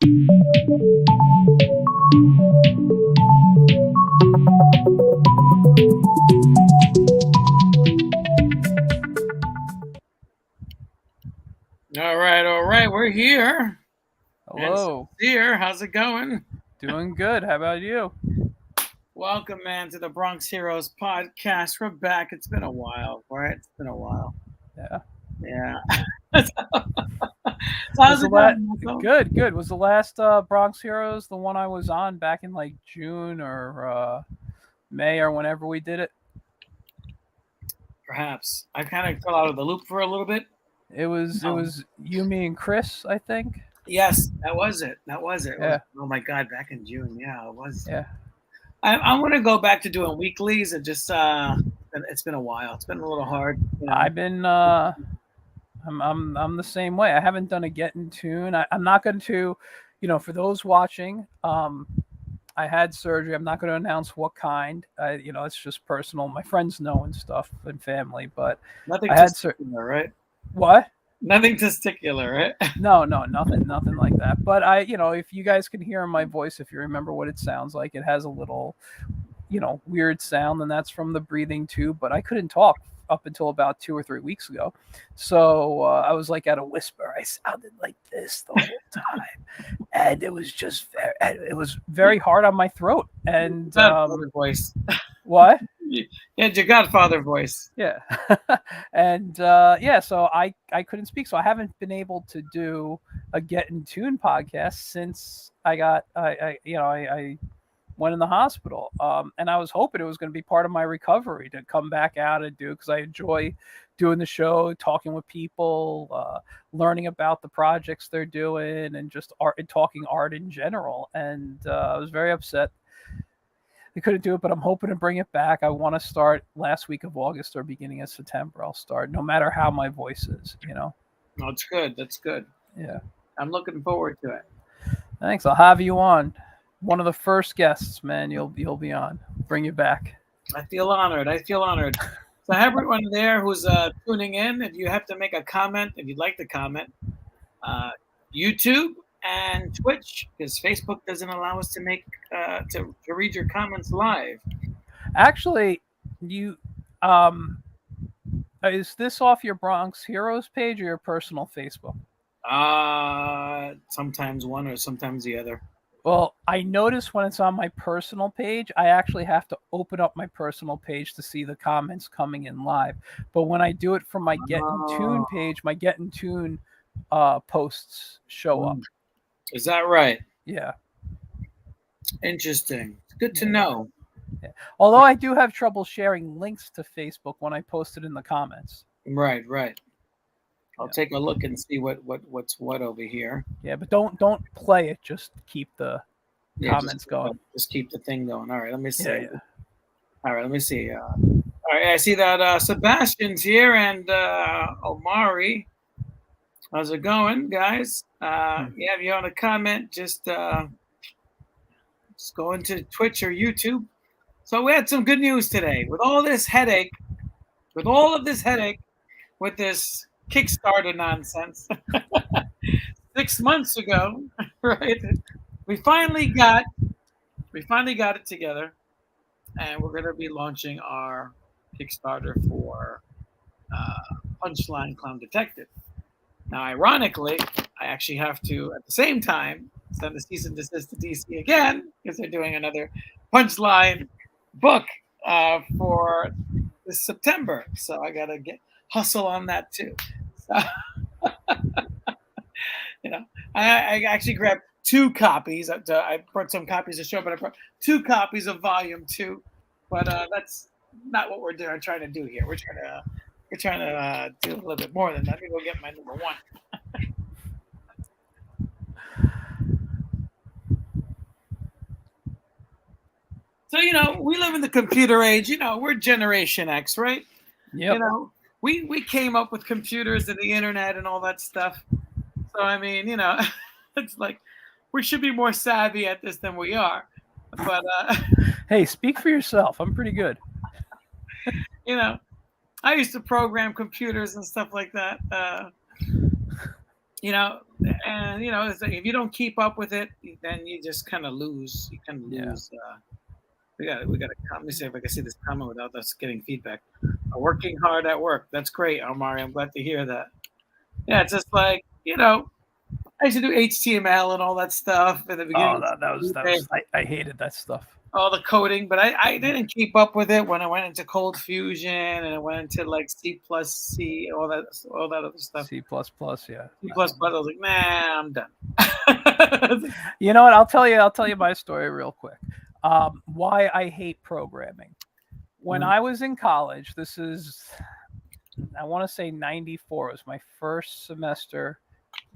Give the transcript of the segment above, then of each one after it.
All right, we're here. Hello. Here, how's it going? Doing good. How about you? Welcome, man, to the Bronx Heroes podcast. We're back. It's been a while, right? It's been a while. Yeah. Yeah. How's it going, Michael? Good. Was the last Bronx Heroes the one I was on back in like June or May or whenever we did it? Perhaps. I kind of fell out of the loop for a little bit. It was you, me, and Chris, I think. Yes, that was it. Yeah. Oh my God, back in June. Yeah, it was. Yeah. I'm going to go back to doing weeklies. It just it's been a while. It's been a little hard. You know? I've been I'm the same way. I haven't done a Get in Tune. I'm not going to, for those watching, I had surgery. I'm not going to announce what kind. It's just personal. My friends know and stuff and family, but nothing I had testicular, right? What? Nothing testicular, right? No, nothing like that. But if you guys can hear my voice, if you remember what it sounds like, it has a little, weird sound, and that's from the breathing tube. But I couldn't talk up until about 2 or 3 weeks ago, so I was like at a whisper. I sounded like this the whole time, and it was just very hard on my throat. And Godfather voice. What? Yeah, your Godfather voice. Yeah. And so I couldn't speak, so I haven't been able to do a Get in Tune podcast since I got I went in the hospital, and I was hoping it was going to be part of my recovery to come back out and do, because I enjoy doing the show, talking with people, learning about the projects they're doing, and just art and talking art in general. And I was very upset I couldn't do it, but I'm hoping to bring it back. I want to start last week of August or beginning of September. I'll start, no matter how my voice is. No, it's good. That's good. Yeah, I'm looking forward to it. Thanks. I'll have you on. One of the first guests, man. You'll be on. Bring you back. I feel honored. So everyone there who's tuning in, if you have to make a comment, if you'd like to comment, YouTube and Twitch, because Facebook doesn't allow us to make to read your comments live. Actually, you is this off your Bronx Heroes page or your personal Facebook? Sometimes one or sometimes the other. Well, I notice when it's on my personal page, I actually have to open up my personal page to see the comments coming in live. But when I do it from my Get in Tune page, my Get in Tune posts show up. Is that right? Yeah. Interesting. It's good to know. Yeah. Although I do have trouble sharing links to Facebook when I post it in the comments. Right. I'll take a look and see what's what over here. Yeah, but don't play it. Just keep the comments going. Just keep the thing going. All right, let me see. Yeah. All right, let me see. All right, I see that Sebastian's here and Omari. How's it going, guys? Yeah, if you want to comment, just go into Twitch or YouTube. So we had some good news today. With all of this headache, with this Kickstarter nonsense, 6 months ago, right? We finally got it together, and we're going to be launching our Kickstarter for Punchline Clown Detective. Now, ironically, I actually have to, at the same time, send a cease and desist to DC again, because they're doing another Punchline book for this September. So I got to hustle on that too. So, I actually grabbed 2 copies. I brought some copies to show, but I brought 2 copies of Volume 2. But that's not what we're trying to do here. We're trying to do a little bit more than that. Let me go get my number 1. So, we live in the computer age. We're Generation X, right? Yep. We came up with computers and the internet and all that stuff. So, I mean, it's like we should be more savvy at this than we are. But hey, speak for yourself. I'm pretty good. I used to program computers and stuff like that. And it's like if you don't keep up with it, then you just kind of lose. You kind of Yeah. lose. We got to. Let me see if I can see this comment without us getting feedback. Working hard at work. That's great, Omari. I'm glad to hear that. Yeah, it's just like I used to do HTML and all that stuff at the beginning. Oh, that was I hated that stuff. All the coding, but I didn't keep up with it when I went into Cold Fusion and I went into like C plus C, all that other stuff. C++, yeah. C plus plus. I was like, nah, I'm done. You know what? I'll tell you my story real quick. Why I hate programming. When I was in college, this is, I want to say 94. It was my first semester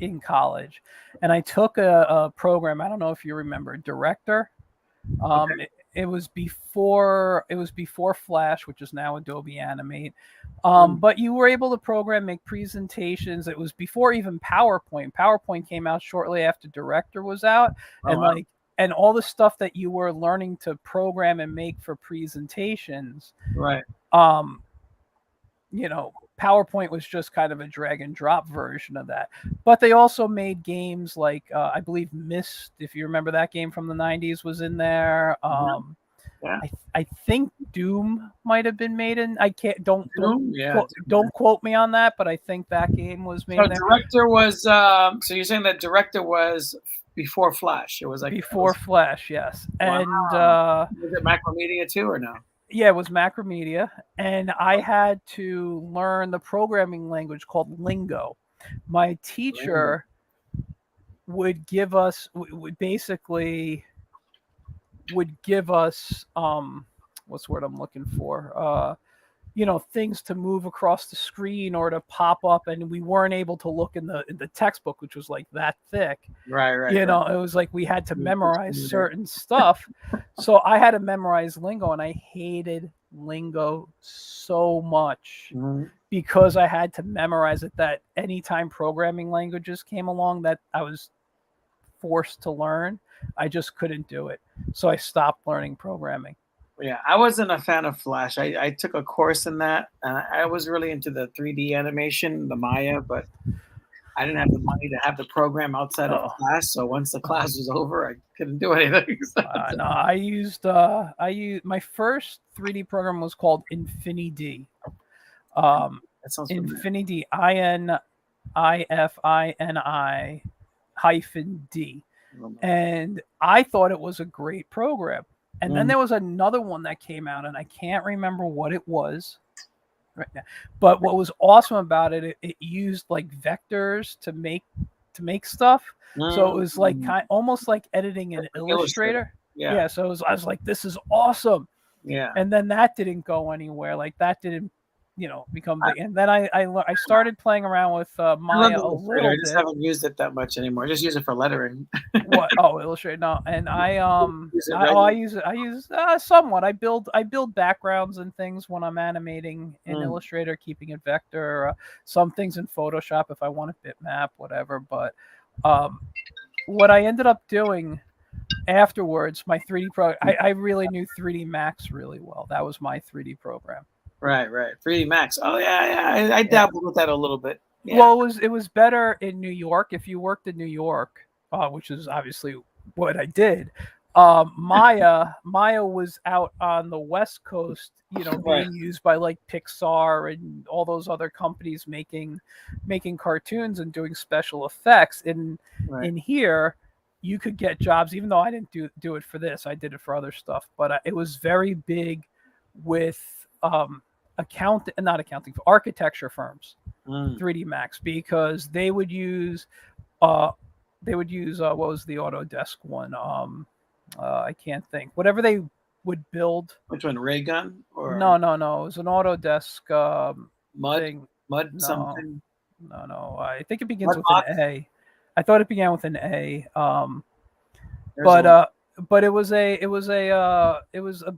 in college, and I took a program. I don't know if you remember Director. Okay. It was before Flash, which is now Adobe Animate. But you were able to program, make presentations. It was before even PowerPoint. PowerPoint came out shortly after Director was out, and all the stuff that you were learning to program and make for presentations. Right. PowerPoint was just kind of a drag and drop version of that. But they also made games like I believe Myst, if you remember that game from the 90s, was in there. Yeah. I think Doom might have been made in. I can't don't quote me on that, but I think that game was made. So in there. Director was so you're saying that Director was before Flash? It was like before Flash, yes. Wow. And was it Macromedia too or no? Yeah, it was Macromedia, and I had to learn the programming language called Lingo. My teacher would give us what's the word I'm looking for? Things to move across the screen or to pop up, and we weren't able to look in the textbook, which was like that thick. Right. It was like we had to memorize certain stuff. So I had to memorize Lingo, and I hated Lingo so much because I had to memorize it, that anytime programming languages came along that I was forced to learn, I just couldn't do it. So I stopped learning programming. Yeah, I wasn't a fan of Flash. I took a course in that. I was really into the 3D animation, the Maya, but I didn't have the money to have the program outside of class. So once the class was over, I couldn't do anything. No, I used my first 3D program was called Infinity. That sounds Infinity, INIFINI-D. And I thought it was a great program. And then there was another one that came out, and I can't remember what it was right now. But what was awesome about it used like vectors to make stuff. So it was like almost like editing in Illustrator. Yeah. So I was like, this is awesome. Yeah. And then that didn't go anywhere. Like that didn't, become big. And then I started playing around with Maya a little bit. I just haven't used it that much anymore. I just use it for lettering. What? Oh, Illustrator. No, and I use it. I use somewhat. I build backgrounds and things when I'm animating in Illustrator, keeping it vector. Some things in Photoshop if I want a bitmap, whatever. But what I ended up doing afterwards, my 3D program, I really knew 3D Max really well. That was my 3D program. Right. 3D Max. Oh yeah. I dabbled with that a little bit. Yeah. Well, it was better in New York. If you worked in New York, which is obviously what I did, Maya was out on the West Coast, being used by like Pixar and all those other companies making cartoons and doing special effects. In here, you could get jobs, even though I didn't do it for this. I did it for other stuff, but it was very big with architecture firms, 3D Max, because they would use what was the Autodesk one? I can't think. Whatever they would build. Which one? Ray gun? Or no. It was an Autodesk mud thing. Mud No. something. No. I think it begins with Mudbox? an A. I thought it began with an A. There's But it was a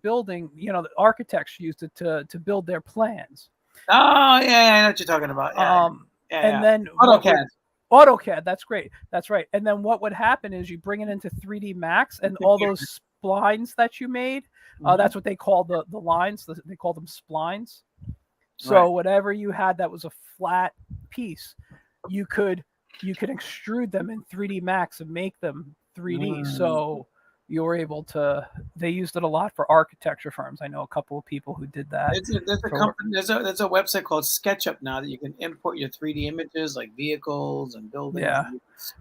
building. The architects used it to build their plans. Oh yeah, I know what you're talking about. Yeah. Then AutoCAD. That's great. That's right. And then what would happen is you bring it into 3D Max, and all those splines that you made, that's what they call the lines. They call them splines. So whatever you had that was a flat piece, you could you can extrude them in 3D Max and make them 3D. Mm. So you're able to. They used it a lot for architecture firms. I know a couple of people who did that. There's a company. There's a website called SketchUp now that you can import your 3D images like vehicles and buildings. Yeah,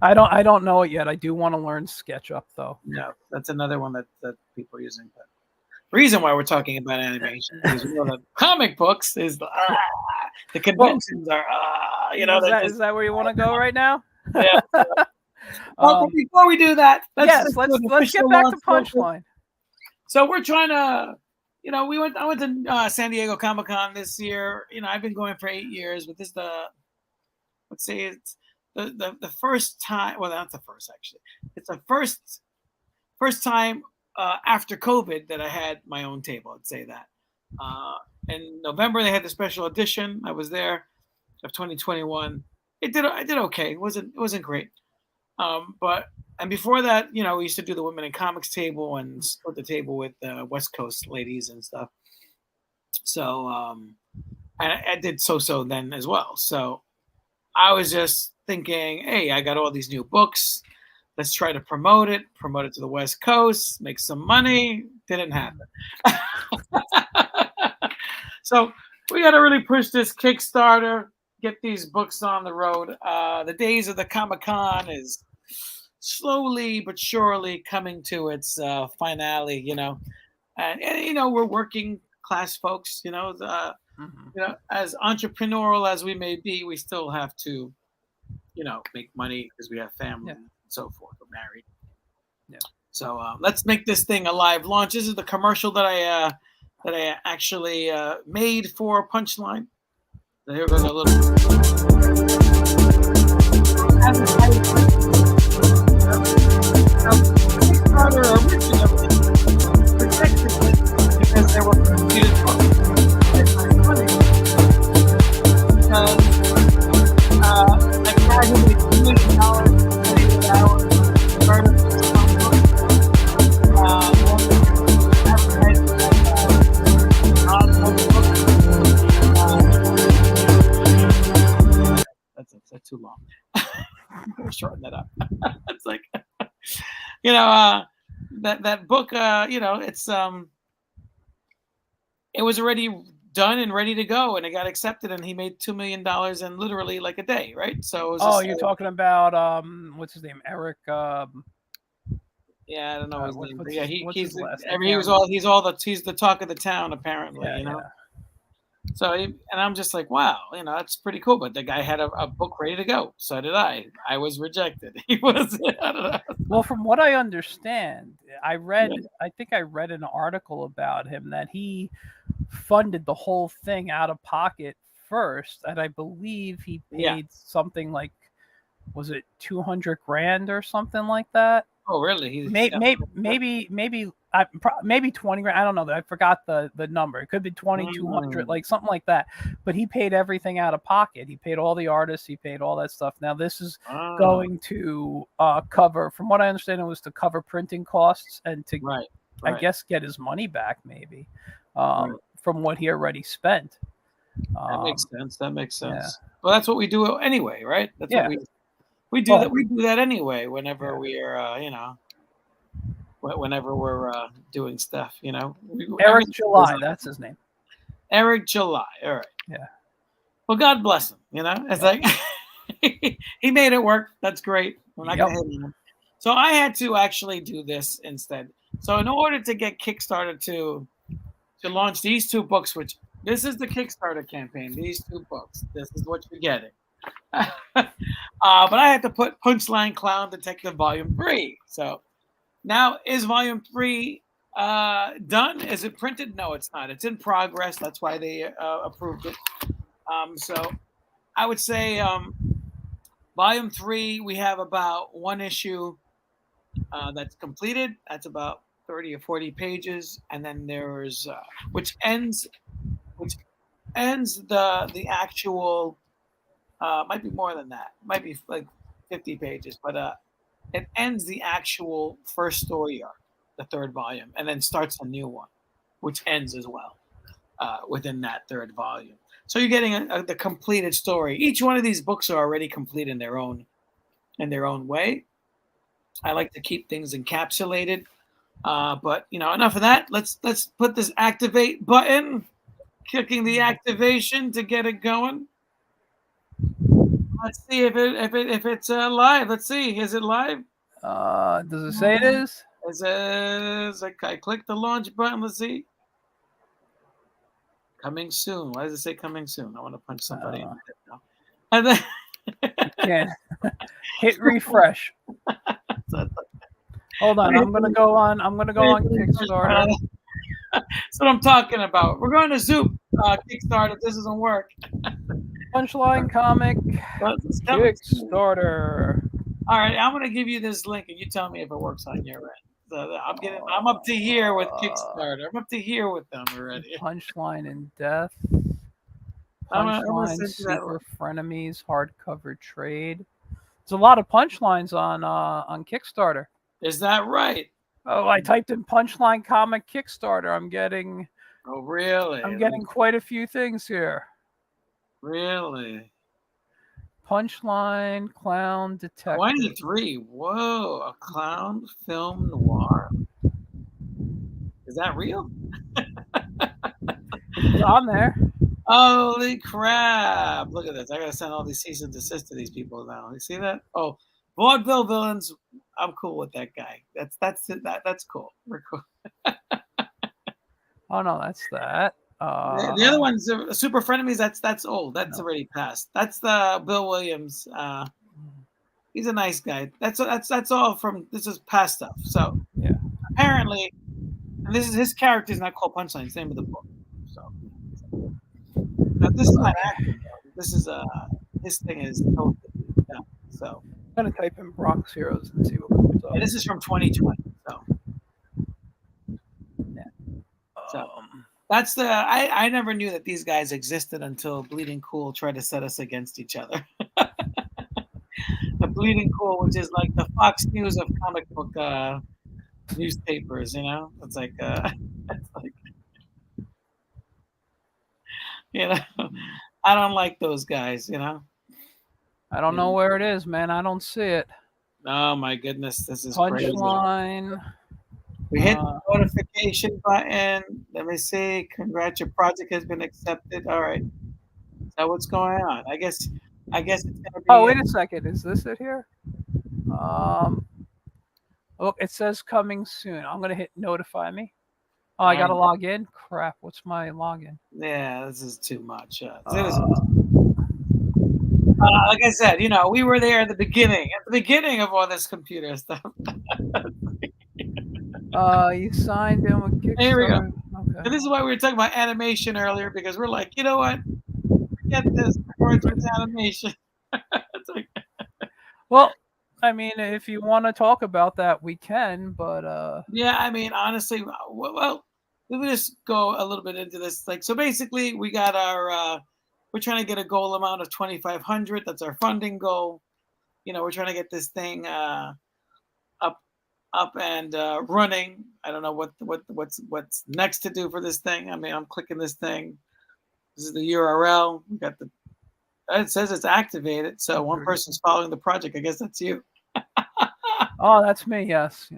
I don't know it yet. I do want to learn SketchUp though. No, that's another one that people are using. But reason why we're talking about animation is the comic books is the conventions are Is that where you want to go right now? Yeah. Well, before we do that, let's get back to Punchline. So we're trying to, I went to San Diego Comic-Con this year. I've been going for 8 years, but this is let's say it's the first time. Well, not the first actually. It's the first time after COVID that I had my own table. I'd say that. In November they had the special edition. I was there of 2021. I did okay. It wasn't great. And before that, we used to do the Women in Comics table and split the table with West Coast ladies and stuff. So, and I did so then as well. So I was just thinking, hey, I got all these new books. Let's try to promote it to the West Coast, make some money. Didn't happen. So we got to really push this Kickstarter, get these books on the road. The days of the Comic-Con is slowly but surely coming to its finale, and we're working class folks, as entrepreneurial as we may be, we still have to, make money because we have family and so forth. We're married. Yeah. So let's make this thing a live launch. This is the commercial that I actually made for Punchline. So here goes a little. Kickstarter originally protected it because they were completed a guy who made $2 million in 48 hours started this that's too long. I'm gonna shorten that up. It's like that book, it's it was already done and ready to go, and it got accepted, and he made $2 million in literally like a day, right? So it was you're talking about what's his name, Eric? Yeah, I don't know his name. But yeah, he's the talk of the town apparently. Yeah. So, and I'm just like, wow, that's pretty cool. But the guy had a book ready to go. So did I. I was rejected. He was. I don't know. Well, from what I understand, I think I read an article about him that he funded the whole thing out of pocket first, and I believe he paid something like, was it $200,000 or something like that? Oh, really? Maybe 20 grand. I don't know. I forgot the number. It could be 2,200, like something like that. But he paid everything out of pocket. He paid all the artists. He paid all that stuff. Now this is going to cover, from what I understand, it was to cover printing costs and to, I guess, get his money back maybe from what he already spent. That makes sense. Yeah. Well, that's what we do anyway, right? That's what we do. We do that anyway. Whenever we are, whenever we're doing stuff, Eric July, that's his name. Eric July. All right. Yeah. Well, God bless him. It's like he made it work. That's great. We're not gonna hate him. So I had to actually do this instead. So in order to get Kickstarter to launch these 2 books, which this is the Kickstarter campaign, these 2 books, this is what you're getting. But I had to put Punchline Clown Detective Volume 3. So now is Volume 3 done? Is it printed? No, it's not. It's in progress. That's why they approved it. So I would say Volume 3, we have about 1 issue that's completed. That's about 30 or 40 pages, and then there's which ends the actual might be more than that, might be like 50 pages, but it ends the actual first story arc, the 3rd volume, and then starts a new one, which ends as well within that 3rd volume. So you're getting the completed story. Each one of these books are already complete in their own in their own way. I like to keep things encapsulated. But enough of that. Let's put this activate button, clicking the activation to get it going. Let's see if it's live. Let's see. Is it live? Does it say it is? It says I click the launch button. Let's see. Coming soon. Why does it say coming soon? I want to punch somebody in the head now. And then you can't hit refresh. Hold on. I'm gonna go on Kickstarter. That's what I'm talking about. We're going to Zoop Kickstarter. This doesn't work. Punchline comic Kickstarter. All right, I'm going to give you this link, and you tell me if it works on your end. So I'm up to here with Kickstarter. I'm up to here with them already. Punchline in Death. Punchline Super Frenemies hardcover trade. There's a lot of punchlines on Kickstarter. Is that right? Oh, I typed in Punchline comic Kickstarter. I'm getting. Oh, really? I'm getting quite a few things here. Really? Punchline Clown Detective. 23. Whoa, a clown film noir. Is that real? It's on there. Holy crap! Look at this. I gotta send all these cease and desist to these people now. You see that? Oh, vaudeville villains. I'm cool with that guy. That's cool. We're cool. Oh no, that's that. The other one's Super Frenemies. That's old. That's already passed. That's the Bill Williams. He's a nice guy. That's all from. This is past stuff. So yeah, apparently, and this is his character is not called Punchline. It's the name of the book. So now, this is not acting. This is his thing is totally done. So I'm gonna type in Bronx Heroes and see what comes up. And this is from 2020. So yeah. That's the I never knew that these guys existed until Bleeding Cool tried to set us against each other. The Bleeding Cool, which is like the Fox News of comic book newspapers, it's like I don't like those guys, I don't know where it is, man. I don't see it. Oh my goodness, this is Punchline. Crazy. We hit the notification button. Let me see. Congrats, your project has been accepted. All right. So what's going on? I guess it's gonna be. Oh, wait a second. Is this it here? Look, it says coming soon. I'm gonna hit notify me. Oh, I gotta log in. Crap. What's my login? Yeah, this is too much. Like I said, we were there at the beginning of all this computer stuff. You signed in with Kickstarter. Here we go. Okay. And this is why we were talking about animation earlier, because we're like, you know what? Forget this. It's animation. It's like... Well, I mean, if you want to talk about that, we can, but yeah, I mean, honestly, well, let me just go a little bit into this. Like, so basically, we got our we're trying to get a goal amount of 2,500. That's our funding goal. We're trying to get this thing up and running. I don't know what's next to do for this thing. I mean, I'm clicking this thing. This is the URL. We got it says it's activated. So one person's following the project. I guess that's you. Oh, that's me. Yes.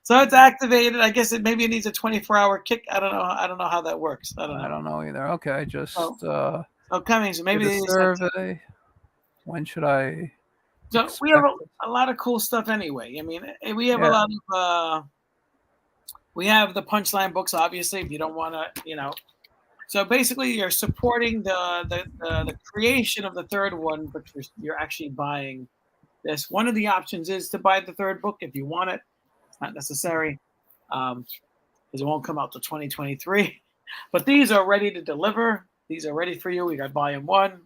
So it's activated. I guess maybe it needs a 24-hour kick. I don't know. I don't know how that works. I don't know either. Okay, just coming. So maybe the survey. When should I? So we have a lot of cool stuff anyway. I mean, we have a lot of. We have the Punchline books, obviously. If you don't want to, So basically, you're supporting the creation of the third one, but you're actually buying this. One of the options is to buy the third book if you want it. It's not necessary, because it won't come out till 2023. But these are ready to deliver. These are ready for you. We got volume 1.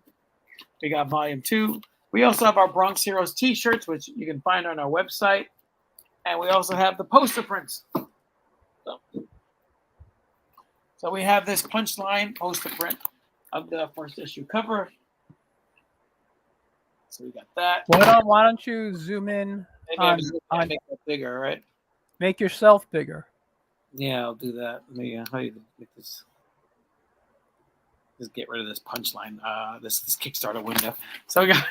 We got volume 2. We also have our Bronx Heroes T-shirts, which you can find on our website. And we also have the poster prints. So we have this Punchline poster print of the first issue cover. So we got that. Why don't you zoom in? Maybe I make that bigger, right? Make yourself bigger. Yeah, I'll do that. How do you make this? Just get rid of this Punchline, this Kickstarter window. So we got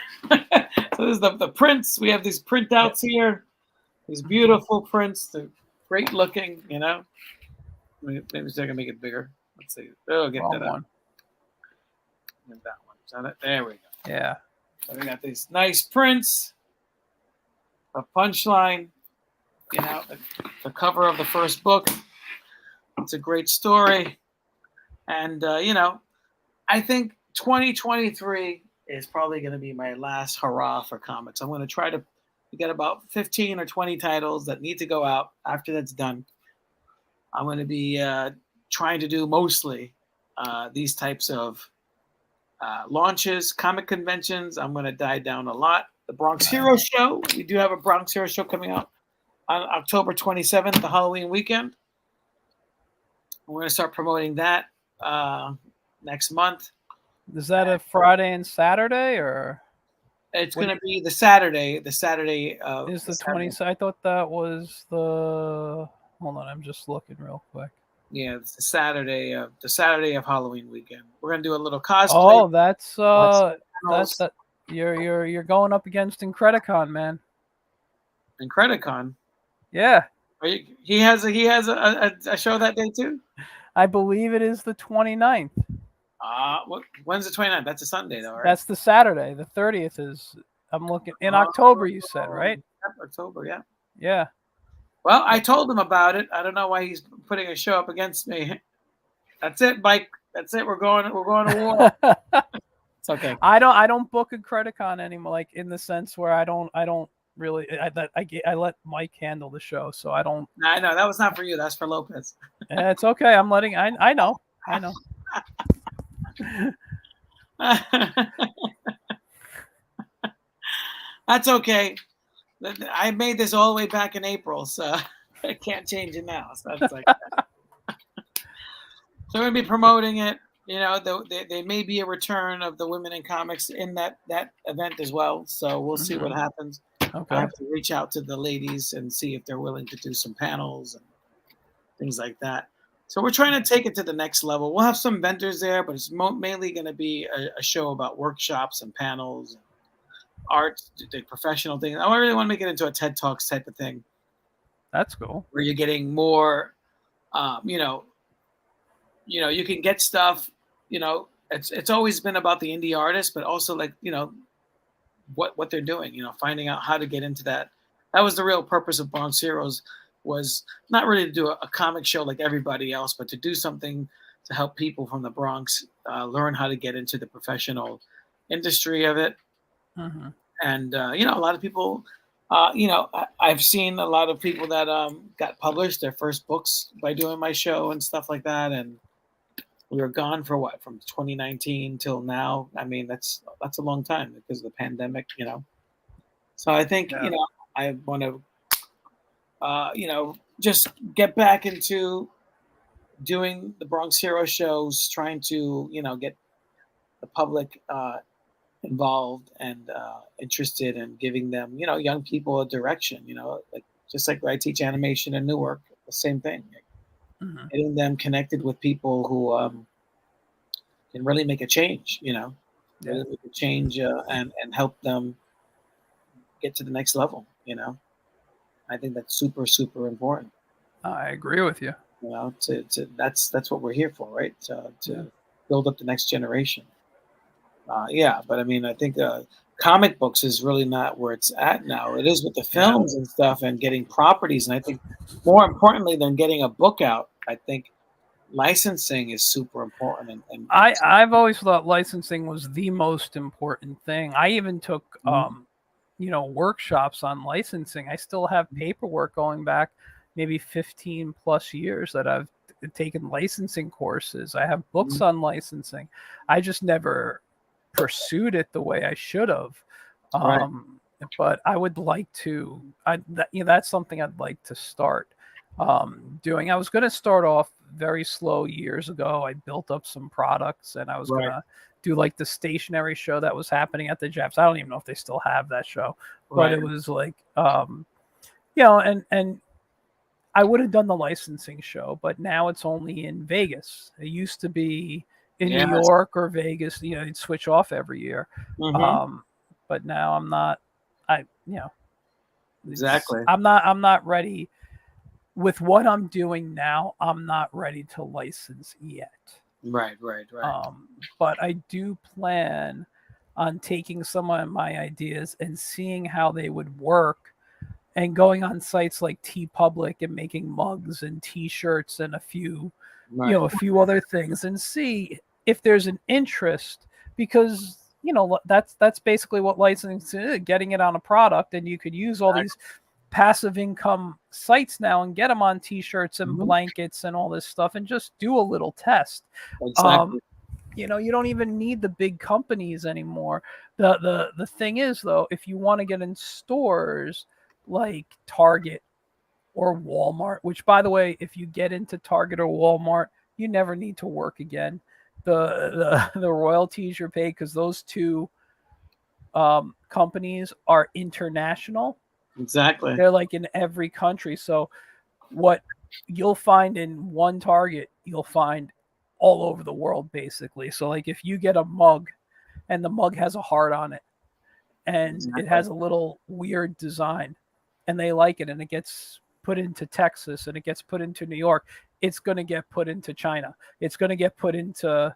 So this is the prints. We have these printouts here. These beautiful prints. They're great looking, you know. Maybe I can make it bigger. Let's see. Oh, get Wrong that up. one. Get that one. Is that it? There we go. Yeah. So we got these nice prints of Punchline. You know, the cover of the first book. It's a great story. And, you know, I think 2023 is probably going to be my last hurrah for comics. I'm going to try to get about 15 or 20 titles that need to go out after that's done. I'm going to be trying to do mostly these types of launches, comic conventions. I'm going to die down a lot. The Bronx Hero Show. We do have a Bronx Hero Show coming out on October 27th, the Halloween weekend. We're going to start promoting that next month. Is that a Friday and Saturday, or it's going to be the Saturday? The Saturday is the 20th? I thought that was the. Hold on, I'm just looking real quick. Yeah, it's the Saturday of Halloween weekend. We're going to do a little cosplay. Oh, that's you're going up against Incredicon, man. Incredicon. Yeah. He has a show that day too. I believe it is the 29th. When's the 29th? That's a Sunday, though, right? That's the Saturday. The 30th is. I'm looking in October. You said, right? October, yeah. Yeah. Well, I told him about it. I don't know why he's putting a show up against me. That's it, Mike. That's it. We're going to war. It's okay. I don't book a Incredicon anymore. Like in the sense where I don't really. I let Mike handle the show, so I don't. I know that was not for you. That's for Lopez. It's okay. I'm letting. I know. That's okay. I made this all the way back in April, so I can't change it now. So that's like that. So we're gonna be promoting it. You know, there may be a return of the Women in Comics in that event as well. So we'll see what happens. Okay. I have to reach out to the ladies and see if they're willing to do some panels and things like that. So we're trying to take it to the next level. We'll have some vendors there, but it's mainly going to be a show about workshops and panels, and art, the professional things. I really want to make it into a TED Talks type of thing. That's cool. Where you're getting more, you know, you can get stuff. You know, it's always been about the indie artist, but also like, you know, what they're doing. You know, finding out how to get into that. That was the real purpose of Bronx Heroes. Was not really to do a comic show like everybody else, but to do something to help people from the Bronx learn how to get into the professional industry of it. Mm-hmm. And, you know, a lot of people, you know, I've seen a lot of people that got published their first books by doing my show and stuff like that. And we were gone for what, from 2019 till now? I mean, that's a long time because of the pandemic, you know. So I think, you know, I want to, you know, just get back into doing the Bronx Hero shows, trying to, you know, get the public involved and interested and giving them, you know, young people a direction, you know, like just like I teach animation in Newark, the same thing. Mm-hmm. Getting them connected with people who can really make a change, you know, really make a change and help them get to the next level, you know. I think that's super, super important. I agree with you. You know, that's what we're here for, right? To build up the next generation. But I mean, I think comic books is really not where it's at now. It is with the films and stuff and getting properties. And I think more importantly than getting a book out, I think licensing is super important. And I've always thought licensing was the most important thing. I even took you know, workshops on licensing. I still have paperwork going back maybe 15 plus years that I've taken licensing courses. I have books on licensing. I just never pursued it the way I should have. But I would like to, you know, that's something I'd like to start doing. I was going to start off very slow years ago. I built up some products and I was going to do like the stationary show that was happening at the Japs. I don't even know if they still have that show, but it was like, you know, and I would have done the licensing show, but now it's only in Vegas. It used to be in New York or Vegas. You know, you'd switch off every year. But but now I'm not. Exactly. I'm not ready with what I'm doing now. I'm not ready to license yet. Right. But I do plan on taking some of my ideas and seeing how they would work, and going on sites like TeePublic and making mugs and T-shirts and a few other things, and see if there's an interest, because that's basically what licensing is, getting it on a product, and you could use all these passive income sites now and get them on T-shirts and blankets and all this stuff, and just do a little test. Exactly. You don't even need the big companies anymore. The thing is, though, if you want to get in stores like Target or Walmart, which, by the way, if you get into Target or Walmart, you never need to work again. The royalties you're paid, because those two companies are international. Exactly. They're like in every country. So what you'll find in one Target, you'll find all over the world, basically. So like if you get a mug and the mug has a heart on it and it has a little weird design and they like it, and it gets put into Texas and it gets put into New York, it's going to get put into China. It's going to get put into,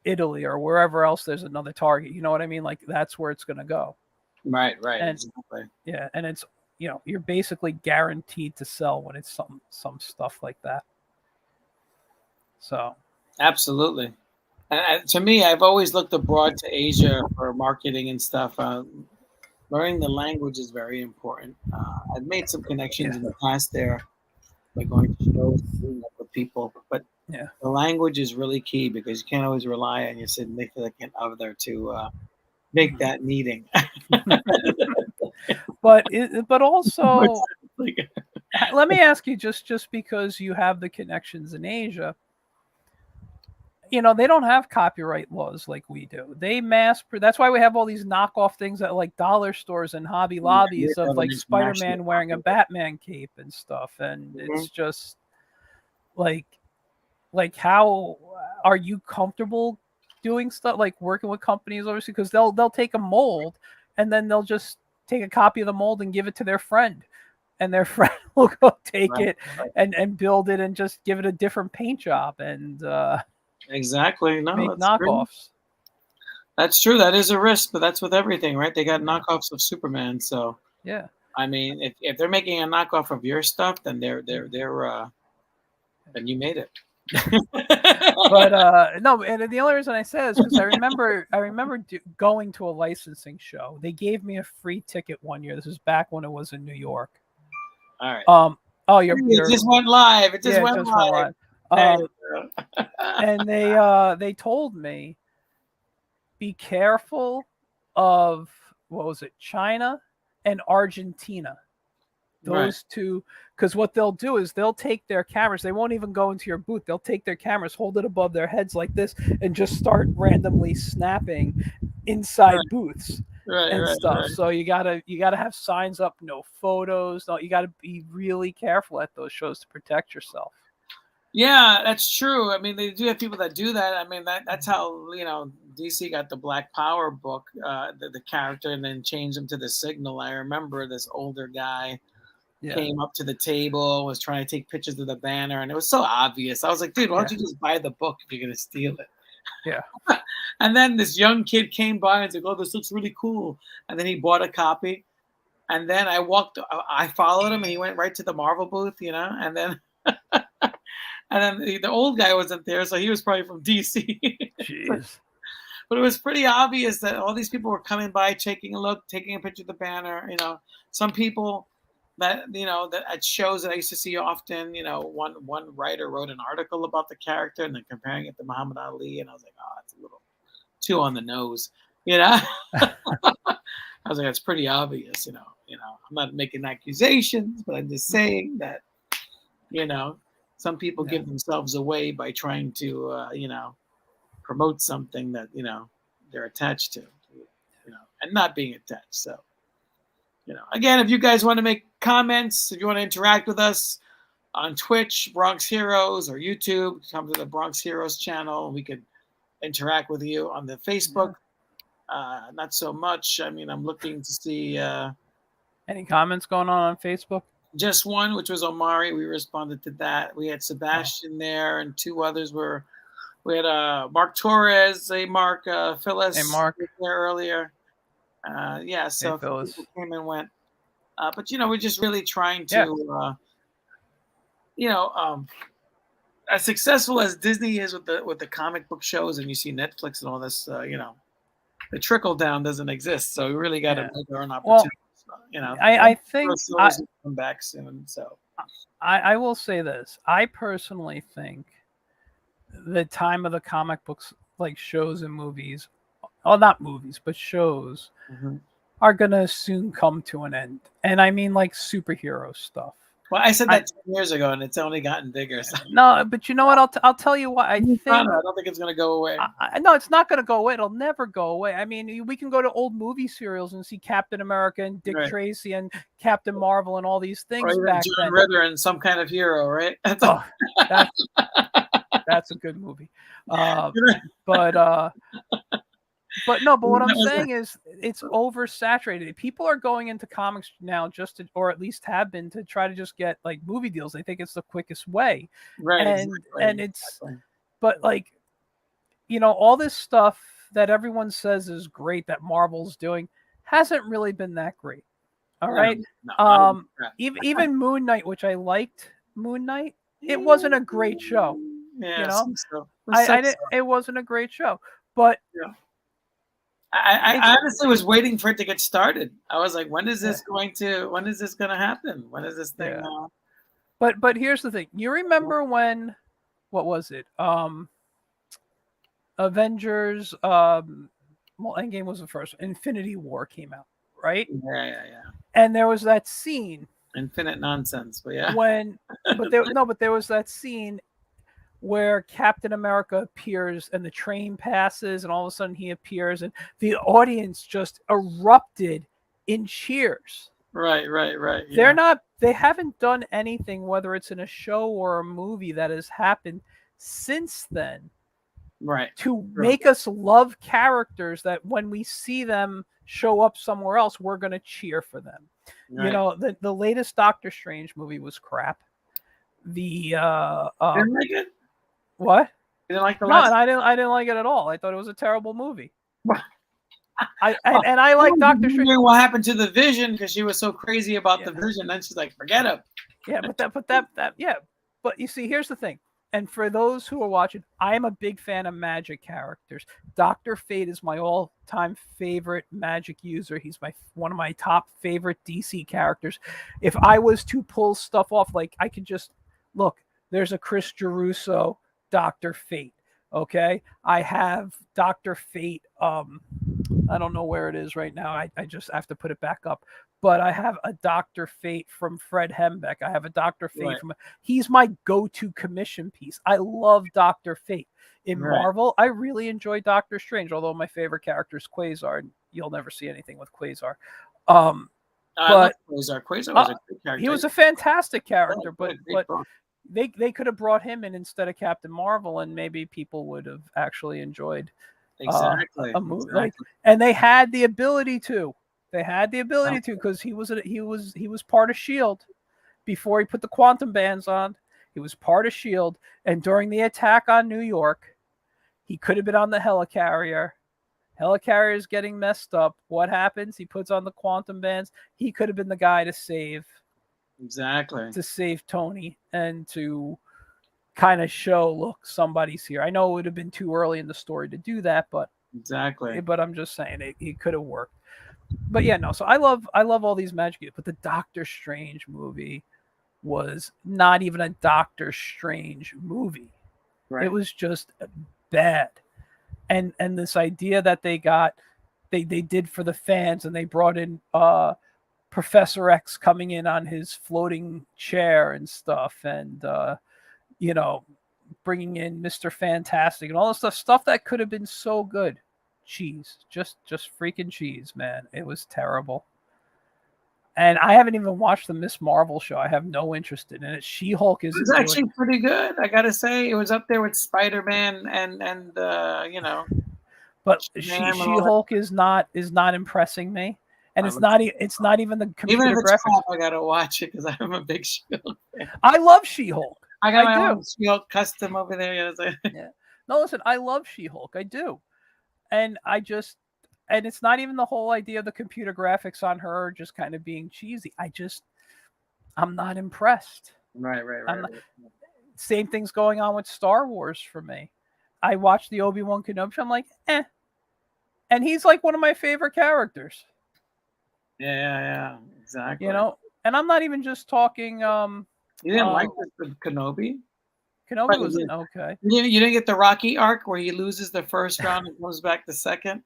Italy or wherever else there's another Target. You know what I mean? Like that's where it's going to go. Right. And Exactly. yeah, and it's, you're basically guaranteed to sell when it's some stuff like that. So Absolutely. And to me, I've always looked abroad to Asia for marketing and stuff. Learning the language is very important. I've made some connections in the past there by going to shows and meeting up with people, but yeah. the language is really key because you can't always rely on your significant other to make that meeting. But also, let me ask you, just because you have the connections in Asia, they don't have copyright laws like we do. They that's why we have all these knockoff things at like dollar stores and Hobby Lobbies of like Spider-Man wearing a Batman cape and stuff. And it's just like how are you comfortable doing stuff like working with companies obviously, because they'll take a mold and then they'll just take a copy of the mold and give it to their friend, and their friend will go take it and build it and just give it a different paint job and exactly. No, make that's knockoffs. True. That's true. That is a risk, but that's with everything, right? They got knockoffs of Superman, so yeah. I mean, if they're making a knockoff of your stuff, then then you made it. But no, and the only reason I say is because I remember going to a licensing show. They gave me a free ticket one year. This was back when it was in New York. All right. Oh, it just went live. It just went live. And they told me, be careful of, what was it, China and Argentina. Those two, because what they'll do is they'll take their cameras. They won't even go into your booth. They'll take their cameras, hold it above their heads like this, and just start randomly snapping inside booths and stuff. So you gotta have signs up, no photos. No, you gotta be really careful at those shows to protect yourself. Yeah, that's true. I mean, they do have people that do that. I mean, that's how DC got the Black Power book, the character, and then changed him to the Signal. I remember this older guy came up to the table, was trying to take pictures of the banner, and it was so obvious. I was like, dude, why don't you just buy the book if you're gonna steal it? Yeah. And then this young kid came by and said, "Oh, this looks really cool," and then he bought a copy. And then I followed him, and he went right to the Marvel booth, and then. And then the old guy wasn't there, so he was probably from DC. Jeez. But it was pretty obvious that all these people were coming by, taking a look, taking a picture of the banner. Some people that at shows that I used to see often. One writer wrote an article about the character and then comparing it to Muhammad Ali, and I was like, oh, it's a little too on the nose. I was like, it's pretty obvious. I'm not making accusations, but I'm just saying that some people give themselves away by trying to, promote something that, they're attached to, and not being attached. So, again, if you guys want to make comments, if you want to interact with us on Twitch, Bronx Heroes, or YouTube, come to the Bronx Heroes channel. We could interact with you on the Facebook. not so much. I mean, I'm looking to see Any comments going on Facebook? just one, which was Omari. We responded to that. We had Oh, Sebastian there, and two others were. We had Mark Torres, hey Mark, hey, Phyllis Mark. was there earlier. Yeah, Hey, so a few Phyllis. people came and went. But we're just really trying Yeah. to, you know, as successful as Disney is with the comic book shows, and you see Netflix and all this, the trickle down doesn't exist. So we really got to Yeah. make our own Well, opportunities. I think Shows will come back soon. So I will say this. I personally think the time of the comic books, like shows and movies, well, not movies, but shows, mhm. are gonna soon come to an end. And I mean like superhero stuff. Well, I said I that 10 years ago, and it's only gotten bigger. So no, but you know what? I'll tell you what I I think. don't think it's going to go away. No, it's not going to go away. It'll never go away. I mean, we can go to old movie serials and see Captain America and Dick Right. Tracy and Captain Marvel and all these Or things even back John then. Ritter and Some Kind of Hero, right? Oh, that's a good movie. But no, but what I'm saying is it's oversaturated. People are going into comics now just to, or at least have been, to try to just get like movie deals. They think it's the quickest way. Right, And exactly. it's, but like, all this stuff that everyone says is great that Marvel's doing hasn't really been that great. All right. No, Even Moon Knight, which I liked Moon Knight, it wasn't a great show. Yeah, so. It wasn't a great show. But yeah. I honestly was waiting for it to get started. I was like, when is this going to happen? When is this thing? Yeah. But here's the thing. You remember when, what was it? Avengers, Endgame was the first. Infinity War came out, right? Yeah. And there was that scene. Infinite nonsense, but yeah. But there was that scene where Captain America appears and the train passes and all of a sudden he appears and the audience just erupted in cheers. Right. Yeah. They haven't done anything, whether it's in a show or a movie, that has happened since then. Right. To make us love characters that when we see them show up somewhere else, we're going to cheer for them. Right. The latest Doctor Strange movie was crap. Didn't like it? What? You didn't like the last? No, and I didn't like it at all. I thought it was a terrible movie. I like Doctor Strange. What happened to the Vision? Because she was so crazy about the Vision, then she's like, forget him. Yeah, but you see, here's the thing. And for those who are watching, I am a big fan of magic characters. Dr. Fate is my all-time favorite magic user. He's one of my top favorite DC characters. If I was to pull stuff off, like I could just look, there's a Chris Geruso Dr. Fate. Okay. I have Dr. Fate. I don't know where it is right now. I just have to put it back up. But I have a Dr. Fate from Fred Hembeck. I have a Dr. Fate he's my go-to commission piece. I love Dr. Fate. In Marvel, I really enjoy Doctor Strange, although my favorite character is Quasar, and you'll never see anything with Quasar. But Quasar was a good character. He was a fantastic character, but they could have brought him in instead of Captain Marvel, and maybe people would have actually enjoyed a movie. Exactly. And they had the ability to. They had the ability to, because he was part of S.H.I.E.L.D. before he put the quantum bands on. He was part of S.H.I.E.L.D. And during the attack on New York, he could have been on the helicarrier. Helicarrier is getting messed up. What happens? He puts on the quantum bands. He could have been the guy to save. Exactly. To save Tony and to kind of show, look, somebody's here. I know it would have been too early in the story to do that, but exactly. But I'm just saying it could have worked. But yeah, no. So I love all these magic. But the Doctor Strange movie was not even a Doctor Strange movie. Right. It was just bad. And this idea that they did for the fans, and they brought in Professor X coming in on his floating chair and stuff, and bringing in Mr. Fantastic and all this stuff that could have been so good. Cheese, just freaking cheese, man. It was terrible. And I haven't even watched the Miss Marvel show. I have no interest in it. She-Hulk is actually pretty good. I gotta say, it was up there with Spider-Man and. But Shazam and all that. She-Hulk is not impressing me, and I it's love not She-Hulk. it's not even the Even if computer it's graphics. crap, I gotta watch it because I'm a big She-Hulk fan. I love She-Hulk. I got I my do. own She-Hulk custom over there. You know, it's like, Yeah. No, listen, I love She-Hulk. I do. And and it's not even the whole idea of the computer graphics on her just kind of being cheesy. I'm not impressed. right, right, I'm right, not, right. same thing's going on with Star Wars for me. I watched the Obi-Wan Kenobi. I'm like, eh. And he's like one of my favorite characters. Yeah, yeah, You exactly. know, and I'm not even just talking. You didn't like the Kenobi? Kenobi But you was didn't, okay. you didn't get the Rocky arc where he loses the first round and comes back the second.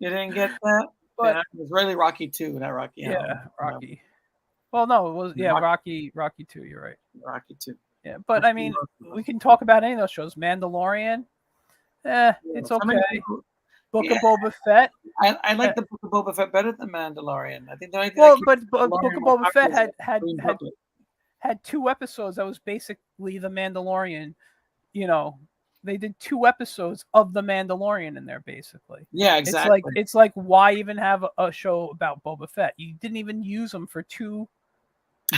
You didn't get that. But Yeah, it was really Rocky 2, not Rocky. yeah, Rocky. Well, no, it was Rocky 2. You're right. Rocky 2. Yeah, but I mean, we can talk about any of those shows. Mandalorian, Yeah, it's so many okay. people. Book Yeah, of Boba Fett. I like the Book of Boba Fett better than Mandalorian. I think the only thing that Well, keeps but Book Mandalorian of more Boba popular Fett is the Green Booklet. had 2 episodes that was basically the Mandalorian. You know, they did 2 episodes of the Mandalorian in there basically. Yeah, exactly. It's like why even have a show about Boba Fett? You didn't even use them for 2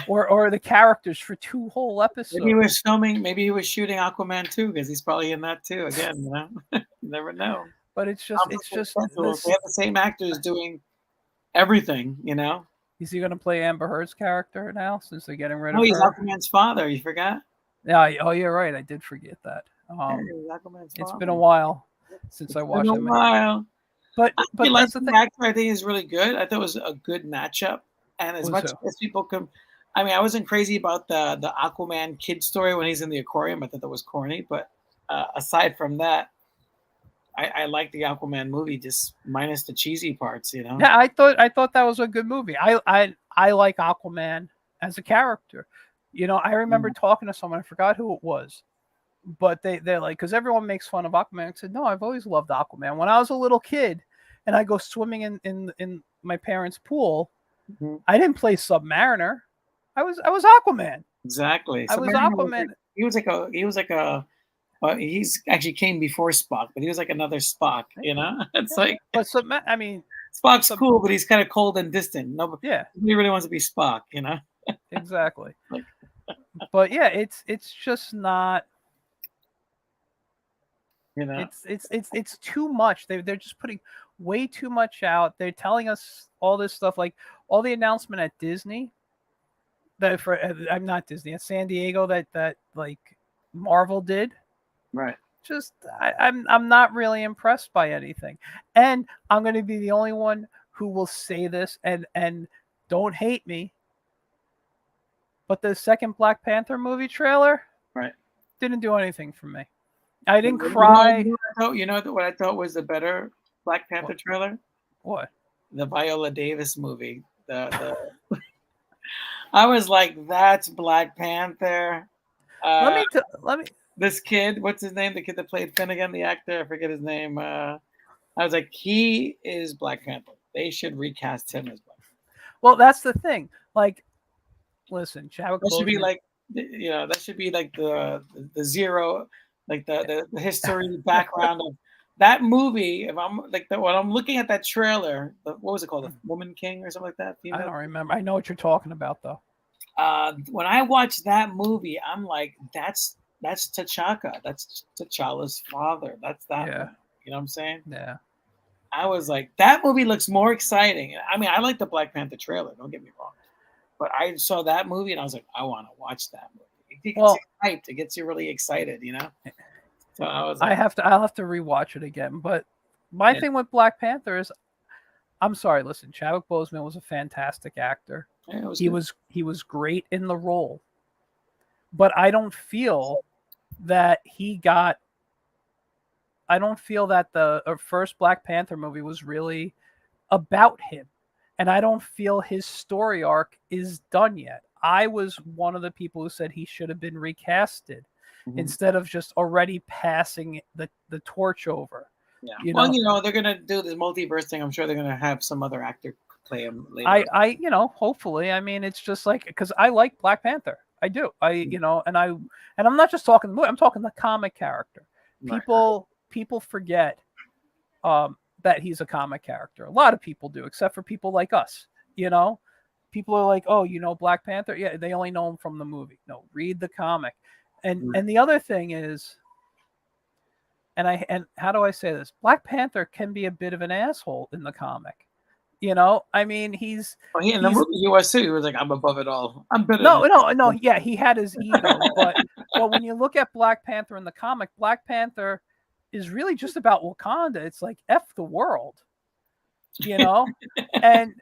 or the characters for 2 whole Maybe he episodes. was filming. Maybe he was shooting Aquaman 2 because he's probably in that too. Again, you know, you never know. But Conflict it's of just schedules. They this. have the same actors doing everything. You know. Is he going to play Amber Heard's character now since they're getting rid No, of he's her? Aquaman's father. You forgot? Yeah. Oh, you're right. I did forget that. Yeah, he's Aquaman's It's father. been a while since I It's been watched a him. while. I But like that's the the thing. actor. I think he's really good. I thought it was a good matchup. And as Was much who? as people can, I mean, I wasn't crazy about the Aquaman kid story when he's in the aquarium. I thought that was corny. But aside from that, I like the Aquaman movie, just minus the cheesy parts. You know. Yeah, I thought that was a good movie. I like Aquaman as a character. You know, I remember Mm. talking to someone. I forgot who it was, but they're like, because everyone makes fun of Aquaman. I said, no, I've always loved Aquaman. When I was a little kid, and I go swimming in my parents' pool, Mhm. I didn't play Submariner. I was Aquaman. Exactly. I So was Mariner was like, Aquaman. he's actually came before Spock, but he was like another Spock. You know, it's like But I mean, Spock's Sub, cool, but he's kind of cold and distant. yeah, Nobody really wants to be Spock. You know, exactly. like But yeah, it's just not. you know. It's too much. They're just putting way too much out. They're telling us all this stuff, like all the announcement at Disney that for I'm not Disney at San Diego that like Marvel did. Right. Just I'm not really impressed by anything, and I'm going to be the only one who will say this, and don't hate me, but the second Black Panther movie trailer Right. didn't do anything for me. I didn't You cry. know what I thought was the better Black Panther What? trailer? What? The Viola Davis movie. The I was like, that's Black Panther. Uh, Let me. this kid, what's his name? The kid that played Finnegan, the actor, I forget his name. I was like, he is Black Panther. They should recast him as Black Panther. Well, that's the thing. Like, listen, Chadwick That should be Boseman. like, that should be like the zero, like the history background of that movie. If I'm like when I'm looking at that trailer, what was it called? The Woman King or something like that? I Female. don't remember. I know what you're talking about, though. When I watched that movie, I'm like, that's T'Chaka. That's T'Challa's father. That's that. Yeah. Movie. You know what I'm saying? Yeah. I was like, that movie looks more exciting. I mean, I like the Black Panther trailer. Don't get me wrong, but I saw that movie and I was like, I want to watch that movie. It gets you hyped. It gets you really excited. You know. So I was. Like, I'll have to rewatch it again. But my thing with Black Panther is, I'm sorry. Listen, Chadwick Boseman was a fantastic actor. Yeah, he was great in the role, but I don't feel that he got. I don't feel that the first Black Panther movie was really about him, and I don't feel his story arc is done yet. I was one of the people who said he should have been recasted instead of just already passing the torch over. Yeah. Know? They're gonna do this multiverse thing. I'm sure they're gonna have some other actor play him later. Hopefully. I mean, it's just like because I like Black Panther. I do. And I'm not just talking the movie. I'm talking the comic character. People forget that he's a comic character. A lot of people do, except for people like us. People are like, oh, Black Panther. Yeah, they only know him from the movie. No, read the comic. And the other thing is, and how do I say this? Black Panther can be a bit of an asshole in the comic. I mean, he's in the movie USC, he was like, I'm above it all. I'm better. No. Yeah, he had his ego, but when you look at Black Panther in the comic, Black Panther is really just about Wakanda. It's like F the world, and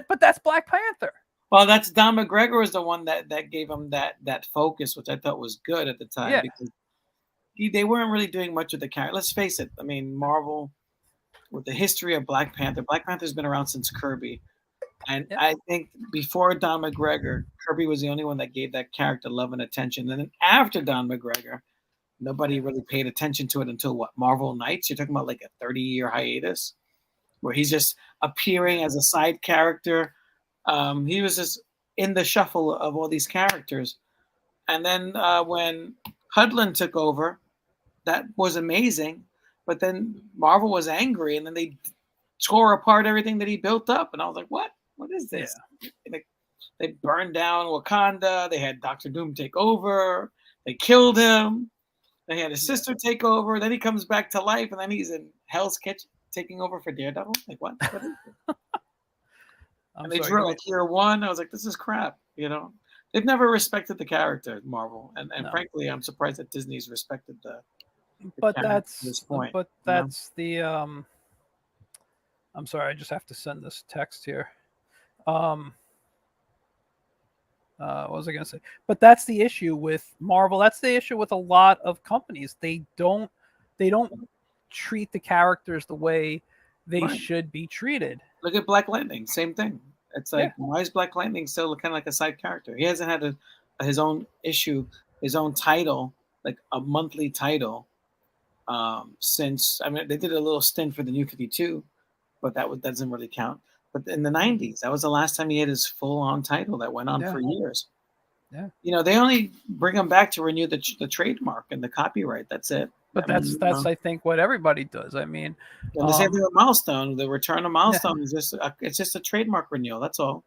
but that's Black Panther. Well, that's Don McGregor was the one that gave him that focus, which I thought was good at the time, because they weren't really doing much with the character. Let's face it. I mean, Marvel, with the history of Black Panther's been around since Kirby. And I think before Don McGregor, Kirby was the only one that gave that character love and attention. And then after Don McGregor, nobody really paid attention to it until Marvel Knights? You're talking about like a 30-year hiatus where he's just appearing as a side character. He was just in the shuffle of all these characters. And then when Hudlin took over, that was amazing. But then Marvel was angry, and then they tore apart everything that he built up. And I was like, what? What is this? Yeah. They burned down Wakanda. They had Doctor Doom take over. They killed him. They had his sister take over. Then he comes back to life, and then he's in Hell's Kitchen taking over for Daredevil. Like, what is it? And they drew like Year One. I was like, this is crap. They've never respected the character, Marvel. And frankly, I'm surprised that Disney's respected the but that's this point. But that's the I'm sorry, I just have to send this text here. What was I going to say? But that's the issue with Marvel. That's the issue with a lot of companies. They don't treat the characters the way they should be treated. Look at Black Lightning. Same thing. It's like, why is Black Lightning still kind of like a side character? He hasn't had his own issue, his own title, like a monthly title, since, I mean, they did a little stint for the New 52, but that doesn't really count. But in the 90s, that was the last time he had his full-on title that went on for years. Yeah. They only bring him back to renew the trademark and the copyright. That's it. But that's I think what everybody does. I mean, and the same thing with Milestone. The return of Milestone is just a trademark renewal. That's all.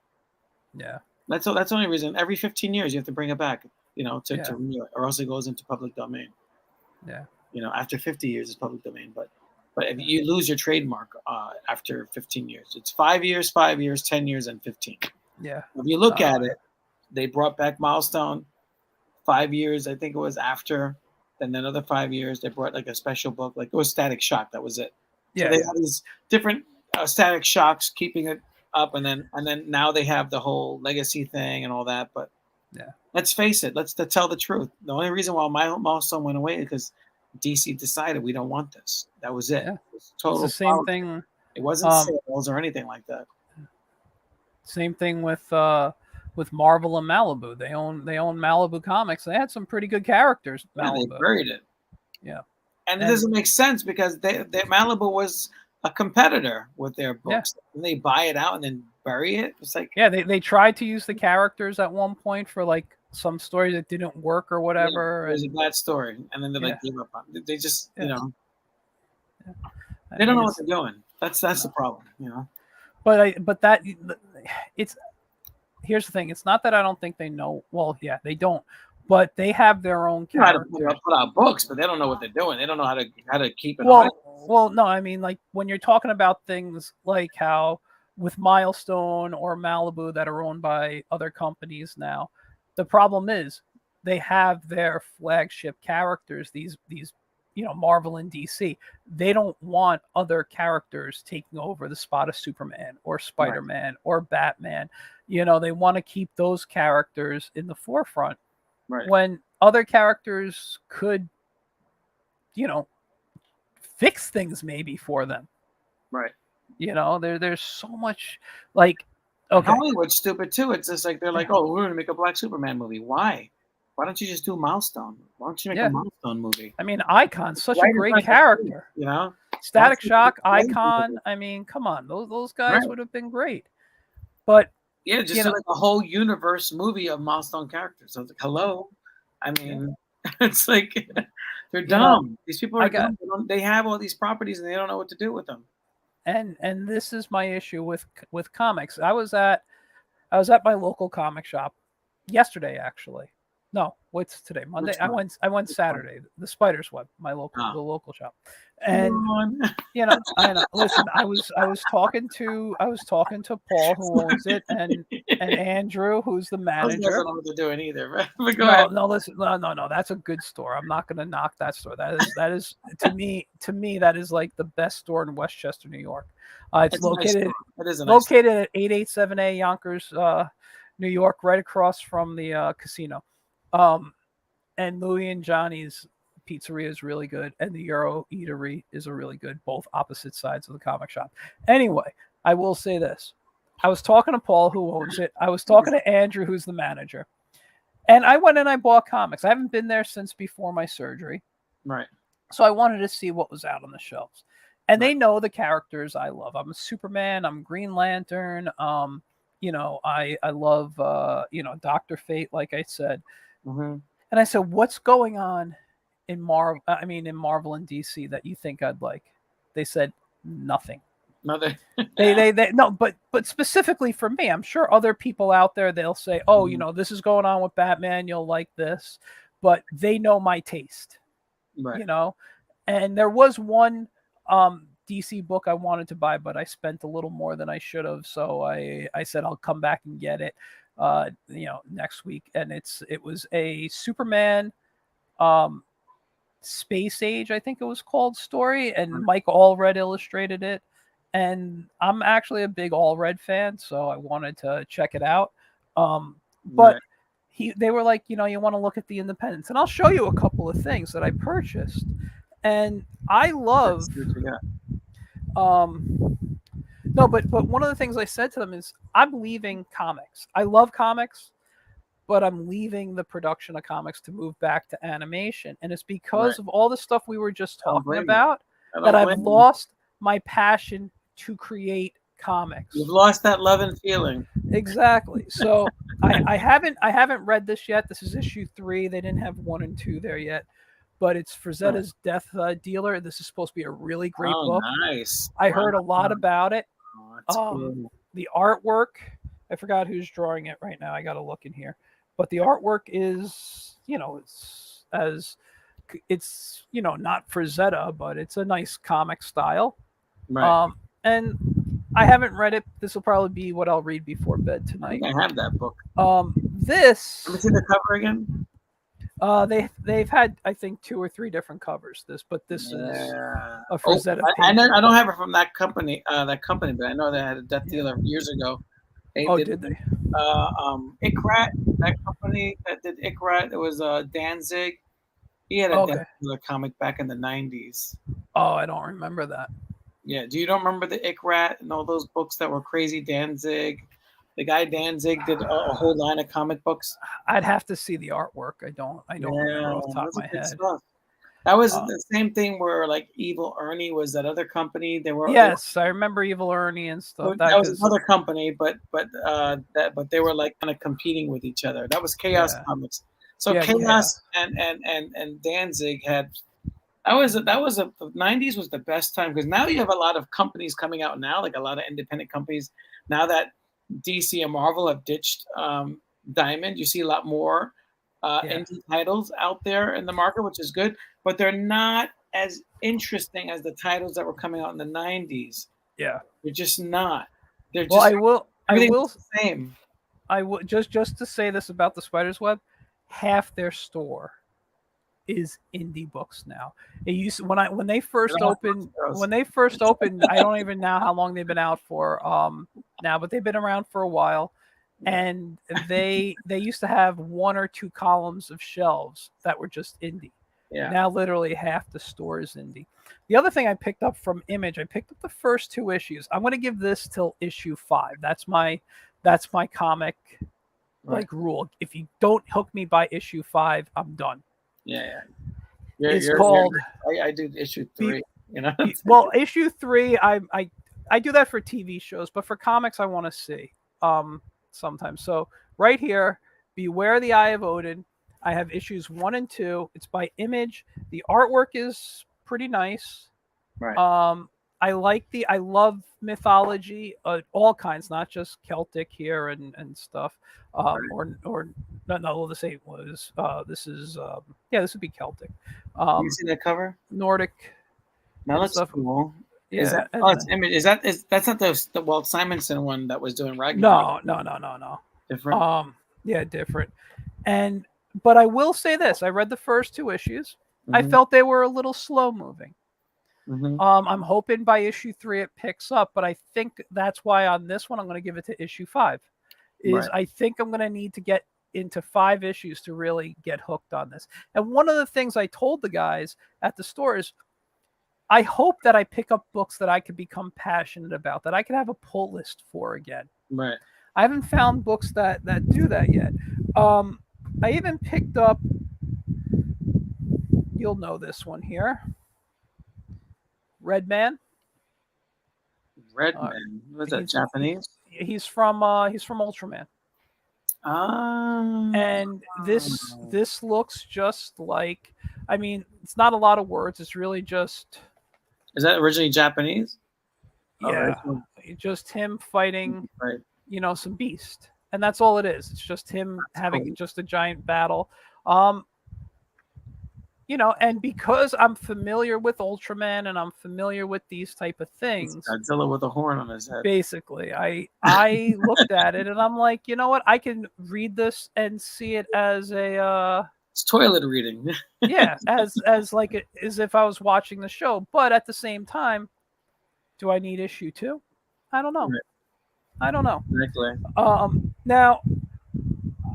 Yeah. That's all. That's the only reason. Every 15 years you have to bring it back, to renew it, or else it goes into public domain. Yeah. After 50 years, it's public domain. But if you lose your trademark after 15 years, it's 5 years, 5 years, 10 years, and 15. Yeah. If you look at it, they brought back Milestone 5 years. I think it was after. Then another 5 years, they brought like a special book. Like it was Static Shock. That was it. Yeah. So they had these different Static Shocks keeping it up, and then now they have the whole legacy thing and all that. But let's face it. Let's tell the truth. The only reason why my Milestone went away is because DC decided we don't want this. That was it. Yeah. It was total. It's the same thing. It wasn't sales or anything like that. Same thing with Marvel and Malibu. They own Malibu Comics. They had some pretty good characters. They buried it. Yeah. And it doesn't make sense because Malibu was a competitor with their books. Yeah. And they buy it out and then bury it. It's like, they tried to use the characters at one point for like some story that didn't work or whatever. It was a bad story, and then they gave up on it. They just they don't know what they're doing. That's the problem, But that it's here's the thing. It's not that I don't think they know. Well, they don't. But they have their own characters. They know how to put out books, but they don't know what they're doing. They don't know how to keep it. Well, no. I mean, like when you're talking about things like how with Milestone or Malibu that are owned by other companies now, the problem is they have their flagship characters. These Marvel and DC. They don't want other characters taking over the spot of Superman or Spider-Man or Batman. They want to keep those characters in the forefront. Right. When other characters could, fix things maybe for them. Right. There's so much like, okay. Hollywood's stupid too. It's just like, they're like, oh, we're going to make a Black Superman movie. Why? Why don't you just do Milestone? Why don't you make a Milestone movie? I mean, Icon's such a great character. Static Shock, Icon. I mean, come on. Those guys would have been great. But just like a whole universe movie of Milestone characters. So I was like, hello. I mean, It's like they're You know, dumb. These people I are got dumb. They have all these properties and they don't know what to do with them. and this is my issue with comics. I was at my local comic shop yesterday, actually. No, what's today? Monday. Which I one? went. I went Which one? Saturday. The Spider's Web, Ah, the local shop, come and on. I know. Listen, I was talking to Paul, who owns it, and Andrew, who's the Those guys don't manager. know what they're doing either, right? But go No, ahead. no, listen, no. That's a good store. I'm not going to knock that store. That is to me that is like the best store in Westchester, New York. It's It's a nice store. located It is a nice store. located at 887A Yonkers, New York, right across from the casino. Um, and Louis and Johnny's pizzeria is really good, and the Euro Eatery is a really good, both opposite sides of the comic shop. Anyway, I will say this. I was talking to Paul, who owns it. I was talking to Andrew, who's the manager. And I went and I bought comics. I haven't been there since before my surgery. Right. So I wanted to see what was out on the shelves. And Right. they know the characters I love. I'm a Superman, I'm Green Lantern, I love Dr. Fate, like I said. Mm-hmm. And I said, "What's going on in Marvel and DC that you think I'd like?" They said nothing. Another. They no, but specifically for me, I'm sure other people out there, they'll say, "Oh, Mhm. this is going on with Batman, you'll like this," but they know my taste, Right. you know. And there was one DC book I wanted to buy, but I spent a little more than I should have, so I said I'll come back and get it, next week. And it was a Superman um Space Age, I think it was called, story, and Mike Allred illustrated it. And I'm actually a big Allred fan, so I wanted to check it out. But Right. they were like, you want to look at the independents, and I'll show you a couple of things that I purchased. And I love, Let's see what you got. um, no, but one of the things I said to them is, I'm leaving comics. I love comics, but I'm leaving the production of comics to move back to animation. And it's Right. because of all the stuff we were just I don't talking blame you. about I that don't I've blame you. lost my passion to create comics. You've lost that love and feeling. Exactly. So I haven't read this yet. This is issue 3. They didn't have 1 and 2 there yet, but it's Right. Frazetta's Death Dealer. This is supposed to be a really great Oh, book. nice. I Wow. heard a lot about it. Oh, that's cool. The artwork, I forgot who's drawing it right now. I got to look in here, but the artwork is, it's not Frazetta, but it's a nice comic style. Right. And I haven't read it. This will probably be what I'll read before bed I tonight. think I have that book. This Let me see the cover again. they've had, I think, 2 or 3 different covers. This is Yeah. a Oh, Frazetta I know. painting. I don't have it from that company. But I know they had a Death Dealer years ago. They Oh, did. did they? Ikrat, that company that did Ikrat. It was Danzig. He had a Death Okay. Dealer comic back in the '90s. Oh, I don't remember that. Yeah. Do you don't remember the Ikrat and all those books that were crazy? Danzig. The guy Danzig did a whole line of comic books. I'd have to see the artwork. I don't remember Yeah, off the top of those are my good head. stuff. That was Uh, the same thing where like Evil Ernie was that other company. They were yes, I remember Evil Ernie and stuff. that was Because another company, but they were like kind of competing with each other. That was Chaos yeah, Comics. So yeah, chaos. Chaos and Danzig had the '90s was the best time because now you have a lot of companies coming out now, like a lot of independent companies. Now that DC and Marvel have ditched Diamond, you see a lot more Yeah, indie titles out there in the market, which is good. But they're not as interesting as the titles that were coming out in the '90s. yeah. They're just not. They're Well, just I everything's will, the same. I will just to say this about the Spider's Web. Half their store is indie books now. It used when they They first don't have opened those. when they first opened. I don't even know how long they've been out for now, but they've been around for a while. Yeah. And they used to have 1 or 2 columns of shelves that were just indie. Yeah. Now literally half the store is indie. The other thing I picked up from Image, I picked up the first 2 issues. I'm going to give this till issue 5. That's my comic Right. like rule. If you don't hook me by issue 5, I'm done. Yeah. It's called I do issue 3. You know. well, issue 3. I do that for TV shows, but for comics, I want to see sometimes. So right here, Beware the Eye of Odin. I have issues 1 and 2. It's by Image. The artwork is pretty nice. Right. I love mythology, all kinds, not just Celtic here and stuff. Or no, the same was this is this would be Celtic. You see that cover? Nordic That and looks stuff. cool. Yeah, Is that? and, It's Image. That's not the Walt Simonson one that was doing Ragnarok. no. Different. Yeah, different. But I will say this: I read the first 2 issues. I Mhm. felt they were a little slow moving. Mhm. I'm hoping by issue 3 it picks up, but I think that's why on this one I'm going to give it to issue 5. Right. I think I'm going to need to get into 5 issues to really get hooked on this. And one of the things I told the guys at the store is I hope that I pick up books that I could become passionate about, that I could have a pull list for again. Right. I haven't found books that do that yet. I even picked up, you'll know this one here, Red Man. Redman. Was that Japanese? He's from Ultraman. And this looks just like, I mean, it's not a lot of words. It's really just, Is that originally Japanese? yeah, just him fighting, Right. some beast, and that's all it is. It's just him having just a giant battle. And because I'm familiar with Ultraman and I'm familiar with these type of things, It's Godzilla with a horn on his head. Basically, I looked at it and I'm like, you know what? I can read this and see it as a it's toilet reading. yeah, as as if I was watching the show. But at the same time, do I need issue 2? I don't know. Right. I don't know. Exactly. Now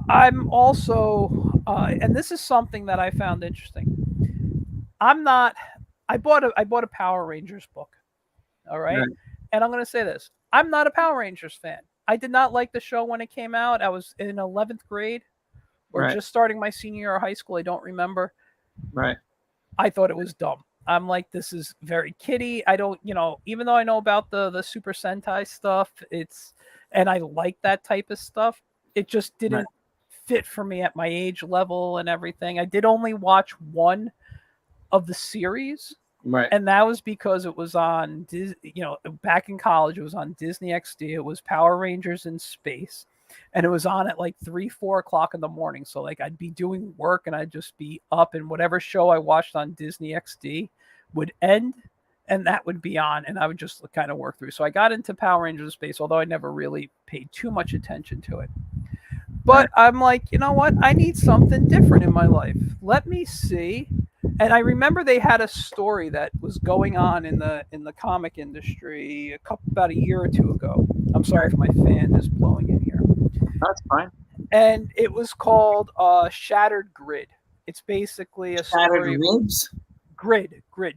I'm also, and this is something that I found interesting. I bought a Power Rangers book. All right. And I'm going to say this. I'm not a Power Rangers fan. I did not like the show when it came out. I was in 11th grade or just starting my senior year of high school. I don't remember. Right. I thought it was dumb. I'm like, this is very kiddie. I don't, even though I know about the Super Sentai stuff, and I like that type of stuff, it just didn't fit for me at my age level and everything. I did only watch one of the series. Right. And that was because it was on, back in college, it was on Disney XD. It was Power Rangers in space. And it was on at like 3, 4 o'clock in the morning. So like I'd be doing work and I'd just be up, and whatever show I watched on Disney XD would end and that would be on, and I would just kind of work through. So I got into Power Rangers in space, although I never really paid too much attention to it. But I'm like, you know what? I need something different in my life. Let me see. And I remember they had a story that was going on in the comic industry about a year or 2 ago. I'm sorry if my fan is blowing in here. That's fine. And it was called Shattered Grid. It's basically a story. Ribs? Grid, Grid.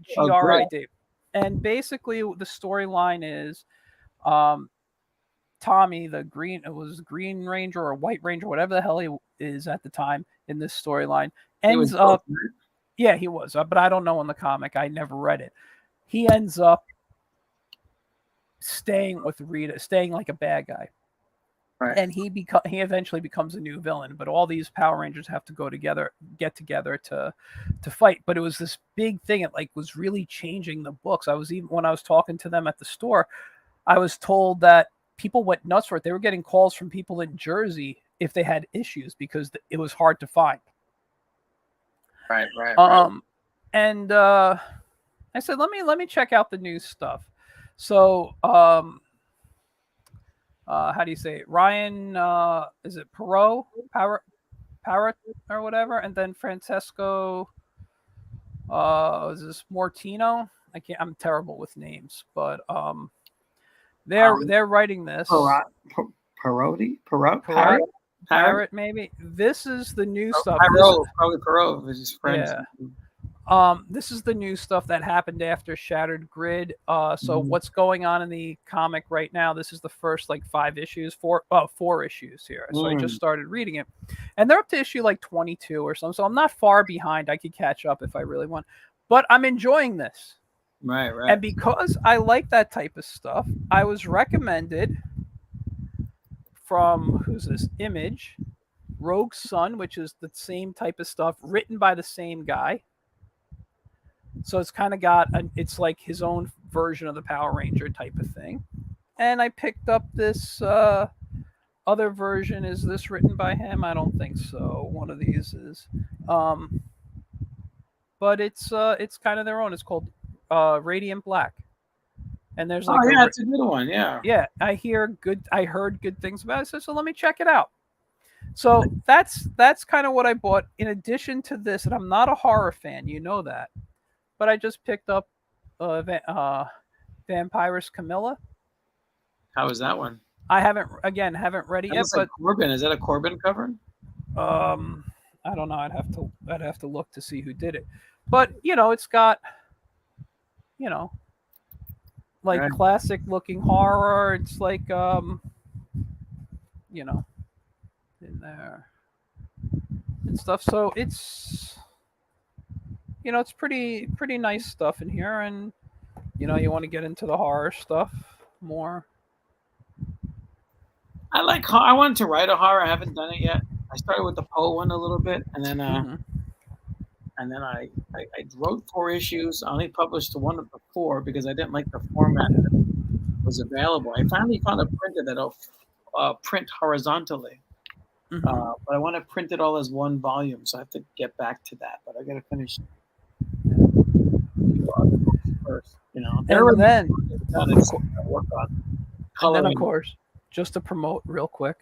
And basically the storyline is Tommy, it was Green Ranger or White Ranger, whatever the hell he is at the time in this storyline, ends up. Yeah, he was, but I don't know in the comic. I never read it. He ends up staying with Rita, staying like a bad guy. Right. And he eventually becomes a new villain, but all these Power Rangers have to get together to fight. But it was this big thing. It like was really changing the books. When I was talking to them at the store, I was told that people went nuts for it. They were getting calls from people in Jersey if they had issues because it was hard to find. Right. And I said, let me check out the new stuff. So, how do you say it? Ryan, is it Parrot or whatever? And then Francesco, is this Mortino? I'm terrible with names, but they're writing this. Parrot, maybe. This is the new stuff. Probably Perot, which is French. Yeah. This is the new stuff that happened after Shattered Grid. So what's going on in the comic right now? This is the first like 4 issues here. So I just started reading it, and they're up to issue like 22 or something. So I'm not far behind. I could catch up if I really want, but I'm enjoying this. Right. And because I like that type of stuff, I was recommended from who's this Image Rogue Sun, which is the same type of stuff, written by the same guy. So it's kind of it's like his own version of the Power Ranger type of thing. And I picked up this other version. Is this written by him? I don't think so. One of these is. But it's kind of their own. It's called Radiant Black. And there's like it's a good one. Yeah. Yeah, I heard good things about it. So let me check it out. So that's kind of what I bought. In addition to this, and I'm not a horror fan, you know that, but I just picked up Vampirus Camilla. How is that one? I haven't read it yet. But Corbin, is that a Corbin cover? I don't know. I'd have to look to see who did it. But it's got like right. Classic looking horror. It's like in there and stuff. So it's it's pretty nice stuff in here, and you want to get into the horror stuff more. I wanted to write a horror. I haven't done it yet. I started with the Poe one a little bit, and then I wrote 4 issues. I only published one of the 4 because I didn't like the format that was available. I finally found a printer that'll print horizontally, but I want to print it all as one volume, so I have to get back to that. But I got to finish first, And then of course, just to promote real quick,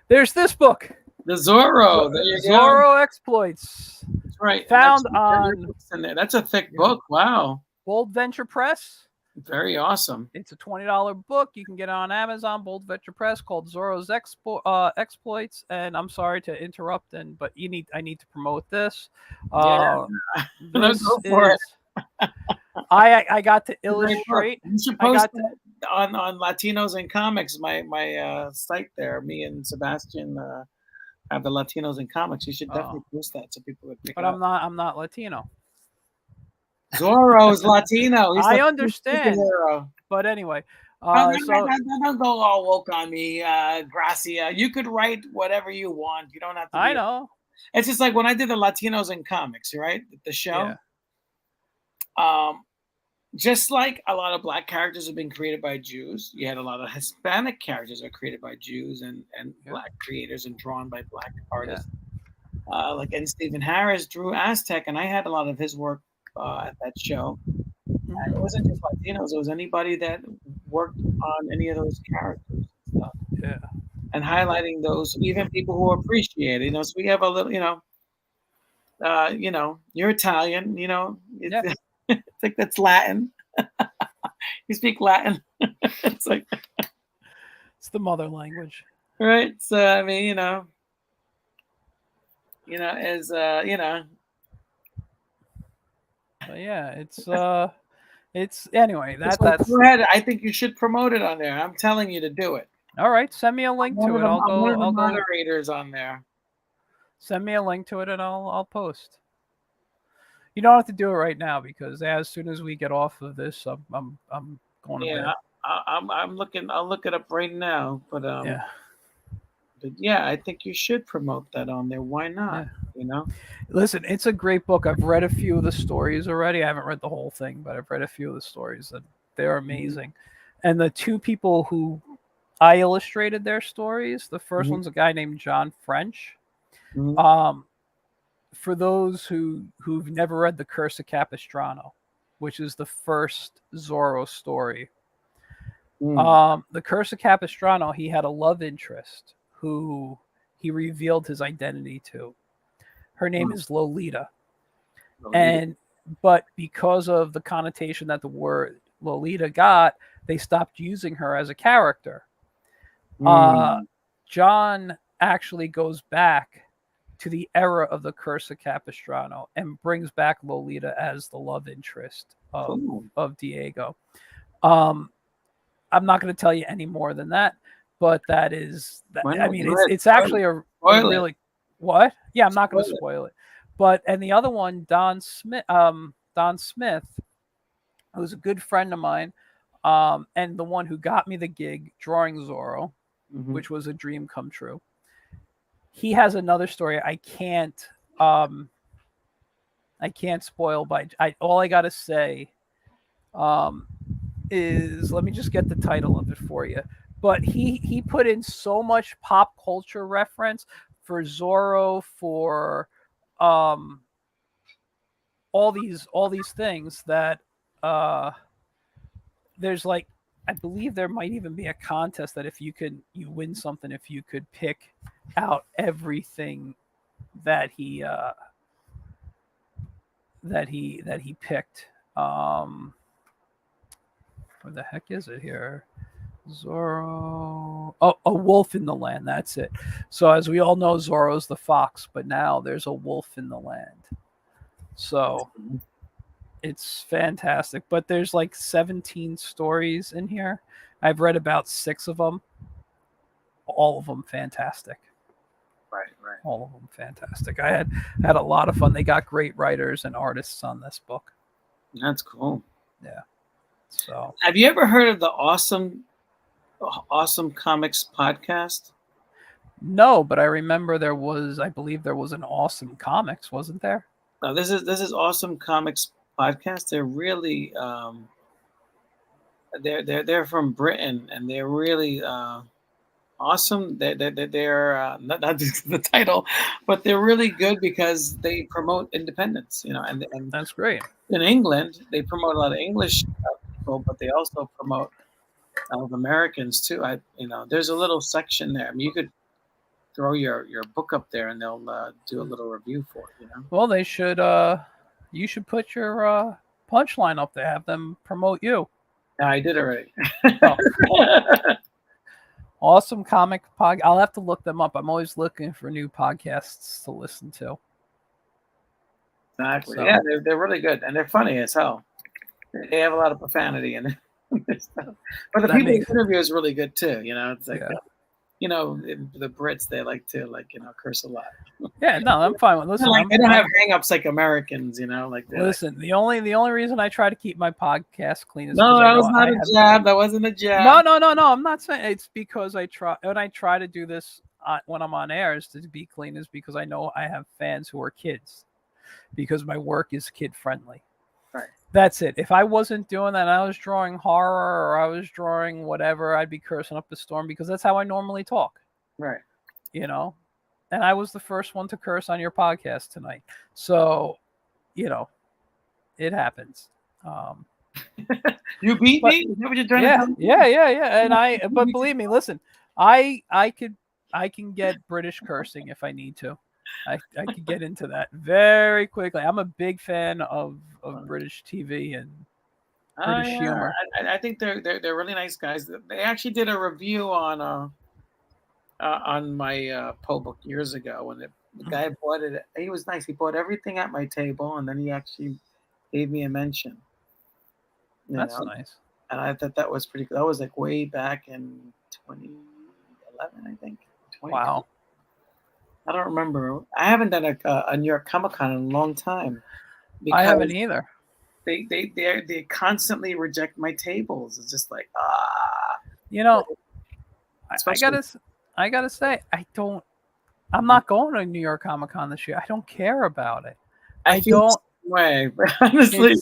there's this book, the Zorro. There you go. Zorro Exploits. That's right. Found on. That's a thick book. Wow. Bold Venture Press. Very awesome. It's a $20 book. You can get it on Amazon, Bold Venture Press, called Zorro's Exploits. And I'm sorry to interrupt, but I need to promote this. Let's go for it. I got to illustrate. You should post on Latinos in Comics, my site there. Me and Sebastian have the Latinos in Comics. You should definitely post that so people would pick it up. But I'm not Latino. Zorro's Latino. I understand. But anyway, don't go all woke on me, Gracia. You could write whatever you want. You don't have to. I know. It's just like when I did the Latinos in Comics, right? The show. Yeah. Just like a lot of Black characters have been created by Jews, you had a lot of Hispanic characters that are created by Jews and Black creators and drawn by Black artists. Yeah. And Stephen Harris drew Aztec, and I had a lot of his work at that show. And it wasn't just Latinos; it was anybody that worked on any of those characters and stuff. Yeah, and highlighting those, even people who appreciate it. So we have a little, you're Italian, Yeah. I think that's Latin. You speak Latin. It's like it's the mother language, right? So I mean, But yeah, it's anyway. That's. Go ahead. I think you should promote it on there. I'm telling you to do it. All right, send me a link to it. I'll moderators on there. Send me a link to it, and I'll post. You don't have to do it right now because as soon as we get off of this, I'm going to bed. I'm looking. I'll look it up right now. But I think you should promote that on there. Why not? Yeah. Listen, it's a great book. I've read a few of the stories already. I haven't read the whole thing, but I've read a few of the stories, and they're amazing. Mm-hmm. And the 2 people who I illustrated their stories, the first one's a guy named John French. Mm-hmm. For those who've never read The Curse of Capistrano, which is the first Zorro story. The Curse of Capistrano, he had a love interest who he revealed his identity to. Her name is Lolita. But because of the connotation that the word Lolita got, they stopped using her as a character. John actually goes back to the era of The Curse of Capistrano and brings back Lolita as the love interest of Diego. I'm not going to tell you any more than that, but that is, it's actually a really, what? Yeah, I'm not going to spoil it. And the other one, Don Smith, who's a good friend of mine, and the one who got me the gig drawing Zorro, which was a dream come true. he has another story. I can't spoil by all I gotta say is, let me just get the title of it for you. But he put in so much pop culture reference for Zorro, for um all these things that there's like, I believe there might even be a contest that if you win something if you could pick out everything that he picked. Where the heck is it here? Zorro. Oh, a wolf in the land. That's it. So as we all know, Zorro's the fox, but now there's a wolf in the land. So it's fantastic. But there's like 17 stories in here. I've read about 6 of them. All of them fantastic. Right. All of them fantastic. I had a lot of fun. They got great writers and artists on this book. That's cool. Yeah. So have you ever heard of the Awesome Comics podcast? No, but I remember I believe there was an Awesome Comics, wasn't there? No, this is Awesome Comics podcast. They're really they're from Britain, and they're really awesome. They're not the title, but they're really good because they promote independence. And That's great. In England, they promote a lot of English people, but they also promote Americans too. There's a little section there. I mean, you could throw your book up there, and they'll do a little review for it. Well, they should. You should put your Punchline up there. Have them promote you. Yeah, I did already. Oh. Awesome Comic Pod. I'll have to look them up. I'm always looking for new podcasts to listen to. Exactly. So. Yeah, they're really good, and they're funny as hell. They have a lot of profanity in it. But the people who interview is really good too. It's like, the Brits, they like to curse a lot. Yeah, no, I'm fine with. Listen, they don't have hang-ups like Americans. Listen, the only reason I try to keep my podcast clean is no, that was not a jab. That wasn't a jab. No. I'm not saying it's because I try to do this when I'm on air is to be clean, is because I know I have fans who are kids, because my work is kid friendly. Right. That's it. If I wasn't doing that, and I was drawing horror or I was drawing whatever, I'd be cursing up a storm, because that's how I normally talk. Right. And I was the first one to curse on your podcast tonight. So, it happens. You beat me? Is that what you're trying to tell me? Yeah. But believe me, listen, I can get British cursing if I need to. I could get into that very quickly. I'm a big fan of British TV and British humor. I think they're really nice guys. They actually did a review on my Poe book years ago, and the guy bought it. He was nice. He bought everything at my table, and then he actually gave me a mention. That's nice. And I thought that was pretty cool. That was like way back in 2011, I think. Wow. I don't remember. I haven't done a New York Comic Con in a long time. I haven't either. They constantly reject my tables. It's just like I gotta say, I'm not going to New York Comic Con this year. I don't care about it. I feel the same way, but honestly,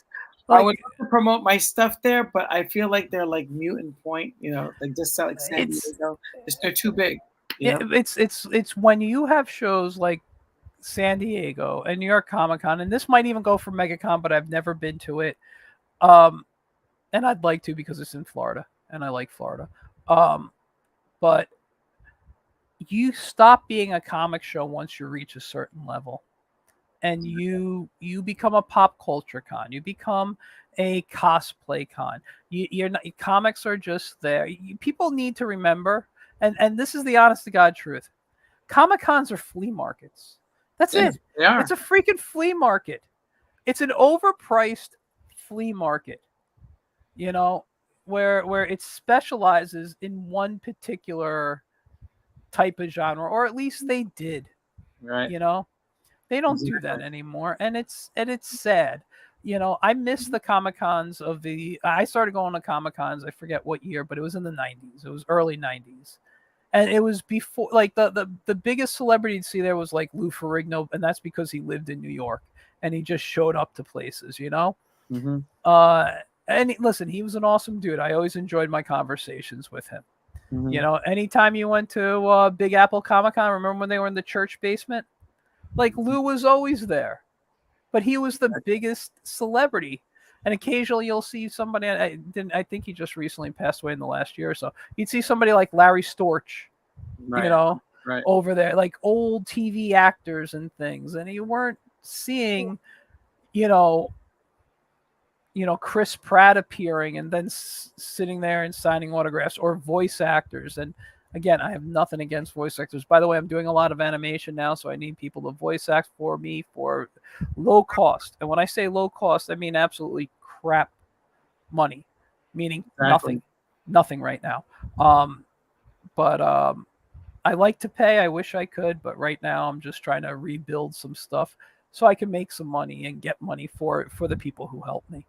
I would love to promote my stuff there, but I feel like they're like Mutant Point, like just like San Diego. They're too big. It's when you have shows like San Diego and New York Comic Con, and this might even go for MegaCon, but I've never been to it. And I'd like to, because it's in Florida and I like Florida. But you stop being a comic show once you reach a certain level, and you become a pop culture con. You become a cosplay con. You're not, comics are just there. People need to remember, and this is the honest to God truth. Comic cons are flea markets. That's it. They are. It's a freaking flea market. It's an overpriced flea market. Where it specializes in one particular type of genre, or at least they did. Right. They don't do that anymore, and it's sad. I miss the Comic Cons I started going to Comic Cons, I forget what year, but it was in the 90s. It was early 90s. And it was before, like, the biggest celebrity to see there was like Lou Ferrigno, and that's because he lived in New York and he just showed up to places, you know. Mm-hmm. And listen, he was an awesome dude. I always enjoyed my conversations with him. Mm-hmm. You know, anytime you went to Big Apple Comic Con, remember when they were in the church basement? Like, Lou was always there, but he was the biggest celebrity. And occasionally you'll see somebody. I think he just recently passed away in the last year or so. You'd see somebody like Larry Storch, Right. you know, Right. over there, like old TV actors and things, and you weren't seeing, you know, Chris Pratt appearing and then sitting there and signing autographs, or voice actors. And again, I have nothing against voice actors. By the way, I'm doing a lot of animation now, so I need people to voice act for me for low cost. And when I say low cost, I mean absolutely crap money, meaning Exactly. nothing right now. But I like to pay. I wish I could, but right now I'm just trying to rebuild some stuff so I can make some money and get money for the people who help me.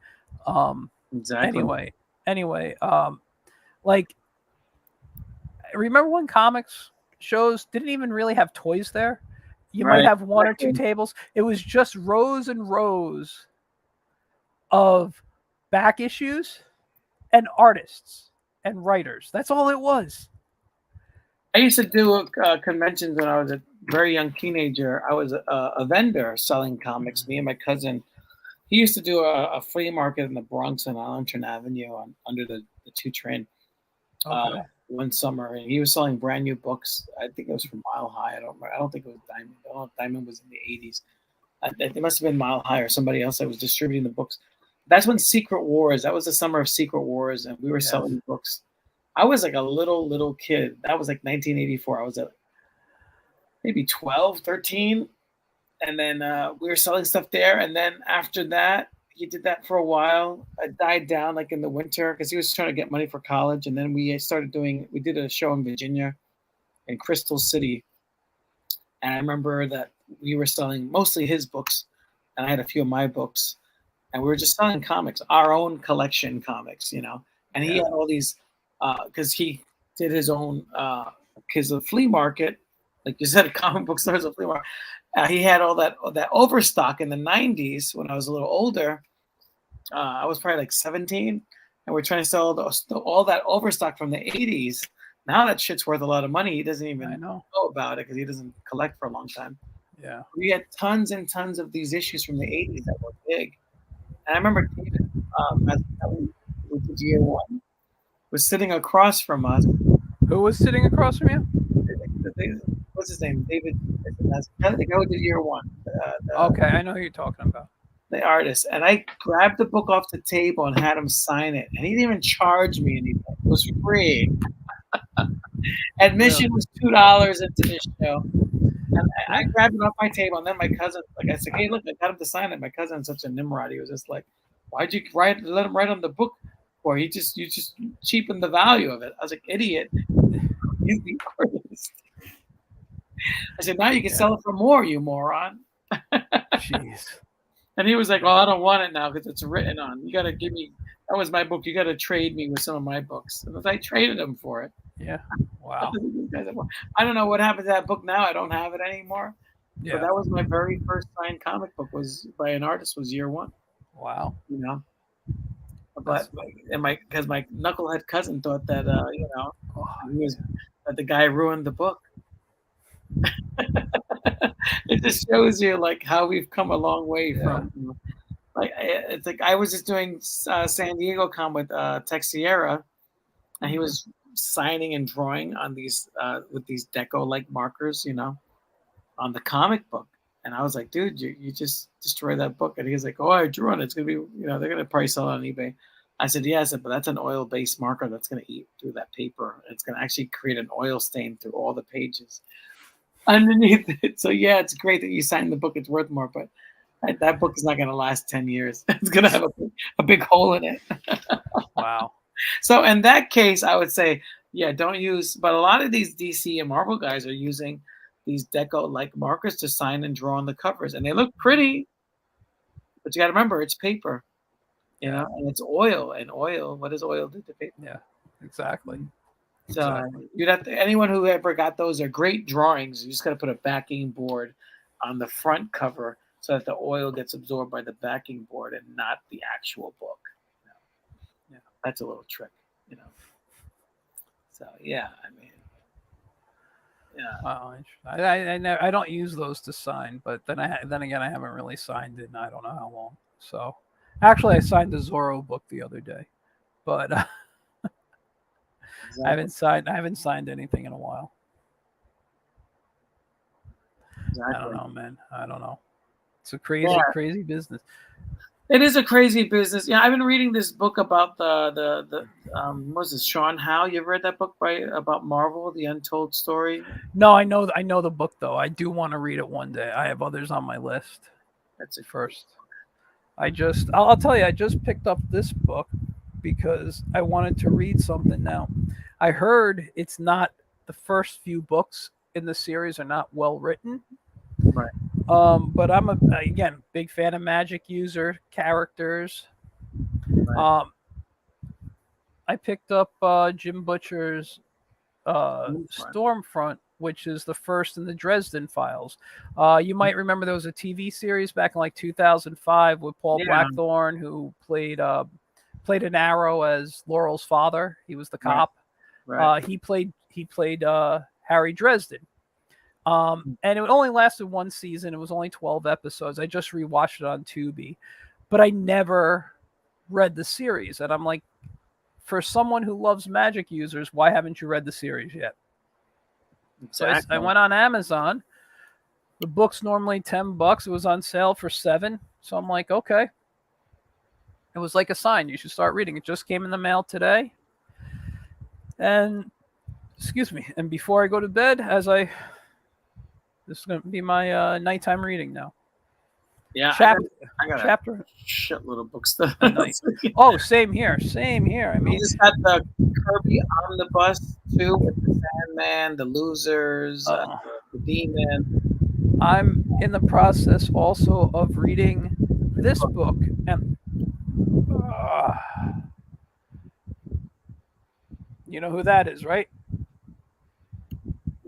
Exactly. Anyway, like, remember when comics shows didn't even really have toys there? You might Right. have one or two Exactly. tables. It was just rows and rows of back issues and artists and writers. That's all it was. I used to do conventions when I was a very young teenager. I was a vendor selling comics. Me and my cousin. He used to do a flea market in the Bronx on Arlington Avenue under the 2 train Okay. one summer, and he was selling brand new books. I think it was from Mile High. I don't remember. I don't think it was Diamond. I don't know if Diamond was in the 80s. It must have been Mile High or somebody else that was distributing the books. That's when Secret Wars. That was the summer of Secret Wars, and we were selling books. I was like a little kid. That was like 1984. I was at maybe 12, 13. And then we were selling stuff there. And then after that, he did that for a while. It died down like in the winter because he was trying to get money for college. And then we did a show in Virginia, in Crystal City. And I remember that we were selling mostly his books, and I had a few of my books. And we were just selling comics, our own collection comics, And he had all these, because he did his own, because the flea market, like you said, comic book stores, a flea market. He had all that overstock in the 90s when I was a little older. I was probably like 17, and we're trying to sell all that overstock from the 80s. Now that shit's worth a lot of money. He doesn't even know about it because he doesn't collect for a long time. Yeah. We had tons and tons of these issues from the 80s that were big. And I remember David, who did year one, was sitting across from us. Who was sitting across from you? What's his name? David. The guy who did year one. Okay, I know who you're talking about. The artist. And I grabbed the book off the table and had him sign it. And he didn't even charge me anything. It was free. Admission was $2 into this show. And I grabbed it off my table, and then my cousin, like I said, hey, look, I got him to sign it. My cousin's such a nimrod. He was just like, why'd you let him write on the book for? You just cheapened the value of it. I was like, idiot. He's the artist. I said, now you can sell it for more, you moron. Jeez. And he was like, I don't want it now because it's written on. You got to give me, that was my book. You got to trade me with some of my books. And I traded him for it. Yeah. Wow. I don't know what happened to that book now. I don't have it anymore. Yeah. But that was my very first signed comic book, was by an artist, was year one. Wow. But because my knucklehead cousin thought that that the guy ruined the book. It just shows you like how we've come a long way from. Like it's like I was just doing San Diego Con with Texiera, and he was signing and drawing on these with these deco like markers, on the comic book. And I was like, dude, you just destroyed that book. And he was like, oh, I drew on it. It's gonna be, they're gonna probably sell it on eBay. I said, yeah, but that's an oil-based marker that's gonna eat through that paper. It's gonna actually create an oil stain through all the pages underneath it. So yeah, it's great that you signed the book. It's worth more, but that book is not gonna last 10 years. It's gonna have a big hole in it. Wow. So in that case, I would say, yeah, don't use. But a lot of these DC and Marvel guys are using these deco-like markers to sign and draw on the covers, and they look pretty. But you got to remember, it's paper, and it's oil. And oil, what does oil do to paper? Yeah, exactly. So Exactly. you'd have to, anyone who ever got those are great drawings. You just got to put a backing board on the front cover so that the oil gets absorbed by the backing board and not the actual book. You know, Yeah. that's a little trick, you know. So yeah, I mean, yeah, Wow. I don't use those to sign, but then again, I haven't really signed it in I don't know how long. So actually, I signed the Zorro book the other day, but exactly, I haven't signed anything in a while. I don't exactly. know, man. I don't know. It's a Yeah, crazy, crazy business. it is a crazy business. Yeah, I've been reading this book about what was it, Sean Howe? You ever read that book by about Marvel, the Untold Story? No, I know the book though. I do want to read it one day. I have others on my list That's a great. first. I'll tell you, I just picked up this book because I wanted to read something now. I heard it's not the first few books in the series are not well written. Right, But I'm again big fan of magic user characters. right. Um, I picked up Jim Butcher's Moonfront. Stormfront, which is the first in the Dresden Files. You might remember there was a TV series back in like 2005 with Paul Yeah, Blackthorne, who played an Arrow as Laurel's father. He was the right, cop. right. He played Harry Dresden. And it only lasted one season. It was only 12 episodes. I just rewatched it on Tubi, but I never read the series. And I'm like, for someone who loves magic users, why haven't you read the series yet? So I Exactly. went on Amazon. The book's normally $10. It was on sale for $7. So I'm like, okay. It was like a sign. You should start reading. It just came in the mail today. And excuse me. And before I go to bed, this is going to be my nighttime reading now. Yeah, Chapter I got a chapter shitload of books to. a night. Oh, same here. Same here. I I mean, just got the Kirby Omnibus too, with the Sandman, the Losers, uh, the Demon. I'm in the process also of reading this book, and uh, you know who that is, right?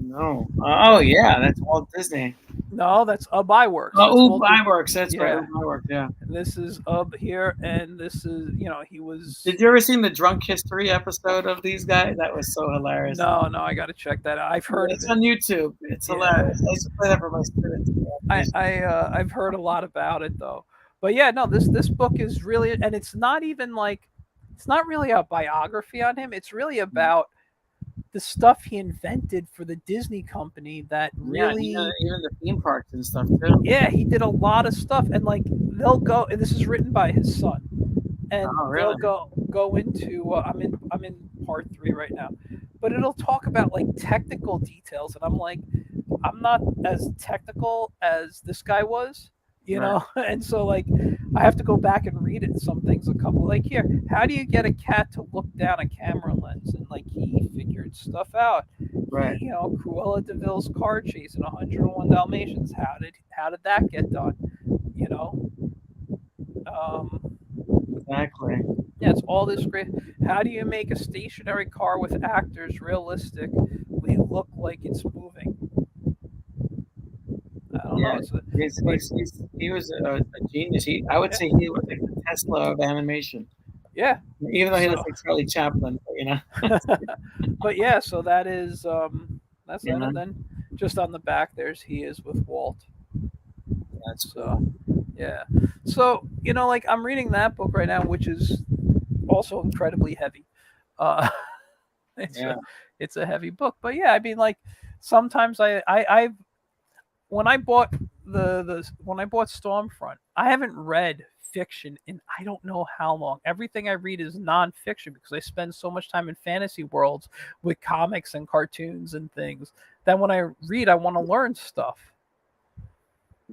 No. Oh yeah, that's Walt Disney. No, that's Ub Iwerks. That's Oh, Oob Walt. Iwerks. That's right. Yeah, Oob Iwerks. Yeah. and this is Ub here, and this is he was. Did you ever seen the Drunk History episode of these guys? That was so hilarious. No, I got to check that out. I've heard of It's it. on YouTube. It's Yeah, hilarious. I used to play that for my students. I've heard a lot about it though. But yeah, no, this book is really, and it's not even like, it's not really a biography on him. It's really about the stuff he invented for the Disney company that Yeah, really, even the theme parks and stuff too. yeah, he did a lot of stuff. And like they'll go, and this is written by his son, and Oh, they'll really? go into I'm in part 3 right now, but it'll talk about like technical details, and I'm like, I'm not as technical as this guy was, Right. and so like I have to go back and read it. Some things a couple like here, how do you get a cat to look down a camera lens? And like he figured stuff out. Right. Cruella DeVille's car chase in 101 Dalmatians. How did that get done? You know, um, Exactly. yeah, it's all this great. How do you make a stationary car with actors realistic? They look like it's moving. I don't Yeah. know. It's like He was a genius. I would yeah, say he was like the Tesla of animation. yeah. Even though he looks So, like Charlie Chaplin, but yeah, so that's you that, know, and then just on the back there's he is with Walt. that's So cool. yeah, so like I'm reading that book right now, which is also incredibly heavy. Uh, it's Yeah. a it's a heavy book, but yeah, I mean like sometimes I when I bought when I bought Stormfront, I haven't read fiction in I don't know how long. Everything I read is nonfiction because I spend so much time in fantasy worlds with comics and cartoons and things that when I read, I want to learn stuff.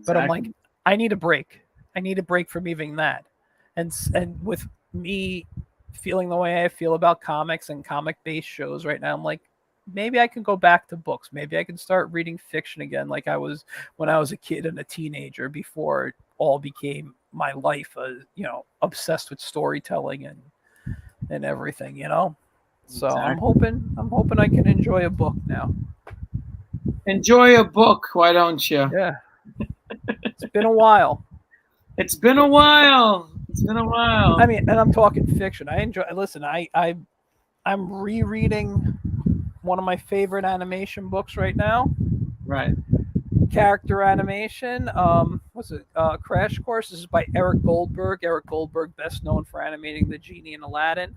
But I'm like, Exactly. I need a break. I need a break from even that. And with me feeling the way I feel about comics and comic based shows right now, I'm like, maybe I can go back to books. Maybe I can start reading fiction again, like I was when I was a kid and a teenager before it all became my life. Obsessed with storytelling and everything. So Exactly. I'm hoping I can enjoy a book now. Enjoy a book, why don't you? Yeah, it's been a while. It's been a while. It's been a I while. mean, and I'm talking fiction. I enjoy. Listen, I'm rereading one of my favorite animation books right now. Right. Character animation. What's it? Crash Course. This is by Eric Goldberg. Eric Goldberg, best known for animating the genie in Aladdin.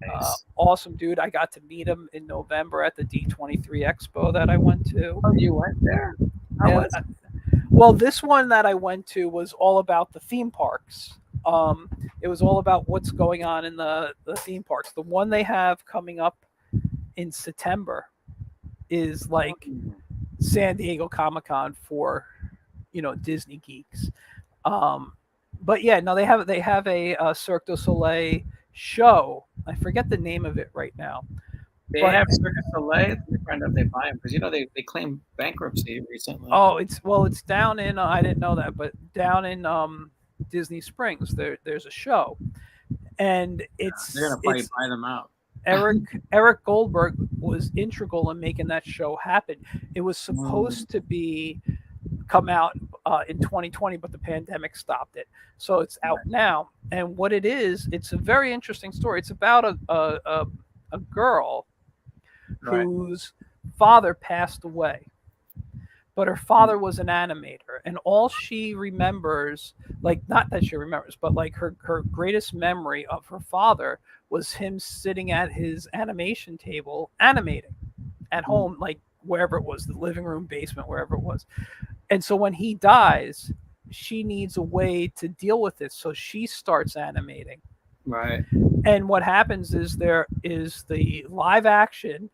Nice. Awesome dude. I got to meet him in November at the D23 Expo that I went to. Oh, you went there? How Yeah. was it? Well, this one that I went to was all about the theme parks. It was all about what's going on in the theme parks. The one they have coming up in September is like Mm, San Diego Comic Con for Disney geeks. Um, but yeah, no, they have a Cirque du Soleil show. I forget the name of it right now, they but have Cirque du Soleil. Let me find out if they buy them because they claimed bankruptcy recently. oh, it's down in I didn't know that, but down in Disney Springs, there's a show, and They're gonna probably it's buy them out. Eric Eric Goldberg was integral in making that show happen. It was Mm, supposed to be come out in 2020, but the pandemic stopped it. So it's out right. now. And what it is, it's a very interesting story. It's about a girl Right. whose father passed away, but her father was an animator, and all she remembers, like not that she remembers, but like her greatest memory of her father was him sitting at his animation table animating at Mm, home, like wherever it was, the living room, basement, wherever it was. And so when he dies, she needs a way to deal with it, so she starts animating. right. And what happens is there is the live action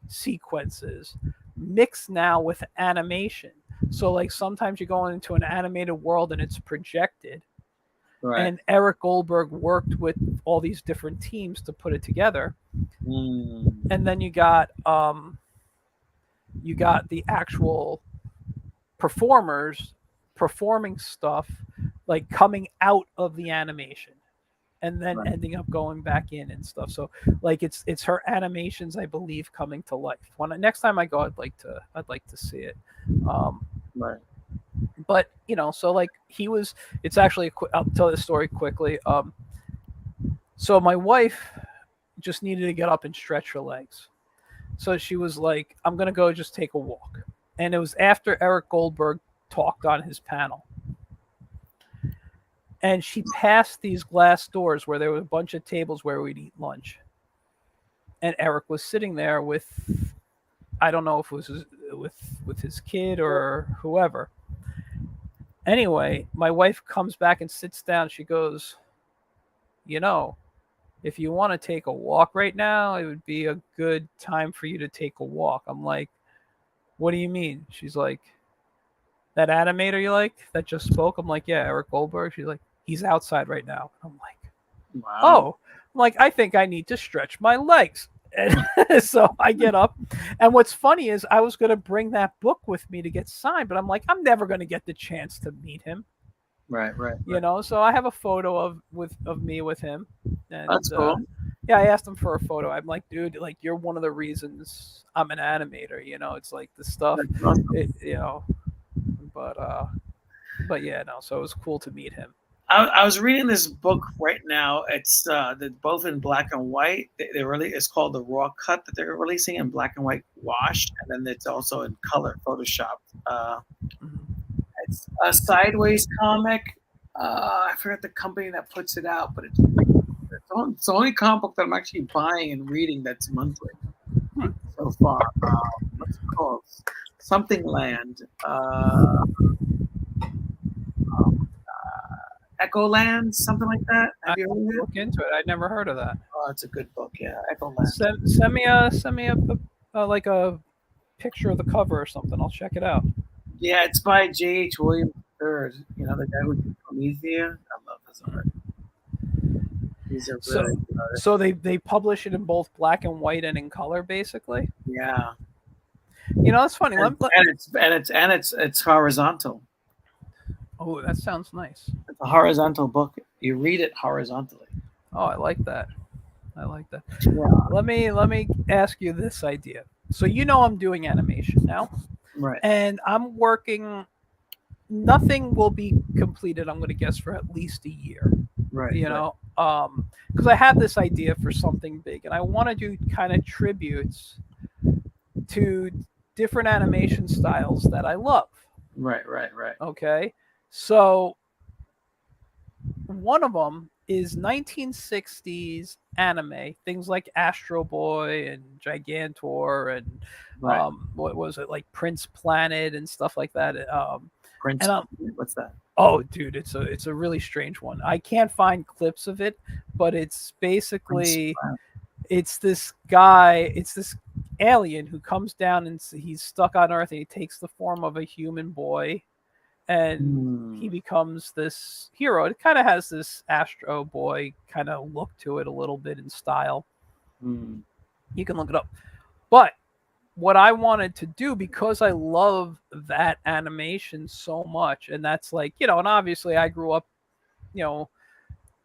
sequences mixed now with animation. So like sometimes you go into an animated world and it's projected. Right. And Eric Goldberg worked with all these different teams to put it together. Mm, And then you got the actual performers performing stuff like coming out of the animation and then right. ending up going back in and stuff. So like it's her animations, I believe, coming to life. When next time I go, I'd like to see it. Um, Right. but so like it's actually I'll tell this story quickly. So my wife just needed to get up and stretch her legs. So she was like, I'm gonna go just take a walk. And it was after Eric Goldberg talked on his panel. And she passed these glass doors where there were a bunch of tables where we'd eat lunch. And Eric was sitting there with, I don't know if it was with his kid or whoever. Anyway, my wife comes back and sits down. She goes, you know, if you want to take a walk right now, it would be a good time for you to take a walk. I'm like, what do you mean? She's like, that animator you like that just spoke? I'm like, yeah, Eric Goldberg. She's like, he's outside right now. I'm like, Wow. oh, I'm like, I think I need to stretch my legs. And so I get up. And what's funny is I was going to bring that book with me to get signed, but I'm like, I'm never going to get the chance to meet him. Right. Right. Right. So I have a photo of me with him. And That's cool. yeah, I asked him for a photo. I'm like, dude, like you're one of the reasons I'm an animator. It's like the stuff, That's awesome. but yeah, no. So it was cool to meet him. I was reading this book right now. It's they're both in black and white. It's called the Raw Cut that they're releasing in black and white wash, and then it's also in color photoshopped. Mhm. It's a sideways comic. I forget the company that puts it out, but it's the only comic book that I'm actually buying and reading that's monthly Hmm. so far. What's it called? Something Land. Echo Land, something like that. I Have you heard of it? look into it. I'd never heard of that. Oh, it's a good book. Yeah, Echo Land. Send me like a picture of the cover or something. I'll check it out. Yeah, it's by J.H. Williams III. You know, the guy who did Prometheus. I love his art. He's a So really good artist. so they publish it in both black and white and in color, basically. Yeah, That's funny. and it's horizontal. Oh, that sounds nice. It's a horizontal book. You read it horizontally. Oh, I like that. I like that. Yeah. Let me ask you this idea. So I'm doing animation now, Right. and I'm working. Nothing will be completed. I'm going to guess for at least a year. Right. Right. Because I have this idea for something big, and I want to do kind of tributes to different animation styles that I love. Right. Right. Right. Okay, so one of them is 1960s anime, things like Astro Boy and Gigantor and Right. what was it, like Prince Planet and stuff like that. Prince. And What's that? oh, dude, it's a really strange one. I can't find clips of it, but it's Prince. basically it's this guy, it's this alien who comes down and he's stuck on Earth and he takes the form of a human boy and he becomes this hero. It kind of has this Astro Boy kind of look to it a little bit in style. You can look it up. But what I wanted to do, because I love that animation so much, and that's like, and obviously I grew up,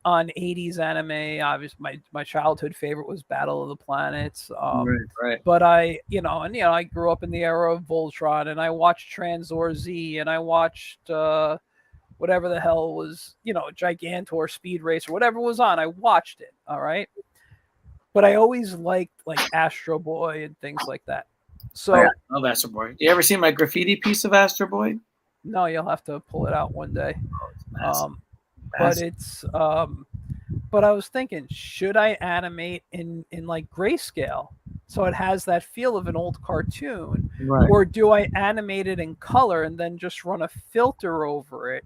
on 80s anime. Obviously my childhood favorite was Battle of the Planets. Right. But I grew up in the era of Voltron, and I watched Transor Z, and I watched whatever the hell was, Gigantor, Speed Racer, whatever was on. I watched it. All right. But I always liked like Astro Boy and things like that. So I love Astro Boy. You ever see my graffiti piece of Astro Boy? no, you'll have to pull it out one day. Oh, it's but I was thinking, should I animate in like grayscale so it has that feel of an old cartoon, or do I animate it in color and then just run a filter over it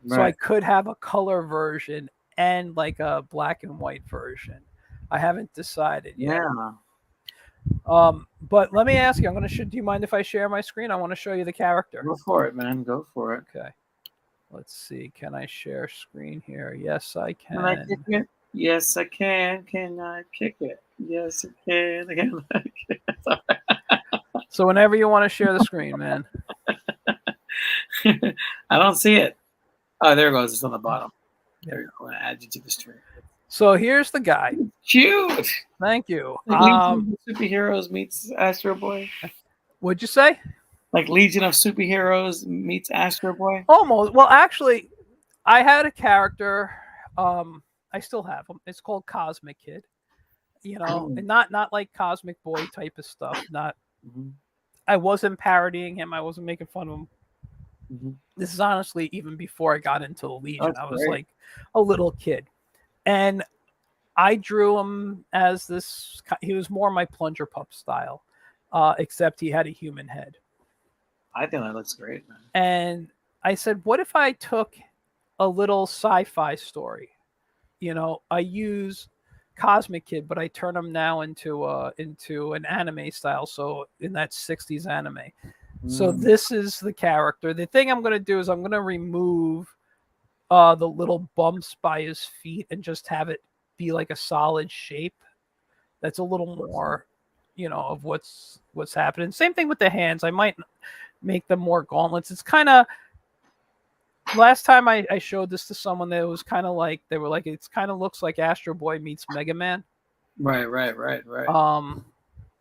so I could have a color version and like a black and white version? I haven't decided yet. But let me ask you, do you mind if I share my screen? I want to show you the character. Go for it, man. Go for it. Okay. Let's see. Can I share screen here? Yes, I can. Can I kick it? Yes, I can. Can I kick it? Yes, I can. So whenever you want to share the screen, man. I don't see it. Oh, there it goes. It's on the bottom. There you go. I'm going to add you to the stream. So here's the guy. Cute. Thank you. Legion of Superheroes meets Astro Boy. What'd you say? Like Legion of Superheroes meets Astro Boy. Almost. Well, actually, I had a character. I still have him. It's called Cosmic Kid. And not like Cosmic Boy type of stuff. Not. I wasn't parodying him. I wasn't making fun of him. This is honestly even before I got into the Legion. I was like a little kid. And I drew him as this. He was more my Plunger Pup style, except he had a human head. I think that looks great, man. And I said, what if I took a little sci-fi story? I use Cosmic Kid, but I turn him now into an anime style. So in that 60s anime. So this is the character. The thing I'm going to do is I'm going to remove the little bumps by his feet and just have it be like a solid shape. That's a little more, of what's happening. Same thing with the hands. I might make them more gauntlets. It's kind of, last time I showed this to someone, that it was kind of like, they were like, it's kind of looks like Astro Boy meets Mega Man. Right.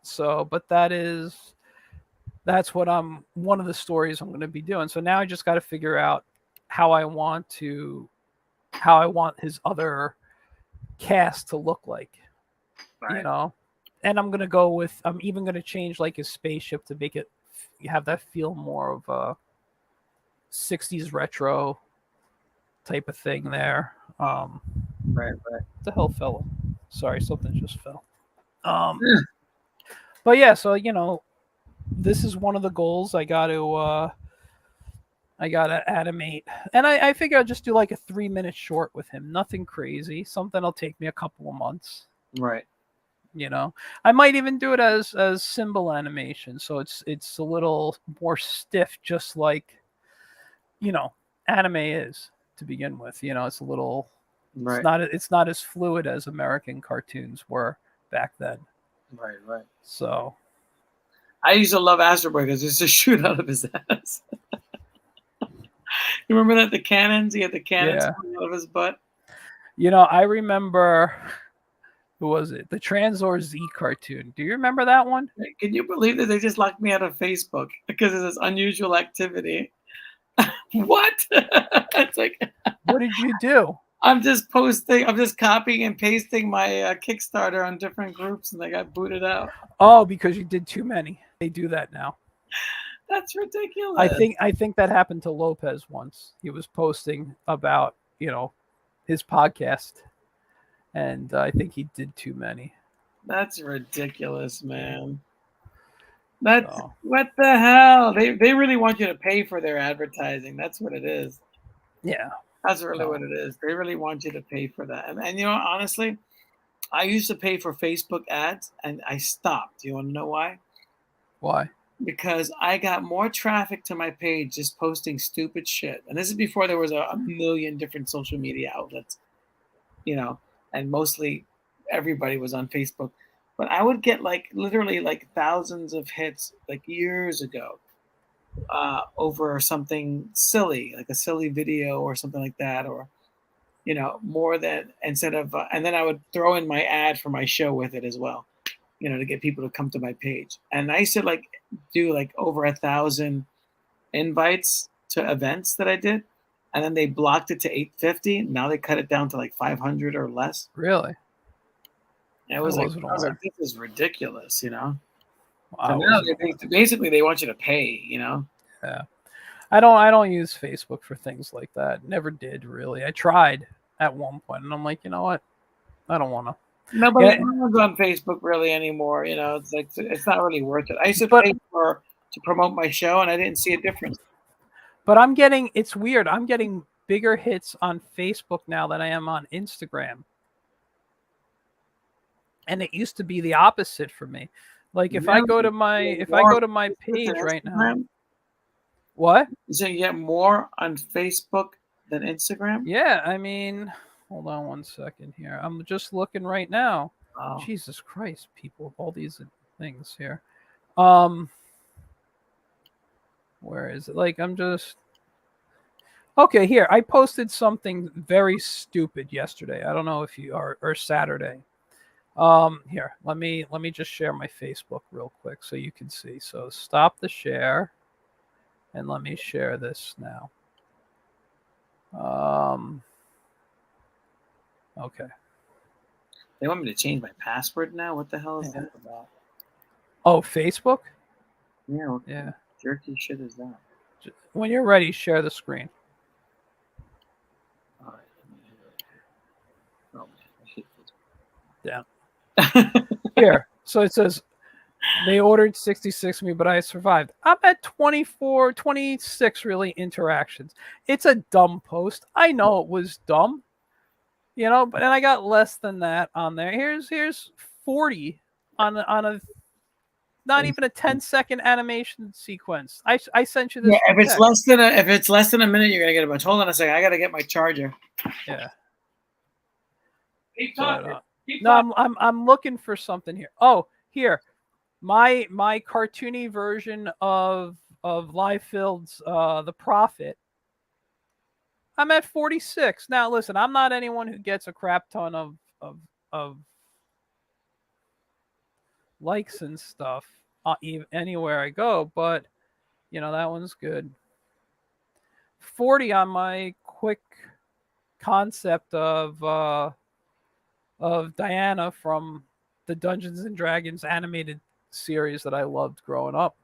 So, but that's what one of the stories I'm going to be doing. So now I just got to figure out how I want his other cast to look like, and I'm even going to change like his spaceship to make it have that feel more of a 60s retro type of thing there. Right. What the hell fell? Sorry, something just fell. But yeah, so this is one of the goals. I got to animate, and I figure I'll just do like a 3-minute short with him. Nothing crazy. Something will take me a couple of months. Right. I might even do it as symbol animation, so it's a little more stiff, just like anime is to begin with. It's a little. Right. It's not as fluid as American cartoons were back then. Right. So I used to love Astro Boy because it's a shoot out of his ass. You remember that, the cannons? He had the cannons coming out of his butt. I remember Who was it? The Transor Z cartoon. Do you remember that one? Can you believe that they just locked me out of Facebook because of this unusual activity? What? It's like What did you do? I'm just posting. I'm just copying and pasting my Kickstarter on different groups, and they got booted out. Oh, because you did too many. They do that now. That's ridiculous. I think that happened to Lopez once. He was posting about, his podcast, and I think he did too many. That's ridiculous, man. That's what the hell. They really want you to pay for their advertising. That's what it is. Yeah. That's really what it is. They really want you to pay for that. And honestly, I used to pay for Facebook ads and I stopped. You want to know why? Why? Because I got more traffic to my page just posting stupid shit. And this is before there was a million different social media outlets, and mostly everybody was on Facebook. But I would get literally thousands of hits years ago over something silly, like a silly video or something like that, or more than instead of, and then I would throw in my ad for my show with it as well, to get people to come to my page. And I used to do over 1,000 invites to events that I did, and then they blocked it to 850. Now they cut it down to 500 or less. Really? And I was like, this is ridiculous, Wow, so now basically they want you to pay, Yeah. I don't use Facebook for things like that. Never did, really. I tried at one point, and I'm like, you know what? I don't want to. No one's on Facebook really anymore. It's not really worth it. I used to pay to promote my show, and I didn't see a difference. But it's weird. I'm getting bigger hits on Facebook now than I am on Instagram. And it used to be the opposite for me. If I go to my page right now. What? So you get more on Facebook than Instagram? Yeah, hold on one second here. I'm just looking right now. Oh. Jesus Christ, people, all these things here. Where is it? I'm just okay. Here, I posted something very stupid yesterday. I don't know if you are, or Saturday. Here, let me just share my Facebook real quick so you can see. So stop the share, and let me share this now. Okay. They want me to change my password now? What the hell is that about? Oh, Facebook? Yeah. Yeah. Jerky shit is that? When you're ready, share the screen. All right. Oh, man. I hate Facebook. Yeah. Here. So it says, they ordered 66 of me, but I survived. I'm at 24, 26 really interactions. It's a dumb post. I know it was dumb. But then I got less than that on there. Here's 40 on a not even a 10-second animation sequence. I sent you this. Yeah, if it's less than a minute, you're gonna get a bunch. Hold on a second. I gotta get my charger. Yeah. Keep talking. No, I'm looking for something here. Oh, here. My cartoony version of Liefeld's The Prophet. I'm at 46. Now listen, I'm not anyone who gets a crap ton of likes and stuff anywhere I go, but that one's good. 40 on my quick concept of Diana from the Dungeons and Dragons animated series that I loved growing up.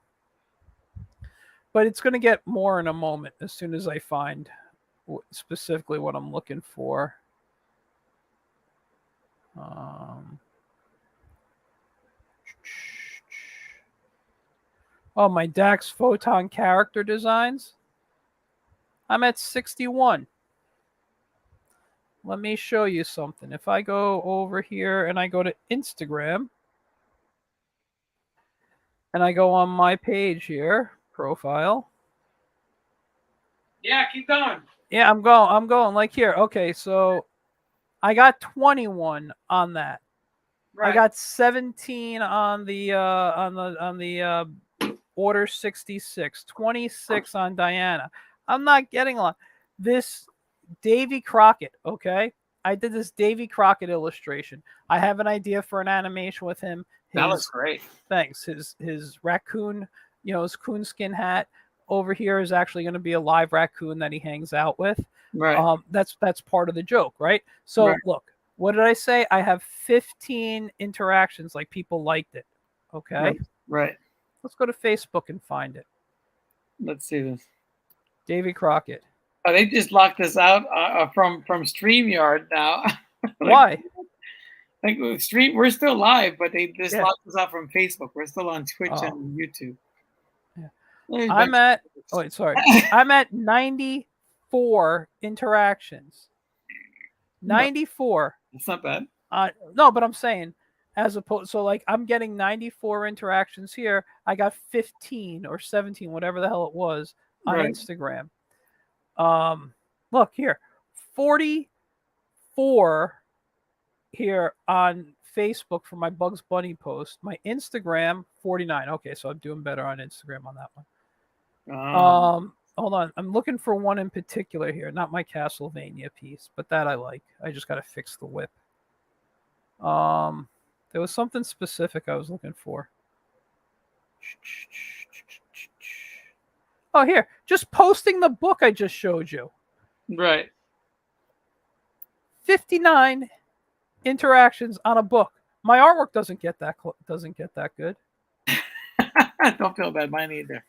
But it's going to get more in a moment as soon as I find specifically what I'm looking for. Oh, my Dax Photon character designs. I'm at 61. Let me show you something. If I go over here and I go to Instagram and I go on my page here, profile. Yeah, keep going. Yeah, I'm going like here. Okay, so I got 21 on that. Right. I got 17 on the order 66, 26 on Diana. I'm not getting a lot. This Davy Crockett, okay? I did this Davy Crockett illustration. I have an idea for an animation with him. That looks great. Thanks. His raccoon, his coonskin hat over here is actually going to be a live raccoon that he hangs out with. Right. That's part of the joke, right? So Right. look, what did I say? I have 15 interactions, like people liked it. Okay. Right. Let's go to Facebook and find it. Let's see this. Davy Crockett. Oh, they just locked us out from StreamYard now. Why? Like we're still live, but they just Yeah. locked us out from Facebook. We're still on Twitch Oh. and YouTube. Yeah. I'm at 94 interactions. 94. It's not bad. No, but I'm saying as opposed, so like I'm getting 94 interactions here. I got 15 or 17, whatever the hell it was, on Right. Instagram. Look here, 44 here on Facebook for my Bugs Bunny post. My Instagram, 49. Okay, so I'm doing better on Instagram on that one. Hold on, I'm looking for one in particular here, not my Castlevania piece, but that I like. I just got to fix the whip. There was something specific I was looking for. Oh, here, just posting the book I just showed you. Right. 59 interactions on a book. My artwork doesn't get that good. Don't feel bad, mine either.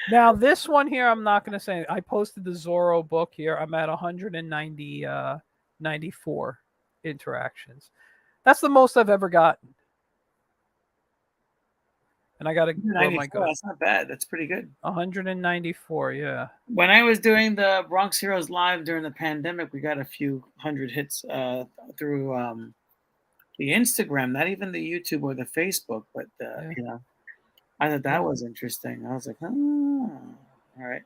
Now this one here, I'm not going to say. I posted the Zorro book here. I'm at 94 interactions. That's the most I've ever gotten. And I got to. Oh my God, that's not bad. That's pretty good. 194, yeah. When I was doing the Bronx Heroes Live during the pandemic, we got a few hundred hits through the Instagram, not even the YouTube or the Facebook, but I thought that was interesting. I was like, oh, all right.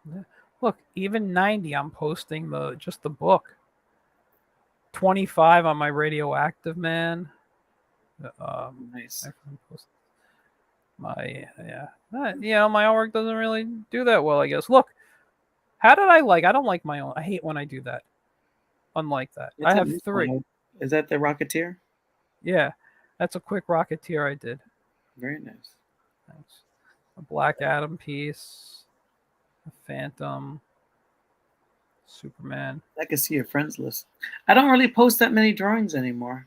Yeah. Look, even 90, I'm posting just the book. 25 on my Radioactive Man. Nice. My my artwork doesn't really do that well, I guess. Look, how did I don't like my own. I hate when I do that. Unlike that. I have 3. One. Is that the Rocketeer? Yeah. That's a quick Rocketeer I did. Very nice. Thanks. A Black Adam piece. A Phantom. Superman. I can see your friends list. I don't really post that many drawings anymore.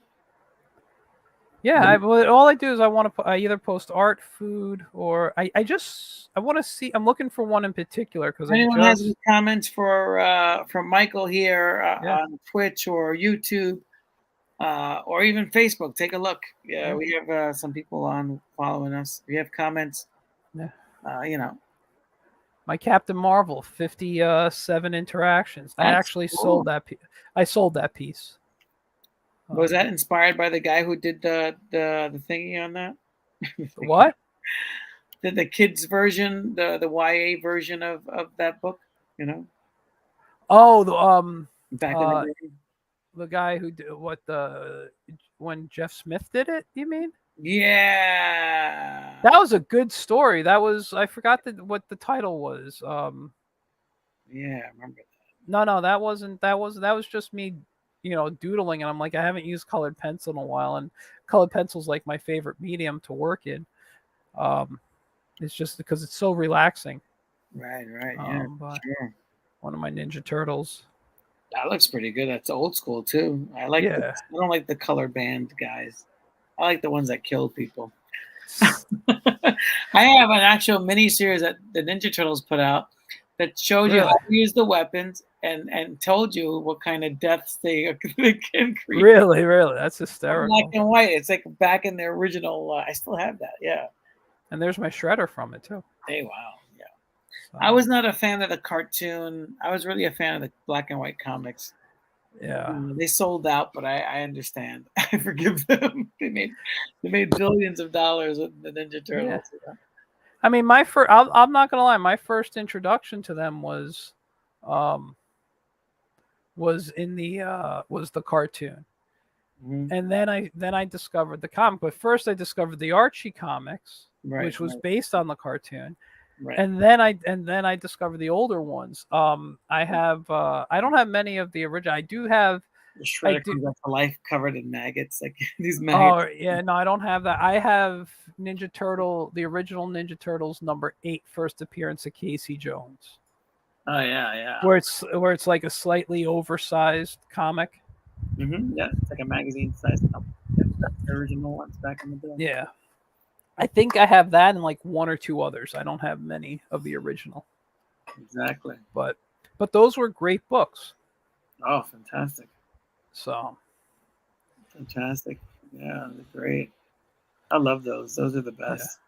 Yeah, all I do is I either post art, food, or I want to see. I'm looking for one in particular because anyone has any comments from Michael here on Twitch or YouTube or even Facebook, take a look. Yeah, we have some people on following us. If you have comments, my Captain Marvel, 57 interactions. I actually sold that. I sold that piece. Was that inspired by the guy who did the thingy on that? What? Did the kids version, the YA version of that book? Oh, back in the day. The guy who did when Jeff Smith did it. You mean? Yeah. That was a good story. That was I forgot what the title was. Yeah, I remember that. No, that wasn't. That was just me. Doodling, and I'm like, I haven't used colored pencil in a while, and colored pencil's like my favorite medium to work in. It's just because it's so relaxing. Right, yeah, sure. One of my Ninja Turtles. That looks pretty good. That's old school too. I like. I don't like the color band guys. I like the ones that kill people. I have an actual mini series that the Ninja Turtles put out that showed you how to use the weapons and told you what kind of deaths they can create. Really, that's hysterical. Black and white. It's like back in their original. I still have that. Yeah. And there's my shredder from it too. Hey, wow. Yeah. So, I was not a fan of the cartoon. I was really a fan of the black and white comics. Yeah. They sold out, but I understand. I forgive them. They made billions of dollars with the Ninja Turtles. Yeah. I mean, I'm not gonna lie. My first introduction to them was the cartoon, and then I discovered the comic. But first, I discovered the Archie comics, which was based on the cartoon, Right. And then I discovered the older ones. I have I don't have many of the original. The I Shredder do. comes back to life covered in maggots, like these maggots. Oh yeah, no, I don't have that. I have the original Ninja Turtles #8 first appearance of Casey Jones, Oh yeah, yeah. where it's like a slightly oversized comic. Yeah, it's like a magazine size. Yep, that's the original ones back in the day. Yeah, I think I have that and like one or two others. I don't have many of the original, Exactly. but those were great books. Oh, fantastic. So Fantastic. Yeah, they're great. I love those. Those are the yeah, best.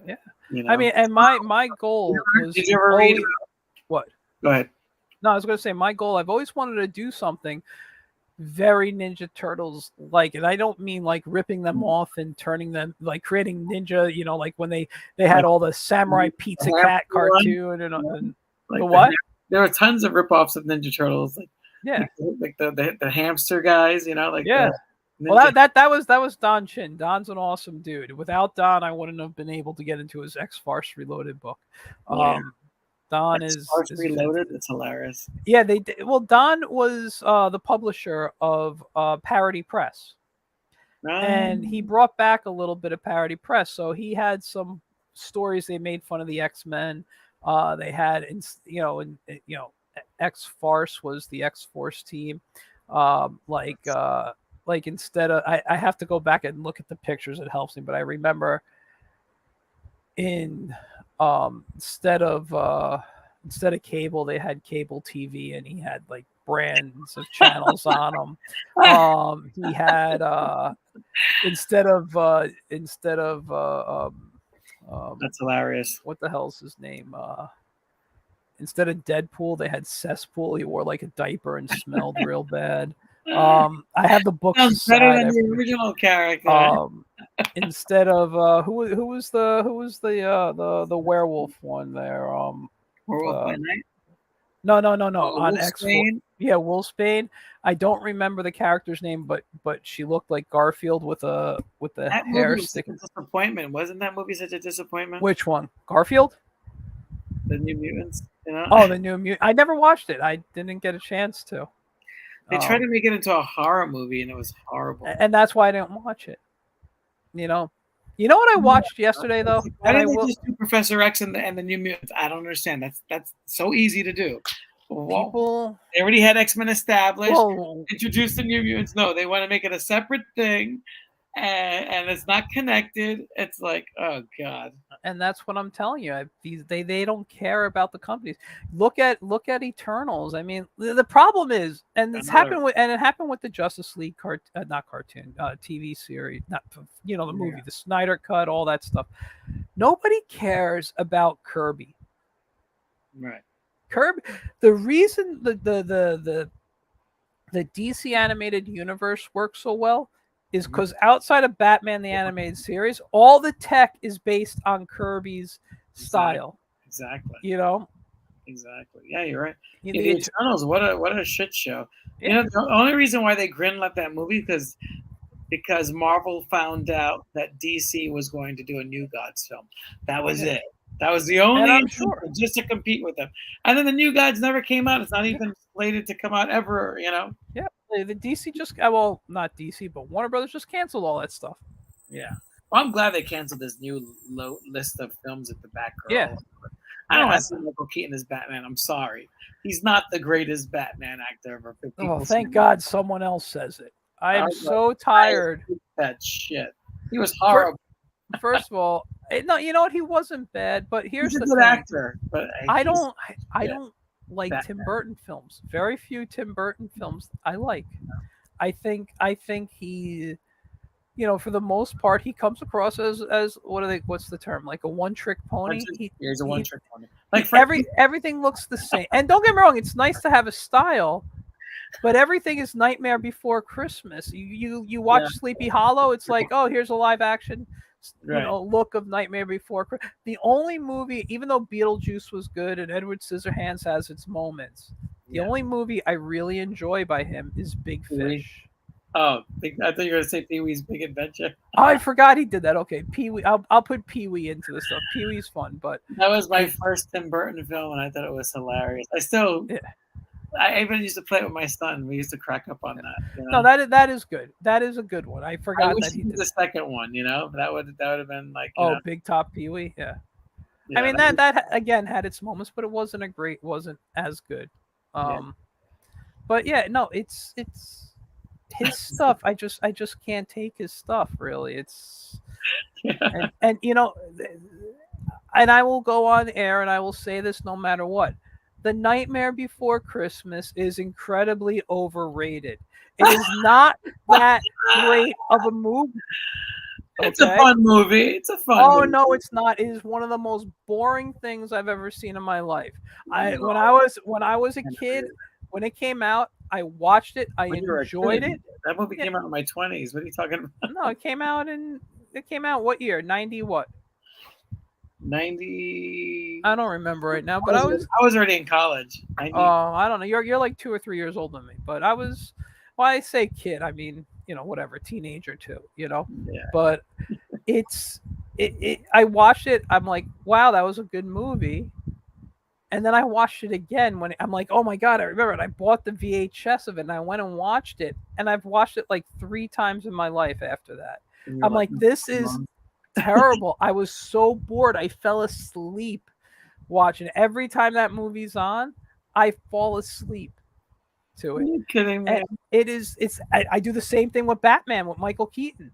yeah. You I know. mean, and my goal was Did you ever read? always what? Go ahead. No, I was going to say my goal. I've always wanted to do something very Ninja Turtles like, and I don't mean like ripping them off and turning them like creating ninja. You know, like when they had Like all the Samurai Pizza Cat one, cartoon and like the what? there were tons of ripoffs of Ninja Turtles, Yeah, like the hamster guys. You know, like yeah. the Well, Ninja. that was Don Chin. Don's an awesome dude. Without Don, I wouldn't have been able to get into his X Farce Reloaded book. Yeah. Don That's is Sparks is Reloaded. It's hilarious. yeah. They did. Well, Don was the publisher of Parody Press, and he Um, brought back a little bit of Parody Press. So he had some stories. They made fun of the X-Men. They had, X Farce was the X Force team. Like instead of, I have to go back and look at the pictures. It helps me, but I remember in instead of cable, they had cable TV, and he had like brands of channels on them. He had instead of that's hilarious. what the hell's his name? Instead of Deadpool, they had Cesspool. He wore like a diaper and smelled real bad. I have the books Sounds better aside. than the original character. Instead of who was the werewolf one there? Werewolf by Night. No. Oh, On X4. Wolfsbane. Yeah, Wolfsbane. I don't remember the character's name, but she looked like Garfield with the That hair movie was such a sticking. disappointment. Wasn't that movie such a disappointment? Which one? Garfield? The New Mutants. You know, Oh, the New Mutant. I never watched it. I didn't get a chance to. they tried to make it into a horror movie, and it was horrible. And that's why I didn't watch it. You know what I watched yesterday though? Why didn't they just do Professor X and the New Mutants? I don't understand. That's so easy to do. People They already had X-Men established. well, Introduce the New Mutants. No, they want to make it a separate thing, and it's not connected. It's like, oh god. and that's what I'm telling you. They don't care about the companies. Look at Eternals. I mean, the problem is, and it happened with the Justice League not cartoon, TV series, not the movie, the Snyder Cut, all that stuff. Nobody cares about Kirby. Right. Kirby. The reason the DC animated universe works so well is because outside of Batman the animated series, all the tech is based on Kirby's style. Exactly. Exactly. Yeah, you're right. The Eternals, what a shit show. Yeah. The only reason why they greenlit that movie because Marvel found out that DC was going to do a New Gods film. That was it. That was the only just to compete with them. And then the New Gods never came out. It's not even slated to come out ever. Yeah. The DC well, not DC, but Warner Brothers just canceled all that stuff. Yeah. Well, I'm glad they canceled this new list of films at the Batgirl. Yeah. I don't want to see Michael Keaton as Batman. I'm sorry. He's not the greatest Batman actor ever. Oh, thank God someone else says it. I am so tired. That shit. He was horrible. First of all, no, you know what? He wasn't bad, but here's He's a the good thing. actor, but I don't like Batman. Tim Burton films. Very few Tim Burton films I like. I think he, for the most part, he comes across as what's the term? Like a one-trick pony. He's a one-trick pony. Like everything looks the same. And don't get me wrong, it's nice to have a style, but everything is Nightmare Before Christmas. You watch Sleepy Hollow, it's like, oh, here's a live action look of Nightmare Before Christmas. The only movie, even though Beetlejuice was good and Edward Scissorhands has its moments, the only movie I really enjoy by him is Big Fish. Oh, I thought you were gonna say Pee Wee's Big Adventure. Oh, I forgot he did that. Okay, Pee Wee. I'll put Pee Wee into the stuff. Pee Wee's fun, but That was my it, first Tim Burton film, and I thought it was hilarious. I still, yeah, I even used to play it with my son. We used to crack up on yeah. that. You No, know, that is good. That is a good one. I I forgot wish that he he did did the that. second one. You know, that would have been like, Oh, Big Top Pee Wee. Yeah. I yeah, mean that again had its moments, but it wasn't as good. yeah, Um, but yeah, no, it's his stuff. I just can't take his stuff really. It's yeah, and and I will go on air and I will say this no matter what. The Nightmare Before Christmas is incredibly overrated. It is not that great of a movie. It's a Okay. fun movie. It's a fun Oh movie. no, it's not. It is one of the most boring things I've ever seen in my life. I No, when I was a kid, when it came out, I watched it. I when you were a enjoyed kid, it. that movie Yeah, came out in my 20s. What are you talking about? no, it came out what year? 90 what? 90. I don't remember right now, I but was I was already in college. 90. I don't know. You're like 2 or 3 years older than me, but I was. Well, I say kid. I mean, whatever, teenager too. Yeah, But it's it. I watched it. I'm like, wow, that was a good movie. And then I watched it again when I'm like, oh my god, I remember it. I bought the VHS of it and I went and watched it, and I've watched it like 3 times in my life after that. and you're I'm like, like, this come is on. terrible. I was so bored. I fell asleep watching it. Every time that movie's on, I fall asleep to Are it. you kidding And me? I do the same thing with Batman with Michael Keaton.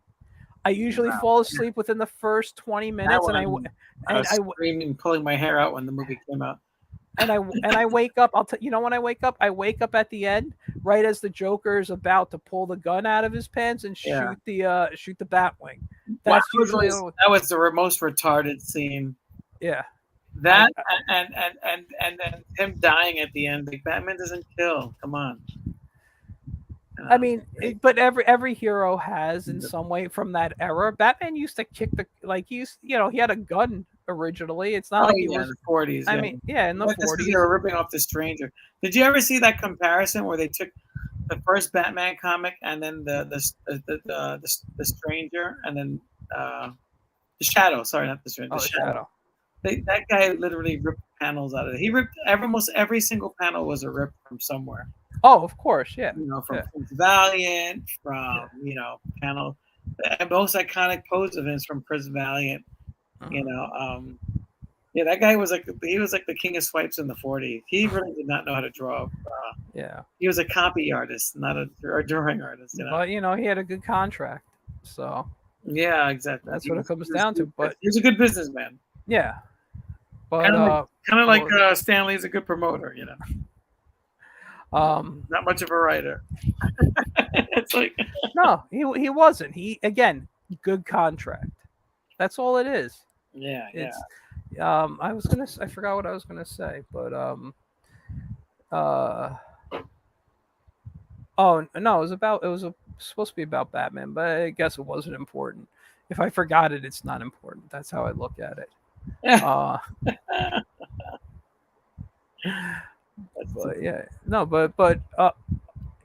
I usually Wow. fall asleep within the first 20 That minutes, one, I and was I screaming, pulling my hair out when the movie came out. and I wake up. When I wake up. I wake up at the end, right as the Joker is about to pull the gun out of his pants and Yeah. shoot the Batwing. Wow, That's usually that was the most retarded scene. yeah. I That and then him dying at the end. Like Batman doesn't kill. Come on. I Um, mean, but every hero has in some way from that era. Batman used to kick the like he had a gun originally. It's not oh like he yeah, was. the 40s. I Yeah, mean, yeah, in the but that's because they 40s. were ripping off the Stranger. Did you ever see that comparison where they took the first Batman comic and then the Stranger and then the Shadow? Sorry, not the Stranger. The Oh, the Shadow. Shadow. That guy literally ripped panels out of it. He ripped almost every single panel was a rip from somewhere. Oh, of course, yeah, From yeah, Prince Valiant, from yeah. panel. The most iconic pose of his from Prince Valiant. You Mhm. know, yeah, that guy was like the king of swipes in the 40s. He really did not know how to draw. Yeah, He was a copy artist, not a drawing artist. but he had a good contract, so Yeah, exactly. that's what it comes down to. But He was a good businessman. yeah, but Kind of like what was it? Stanley's a good promoter. Um, Not much of a writer. It's like no, he wasn't. He again, good contract. That's all it is. yeah, yeah. It's I forgot what I was gonna say, but uh oh no, supposed to be about Batman, but I guess it wasn't important. If I forgot it, it's not important. That's how I look at it. Uh but yeah, no, but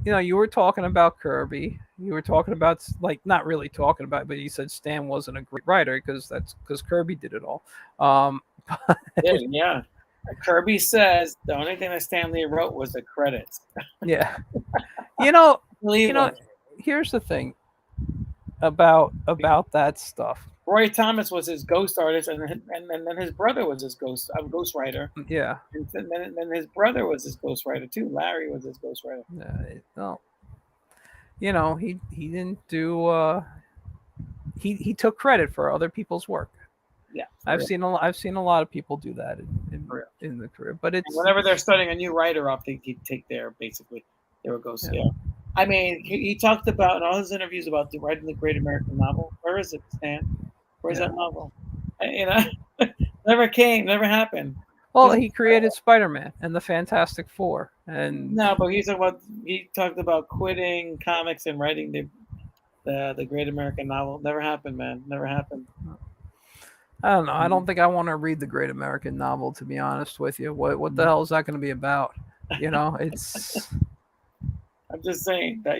you were talking about Kirby. You were talking about like not really talking about, but you said Stan wasn't a great writer because Kirby did it all. Um, Yeah, yeah. Kirby says the only thing that Stanley wrote was the credits. yeah, you know, Believe you know. him. Here's the thing about that stuff. Roy Thomas was his ghost artist, and then his brother was his ghost writer, Yeah, and then his brother was his ghost writer too. Larry was his ghost writer. no, he didn't do. He took credit for other people's work. Yeah, I've seen a lot of people do that in the career, but and it's whenever they're starting a new writer up, they take their basically their ghost. yeah. Yeah. I mean, he talked about in all his interviews about writing the great American novel. Where is it, Stan? Where's Yeah. that novel? Never came, never happened. Well, he created Spider-Man and the Fantastic Four, and No, but he talked about quitting comics and writing the great American novel. Never happened, man. Never happened. I don't know. I don't think I want to read the Great American Novel, to be honest with you. What the hell is that going to be about? It's I'm just saying that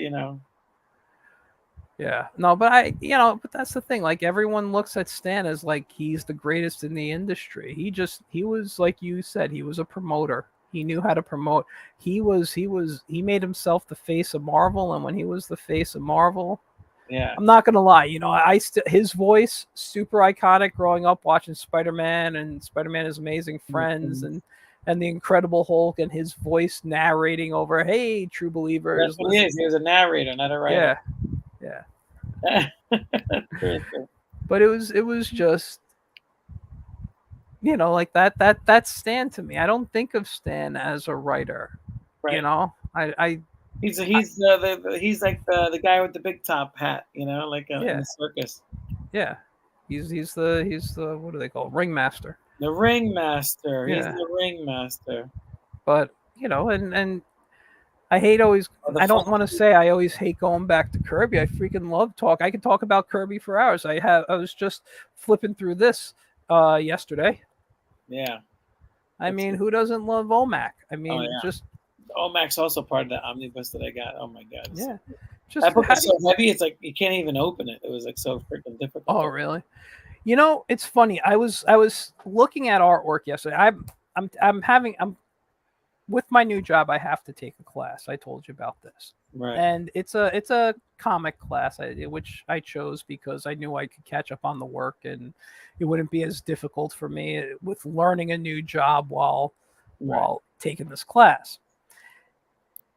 Yeah. No, but but that's the thing. Like everyone looks at Stan as like he's the greatest in the industry. He was like you said, he was a promoter. He knew how to promote. He made himself the face of Marvel, and when he was the face of Marvel, Yeah. I'm not gonna lie, his voice super iconic growing up watching Spider-Man and Spider-Man is Amazing Friends Mhm. and the Incredible Hulk and his voice narrating over, hey, true That's believers, what he listen. is. He was a narrator, not a writer. Yeah, yeah. True, true. But it was just like that's Stan to me. I don't think of Stan as a writer. You Right. know, I He's like the guy with the big top hat, like in yeah, the circus. yeah. He's the what do they call it? Ringmaster. The ringmaster. He's Yeah, the ringmaster. but and I hate always. Or the I fun. don't want to say I always hate going back to Kirby. I freaking love talk. I can talk about Kirby for hours. I was just flipping through this yesterday. Yeah. I It's mean, who doesn't love OMAC? I oh mean, yeah. just Omac's also part of the omnibus that I got. Oh my god. yeah, just That book how is do so you? heavy. It's like you can't even open it. It was like so freaking difficult Oh, to. really? It's funny. I was looking at artwork yesterday. I'm with my new job. I have to take a class. I told you about this, Right. and it's a comic class, which I chose because I knew I could catch up on the work, and it wouldn't be as difficult for me with learning a new job while Right. taking this class.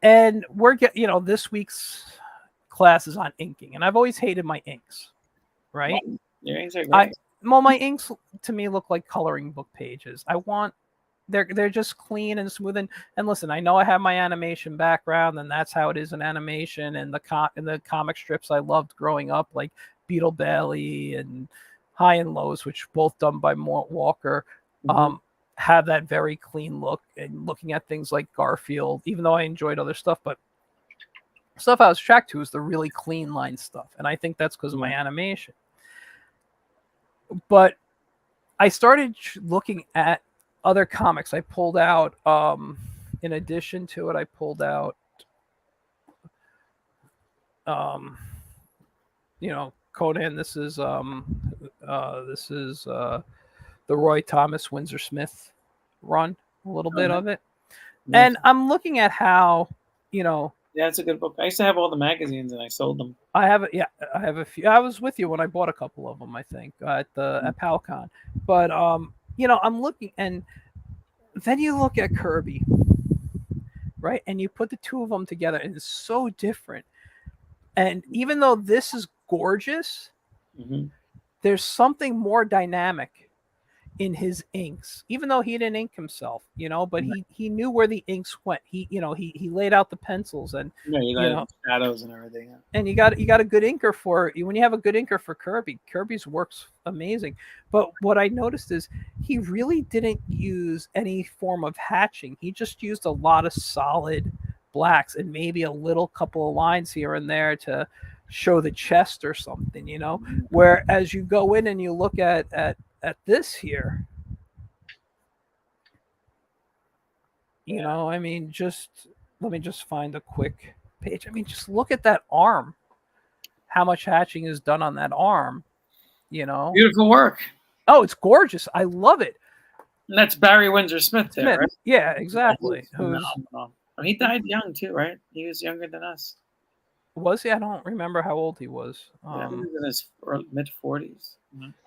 And this week's class is on inking, and I've always hated my inks, Well, right? your earrings are I great. well, my inks to me look like coloring book pages. I want they're just clean and smooth and listen, I know I have my animation background and that's how it is in animation and the comic strips I loved growing up like Beetle Bailey and High and Lows, which both done by Mort Walker, Hmm. have that very clean look. And looking at things like Garfield, even though I enjoyed other stuff, but stuff I was attracted to is the really clean line stuff, and I think that's because of my Yeah. animation. But I started looking at other comics. I pulled out, in addition to it, I pulled out, um, Conan. This is the Roy Thomas Windsor Smith run, a little Oh, bit nice. of it, Nice. and I'm looking at how, you know, Yeah, it's a good book. I used to have all the magazines and I sold them. yeah, I have a few. I was with you when I bought a couple of them, I think, at Palcon. But I'm looking, and then you look at Kirby, right? And you put the two of them together, and it's so different. And even though this is gorgeous, Hmm. there's something more dynamic in his inks, even though he didn't ink himself, but he knew where the inks went. He laid out the pencils, and Yeah, you you got know shadows and everything. and you got a good inker for when you have a good inker for Kirby's works amazing. But what I noticed is he really didn't use any form of hatching. He just used a lot of solid blacks and maybe a little couple of lines here and there to show the chest or something, where as you go in and you look at this here, Yeah, I mean, just let me just find a quick page. I mean, just look at that arm, how much hatching is done on that arm, you know. beautiful work. Oh, it's gorgeous. I love it. And that's Barry Windsor Smith there, Smith. right? Yeah, Yeah, exactly. he's Who's phenomenal. Oh, he died young too, right? He was younger than us. was he? I don't remember how old he was. Yeah, he was in his mid 40s.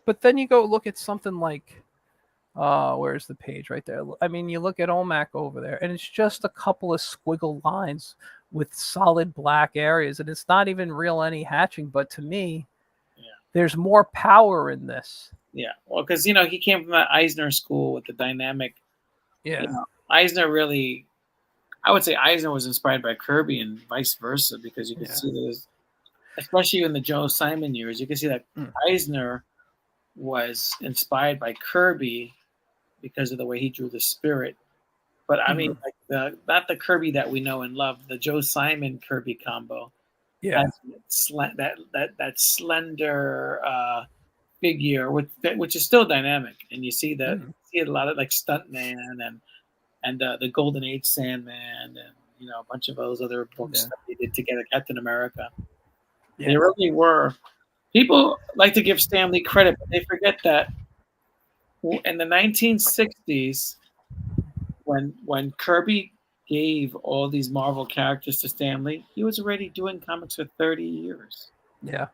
But then you go look at something like where's the page right there? I mean, you look at OMAC over there, and it's just a couple of squiggle lines with solid black areas, and it's not even real any hatching. But to me, Yeah. there's more power in this. Yeah. Well, because he came from that Eisner school with the dynamic. Yeah. Eisner really, I would say Eisner was inspired by Kirby and vice versa because you could Yeah. see this, especially in the Joe Simon years, you can see that Eisner was inspired by Kirby because of the way he drew the spirit. But I mean, like not the Kirby that we know and love, the Joe Simon Kirby combo. Yeah. That slender figure, which is still dynamic, and you see see a lot of like Stuntman and the Golden Age Sandman and a bunch of those other books that they did together, Captain America. They really were. People like to give Stan Lee credit, but they forget that in the 1960s, when Kirby gave all these Marvel characters to Stan Lee, he was already doing comics for 30 years. Yeah.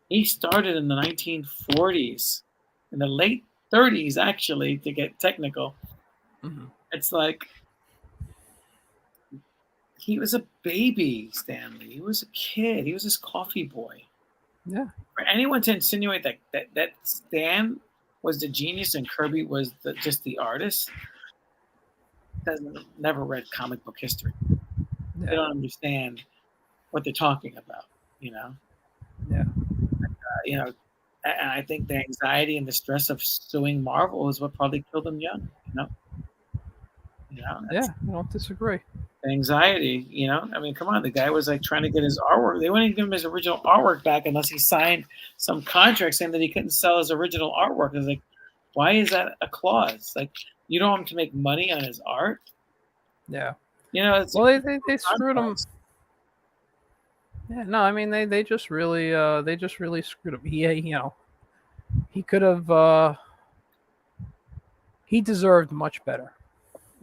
He started in the 1940s, in the late 30s, actually, to get technical. Mm-hmm. It's like he was a baby, Stan Lee. He was a kid. He was this coffee boy. Yeah. For anyone to insinuate that Stan was the genius and Kirby was just the artist, doesn't never read comic book history. Yeah. They don't understand what they're talking about. You know. Yeah. You know, and I think the anxiety and the stress of suing Marvel is what probably killed him young. Yeah. I don't disagree. Anxiety. I mean, come on, the guy was like trying to get his artwork. They wouldn't give him his original artwork back unless he signed some contract saying that he couldn't sell his original artwork. It's like, why is that a clause? Like, you don't want him to make money on his art. Yeah. It's well, they screwed him. Yeah, no, I mean they just really screwed him. He could have he deserved much better.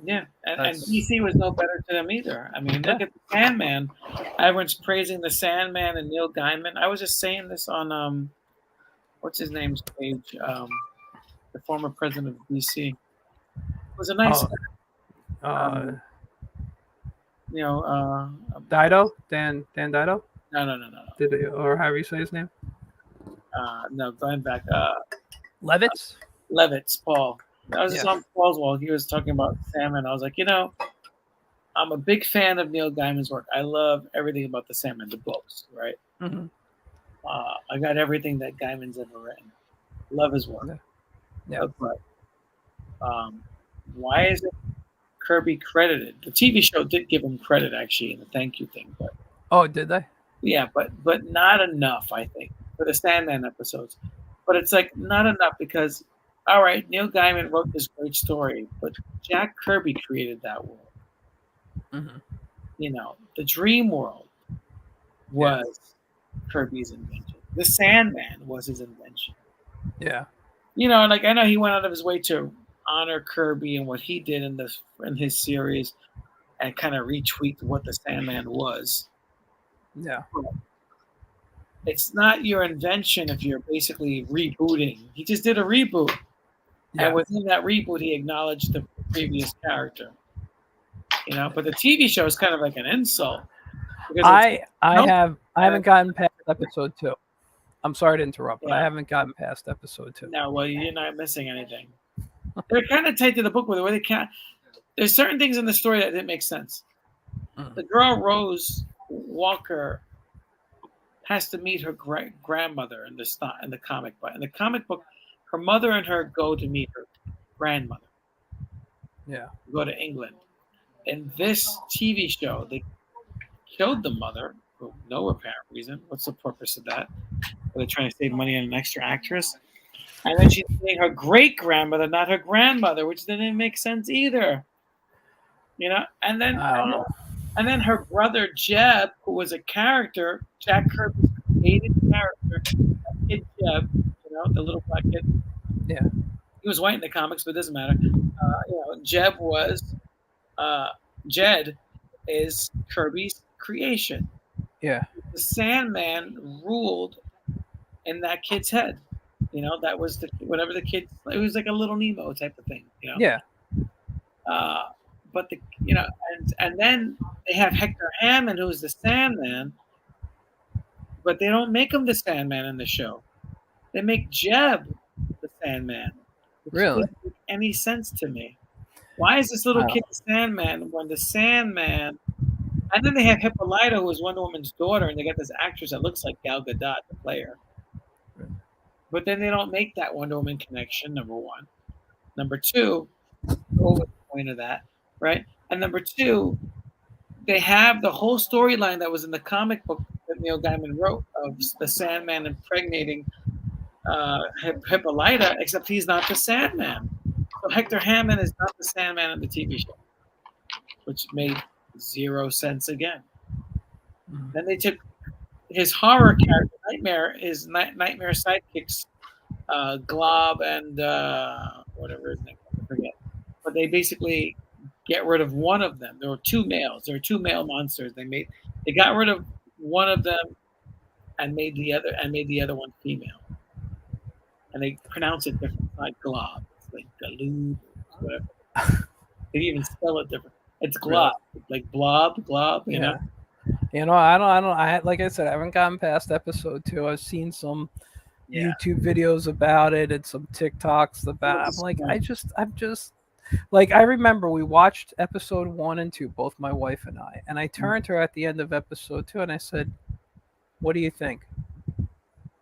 Yeah, and DC was no better to them either. I mean, look at the Sandman. Everyone's praising the Sandman and Neil Gaiman. I was just saying this on what's his name's page, the former president of DC. It was a nice. Dido, Dan Dido. No. Or how do you say his name? No, going back. Levitz, Paul. I was just on Paul's wall. He was talking about Sandman. I was like, I'm a big fan of Neil Gaiman's work. I love everything about the Sandman, the books, right? Mm-hmm. I got everything that Gaiman's ever written. Love his work. Yeah. But why is it Kirby credited? The TV show did give him credit, actually, in the thank you thing. But did they? Yeah, but not enough, I think, for the Sandman episodes. But it's like not enough because, all right, Neil Gaiman wrote this great story, but Jack Kirby created that world. Mm-hmm. The dream world was Kirby's invention. The Sandman was his invention. Yeah. Like I know he went out of his way to honor Kirby and what he did in his series and kind of retweet what the Sandman was. Yeah. It's not your invention if you're basically rebooting. He just did a reboot. Yeah. And within that reboot, he acknowledged the previous character. But the TV show is kind of like an insult. I haven't gotten past episode 2. I'm sorry to interrupt, but I haven't gotten past episode 2. No, well, you're not missing anything. They're kind of tight to the book with the way they can't. There's certain things in the story that didn't make sense. The girl Rose Walker has to meet her grandmother in the comic book. In the comic book, her mother and her go to meet her grandmother. Yeah. Go to England. In this TV show, they killed the mother for no apparent reason. What's the purpose of that? Are they trying to save money on an extra actress? And then she's saying her great grandmother, not her grandmother, which didn't make sense either. And then and then her brother Jeb, who was a character, Jack Kirby's created character, kid Jeb, the little black kid. Yeah. He was white in the comics, but it doesn't matter. Jeb was Jed is Kirby's creation. Yeah. The Sandman ruled in that kid's head. That was whatever the kid. It was like a little Nemo type of thing. Yeah. But and then they have Hector Hammond, who's the Sandman, but they don't make him the Sandman in the show. They make Jeb the Sandman. Really? Doesn't make any sense to me? Why is this little kid the Sandman when the Sandman? And then they have Hippolyta, who is Wonder Woman's daughter, and they got this actress that looks like Gal Gadot, the player. But then they don't make that Wonder Woman connection, number one. Number two, what was the point of that, right? And number two, they have the whole storyline that was in the comic book that Neil Gaiman wrote of the Sandman impregnating Hippolyta, except he's not the Sandman. So Hector Hammond is not the Sandman in the TV show, which made zero sense again. Then they took his horror character, Nightmare, his Nightmare sidekicks, Glob and whatever his name was, I forget. But they basically get rid of one of them. There were two males. There were two male monsters. They got rid of one of them and made the other one female. And they pronounce it different. It's like Glob. It's like Galoob, whatever. They even spell it different. It's Glob, Really? like blob, glob. You know. I don't. Like I said, I haven't gotten past episode 2. I've seen some Yeah. YouTube videos about it and some TikToks about. I'm like, Yeah. I'm just like, I remember we watched episode 1 and 2, both my wife and I turned to her at the end of episode 2 and I said, "What do you think?"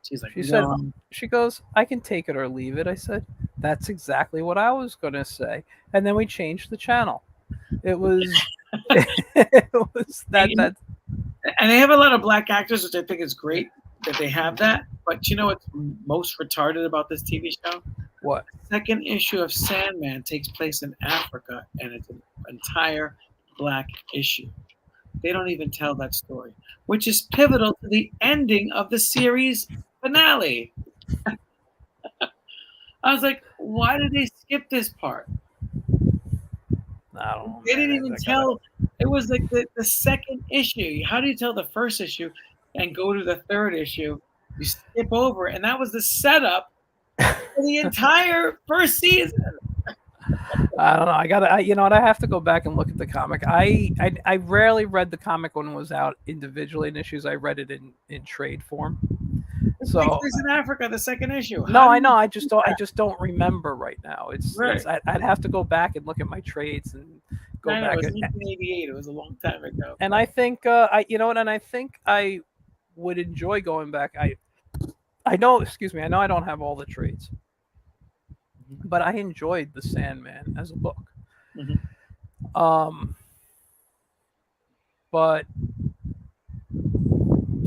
She's like, She said, no. she goes, "I can take it or leave it." I said, "That's exactly what I was gonna say." And then we changed the channel. It was, it was that. And they have a lot of black actors, which I think is great that they have that. But you know what's most retarded about this TV show? What? The second issue of Sandman takes place in Africa, and it's an entire black issue. They don't even tell that story, which is pivotal to the ending of the series finale. I was like, why did they skip this part? I don't know. They didn't even tell. It was like the second issue. How do you tell the first issue and go to the third issue? You skip over, and that was the setup for the entire first season. I don't know. You know what? I have to go back and look at the comic. I rarely read the comic when it was out individually in issues. I read it in trade form. So in Africa, the second issue. No, I know. I just don't remember right now. Right. I'd have to go back and look at my trades and go I know, back. it was 1988. It was a long time ago. And I think you know what? And I think I would enjoy going back. I know. Excuse me. I know I don't have all the trades, but I enjoyed the Sandman as a book. But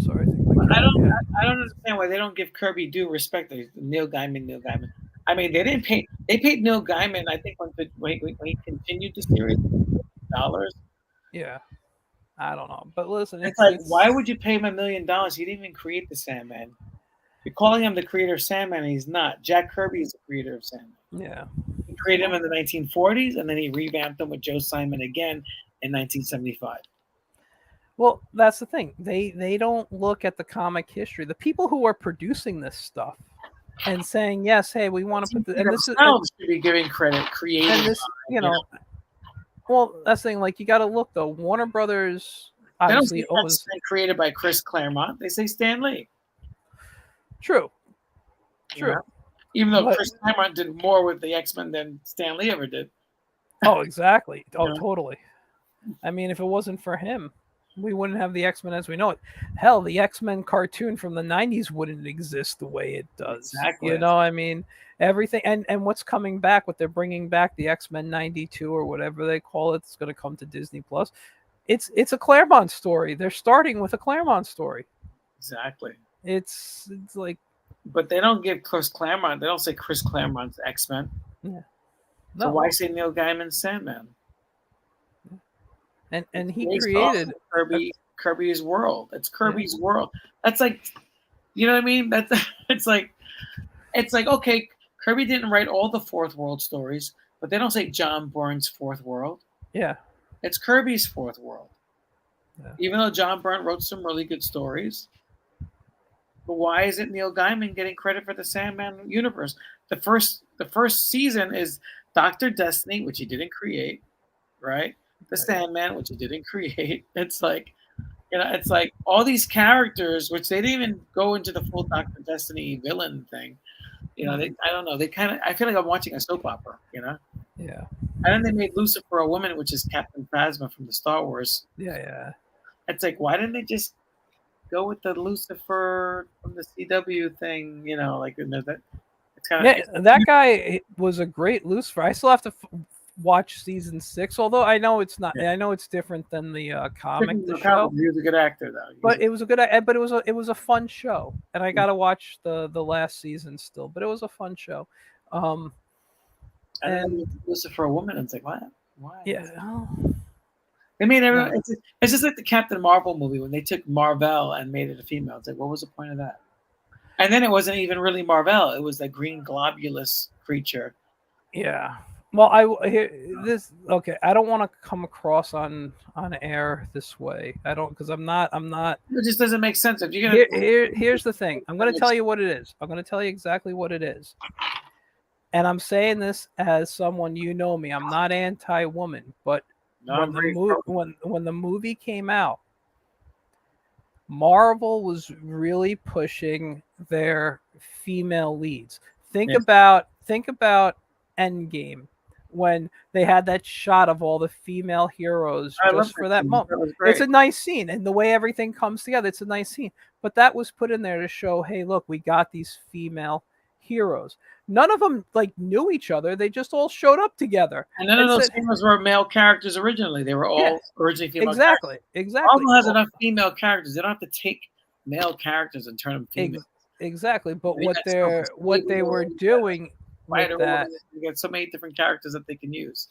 sorry, I don't understand why they don't give Kirby due respect. Neil Gaiman. I mean, they didn't pay. They paid Neil Gaiman. I think when he continued the series, $1 million. Yeah, I don't know, but listen, it's like, why would you pay him $1 million? He didn't even create the Sandman. You're calling him the creator of Sandman, and he's not. Jack Kirby is the creator of Sandman. Yeah, he created him in the 1940s, and then he revamped him with Joe Simon again in 1975. Well, that's the thing. They don't look at the comic history. The people who are producing this stuff and saying, yes, hey, we want to put and this should be giving credit, creating. And this, you know, well, that's the thing. Like, you got to look though. Warner Brothers obviously owns created by Chris Claremont. They say Stan Lee. True. You know? Even though Chris Claremont did more with the X-Men than Stan Lee ever did. Oh, exactly. Oh, totally. I mean, if it wasn't for him, we wouldn't have the X-Men as we know it. Hell, the X-Men cartoon from the 90s wouldn't exist the way it does. Exactly. You know, I mean, everything. And what's coming back, what they're bringing back, the X-Men 92 or whatever they call it, it's going to come to Disney+. It's a Claremont story. They're starting with a Claremont story. Exactly. It's like... But they don't give Chris Claremont. They don't say Chris Claremont's X-Men. Yeah. No. So why say Neil Gaiman's Sandman? And he created Kirby's world. It's Kirby's world. That's like, you know what I mean? It's like okay, Kirby didn't write all the Fourth World stories, but they don't say John Byrne's Fourth World. Yeah, it's Kirby's Fourth World. Yeah. Even though John Byrne wrote some really good stories, but why isn't Neil Gaiman getting credit for the Sandman universe? The first season is Dr. Destiny, which he didn't create, right? The Sandman, which he didn't create. It's like, you know, it's like all these characters, which they didn't even go into the full Dr. Destiny villain thing. You know, I don't know. They kind of, I feel like I'm watching a soap opera, you know? Yeah. And then they made Lucifer a woman, which is Captain Phasma from the Star Wars. Yeah. It's like, why didn't they just go with the Lucifer from the CW thing? You know, like, that. It's kind of, that guy was a great Lucifer. I still have to watch season 6, although I know it's not. Yeah. I know it's different than the comic. The show. He was a good actor, though. But it was a good. But it was a fun show, and I got to watch the last season still. But it was a fun show. And Lucifer a woman, and it's like, what? Why? Yeah. They made everyone. No. It's just like the Captain Marvel movie when they took Marvel and made it a female. It's like, what was the point of that? And then it wasn't even really Marvel. It was the green globulous creature. Yeah. Well, this okay. I don't want to come across on air this way. I don't because I'm not. It just doesn't make sense. If you're gonna, Here's the thing. I'm going to tell you what it is. I'm going to tell you exactly what it is. And I'm saying this as someone you know me. I'm not anti-woman, but no, when the movie came out, Marvel was really pushing their female leads. Think about Endgame when they had that shot of all the female heroes just for that moment. It's a nice scene, and the way everything comes together, it's a nice scene. But that was put in there to show, hey, look, we got these female heroes. None of them like knew each other. They just all showed up together. And none of those females were male characters originally. They were all originally female. Exactly. Marvel has enough female characters. They don't have to take male characters and turn them female. Exactly. But what they were doing with that, you got so many different characters that they can use.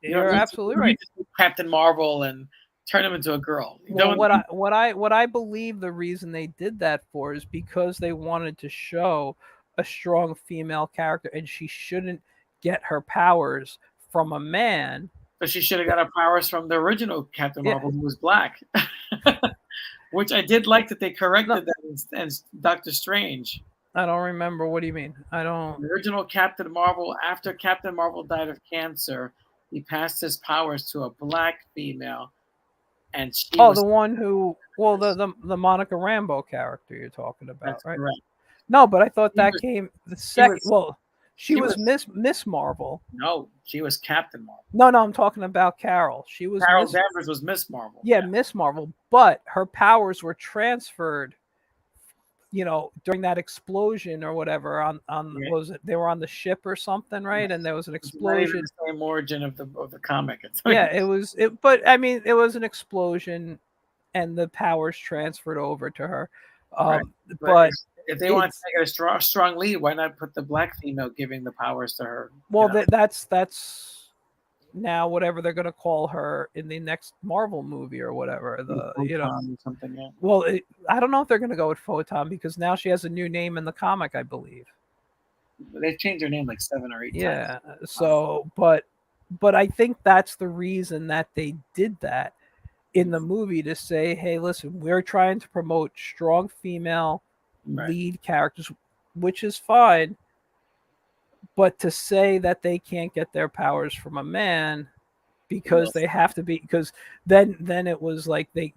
You're absolutely right. Captain Marvel and turn him into a girl. Well, what I believe the reason they did that for is because they wanted to show a strong female character, and she shouldn't get her powers from a man. But she should have got her powers from the original Captain Marvel, who was black. Which I did like that they corrected that in Doctor Strange. I don't remember. What do you mean? I don't. The original Captain Marvel, after Captain Marvel died of cancer, he passed his powers to a black female. And she the one who, the Monica Rambeau character you're talking about, right? Correct. No, but I thought came the second. She was Miss Marvel. No, she was Captain Marvel. No, I'm talking about Carol. Carol Danvers was Miss Marvel. Yeah, Miss Marvel, but her powers were transferred. During that explosion or whatever on was it? They were on the ship or something, right? And there was an explosion. The same origin of the comic. It was. But I mean, it was an explosion, and the powers transferred over to her. But if they want to take a strong lead, why not put the black female giving the powers to her? Well, that's now whatever they're going to call her in the next Marvel movie or whatever. Something. Yeah. Well, I don't know if they're going to go with Photon because now she has a new name in the comic, I believe. They've changed her name like 7 or 8 times. Yeah. So, but I think that's the reason that they did that in the movie to say, hey, listen, we're trying to promote strong female lead characters, which is fine. But to say that they can't get their powers from a man because they have to be, because then it was like they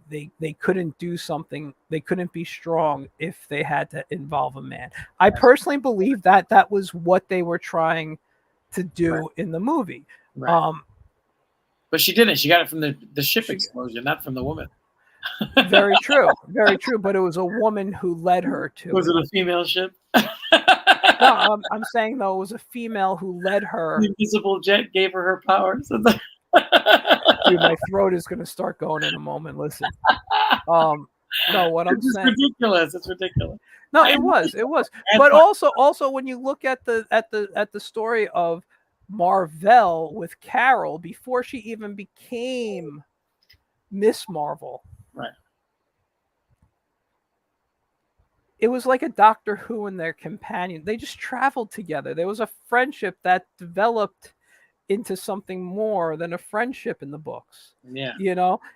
couldn't do something, they couldn't be strong if they had to involve a man. I personally believe that was what they were trying to do in the movie. Right. But she didn't. She got it from the ship explosion, not from the woman. Very true. Very true. But it was a woman who led her to. Was it a female ship? No, I'm saying though it was a female who led her. The invisible jet gave her powers. Dude, my throat is going to start going in a moment. Listen. No, what I'm saying. It's ridiculous. No, it was. But also when you look at the story of Marvel with Carol before she even became Miss Marvel. Right. It was like a Doctor Who and their companion. They just traveled together. There was a friendship that developed into something more than a friendship in the books. Yeah.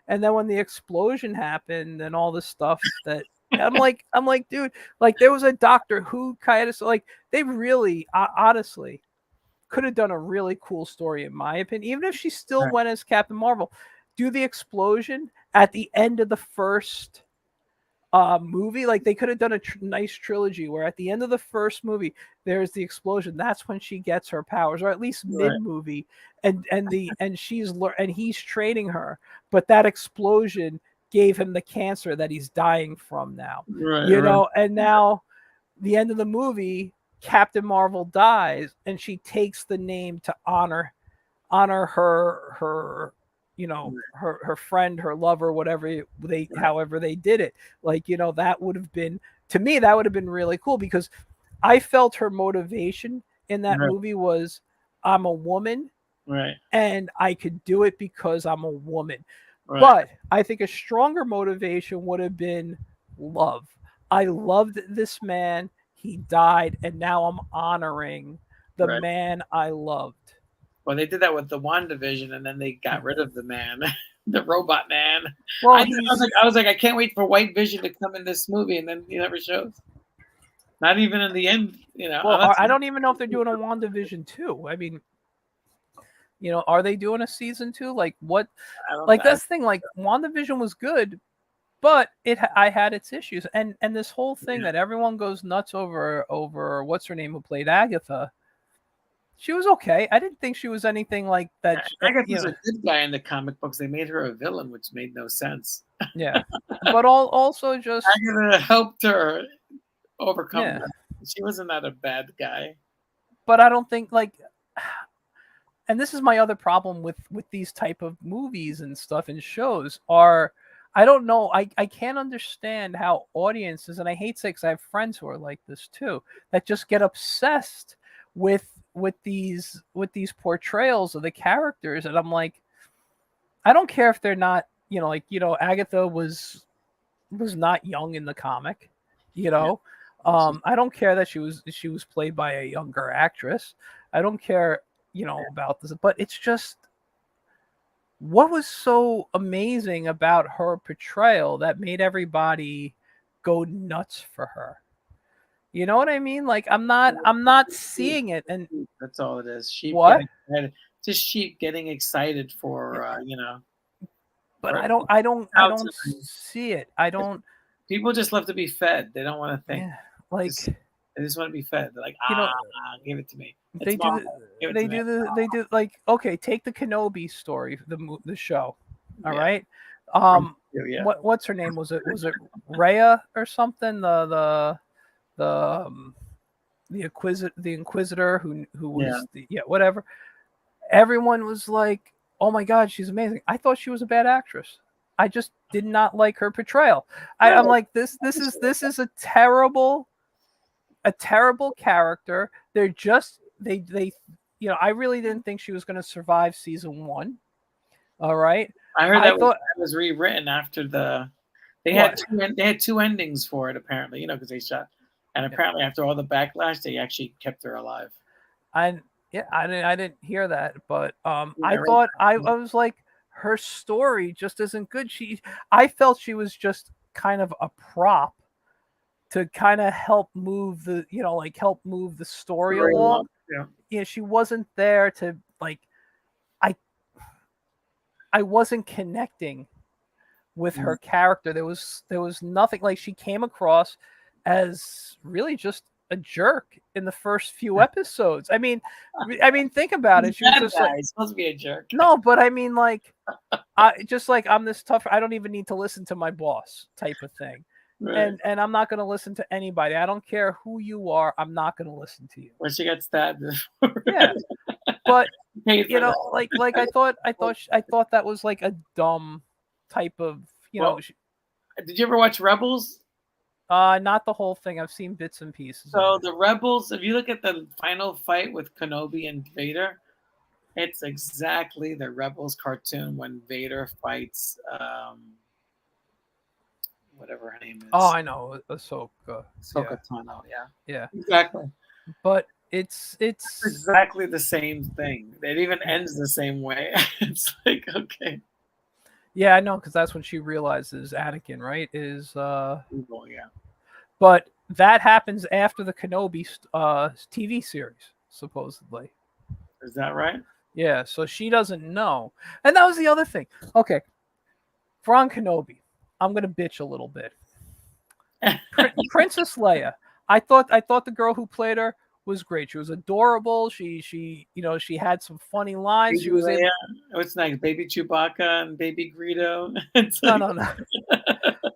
And then when the explosion happened and all this stuff that I'm like, dude, like there was a Doctor Who kind of, like they really, honestly, could have done a really cool story in my opinion. Even if she still went as Captain Marvel, do the explosion at the end of the first movie. Like they could have done a nice trilogy where at the end of the first movie there's the explosion. That's when she gets her powers, or at least mid movie, and he's training her, but that explosion gave him the cancer that he's dying from now. And now the end of the movie, Captain Marvel dies and she takes the name to honor her her friend, her lover, however they did it. Like, that would have been, to me, that would have been really cool because I felt her motivation in that movie was, I'm a woman Right. and I could do it because I'm a woman. Right. But I think a stronger motivation would have been love. I loved this man. He died, and now I'm honoring the Right. man I loved. Well, they did that with the WandaVision, and then they got rid of the man, the robot man. Well, I was he's like, I was like, I can't wait for White Vision to come in this movie, and then he never shows. Not even in the end, well. unless I don't even know if they're doing a WandaVision 2. I mean, are they doing a season 2? Like what? I don't. Like that's the thing. Like WandaVision was good, but I had its issues, and this whole thing that everyone goes nuts over what's her name who played Agatha. She was okay. I didn't think she was anything like that. Agatha's a good guy in the comic books. They made her a villain, which made no sense. Yeah, but also just Agatha helped her overcome yeah. that. She wasn't that a bad guy. But I don't think like, and this is my other problem with these type of movies and stuff and shows are. I don't know. I can't understand how audiences, and I hate to say because I have friends who are like this too, that just get obsessed with these portrayals of the characters, and I'm like, I don't care if they're not, Agatha was not young in the comic, I don't care that she was played by a younger actress. I don't care, about this, but it's just what was so amazing about her portrayal that made everybody go nuts for her. You know what I mean? Like I'm not seeing it, and that's all it is. Sheep what? Just sheep getting excited for But for I don't see it. I don't. People just love to be fed. They don't want to think. Yeah, like they just want to be fed. They're like, give it to me. They do like, okay, take the Kenobi story, the show. All right. Yeah. What's her name? Was it Rhea or something? The Inquisitor who was whatever. Everyone was like, oh my God, she's amazing. I thought she was a bad actress. I just did not like her portrayal. I'm like, this is a terrible character. They're just they I really didn't think she was going to survive season 1. All right. I heard that was rewritten after they had two endings for it apparently, because they shot, and apparently after all the backlash they actually kept her alive. I didn't hear that, but I thought I was like, her story just isn't good. I felt she was just kind of a prop to kind of help move the story along. Yeah, she wasn't there to like. I wasn't connecting with her character. There was nothing. Like, she came across as really just a jerk in the first few episodes. I mean, think about it. She was just like, supposed to be a jerk. No, but I mean, like, I'm this tough. I don't even need to listen to my boss type of thing. Right. And I'm not going to listen to anybody. I don't care who you are. I'm not going to listen to you. When she got stabbed. Yeah, but like I thought that was like a dumb type of Did you ever watch Rebels? Not the whole thing. I've seen bits and pieces. So the Rebels, if you look at the final fight with Kenobi and Vader, it's exactly the Rebels cartoon when Vader fights whatever her name is. Oh, I know, Ahsoka. Tano, yeah, exactly. But it's exactly the same thing. It even ends the same way. It's like, okay. Yeah, I know, because that's when she realizes Anakin, right, is evil, yeah. But that happens after the Kenobi TV series, supposedly. Is that right? Yeah, so she doesn't know. And that was the other thing. Okay, Ron Kenobi, I'm gonna bitch a little bit. Princess Leia. I thought the girl who played her was great. She was adorable. She had some funny lines. She was what's next? Baby Chewbacca and Baby Greedo. No.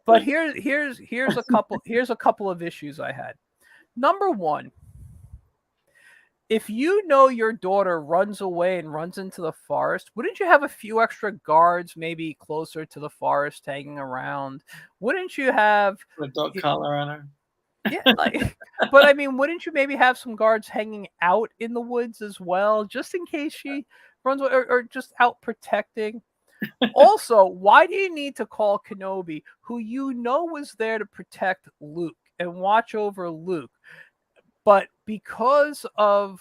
But here's a couple of issues I had. Number one, if you know your daughter runs away and runs into the forest, wouldn't you have a few extra guards maybe closer to the forest hanging around? Wouldn't you have a dog collar on her? Yeah, but I mean, wouldn't you maybe have some guards hanging out in the woods as well, just in case she runs away, or just out protecting. Also, why do you need to call Kenobi, who you know was there to protect Luke and watch over Luke, but because of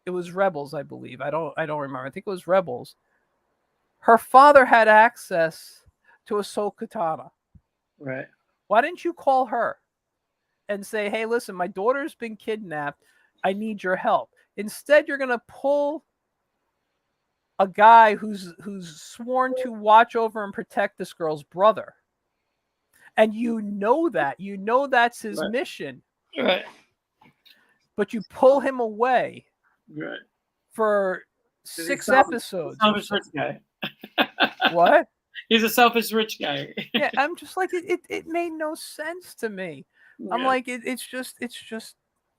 it was Rebels, I believe. I don't remember. I think it was Rebels. Her father had access to Ahsoka Tano. Right. Why didn't you call her and say, "Hey, listen, my daughter's been kidnapped. I need your help." Instead, you're gonna pull a guy who's sworn to watch over and protect this girl's brother, and you know that's his Right. mission, Right. but you pull him away Right. for He's a 6 episodes or selfish so. rich guy. What? He's a selfish rich guy. Yeah, I'm just like it made no sense to me. I'm Yeah. like it's just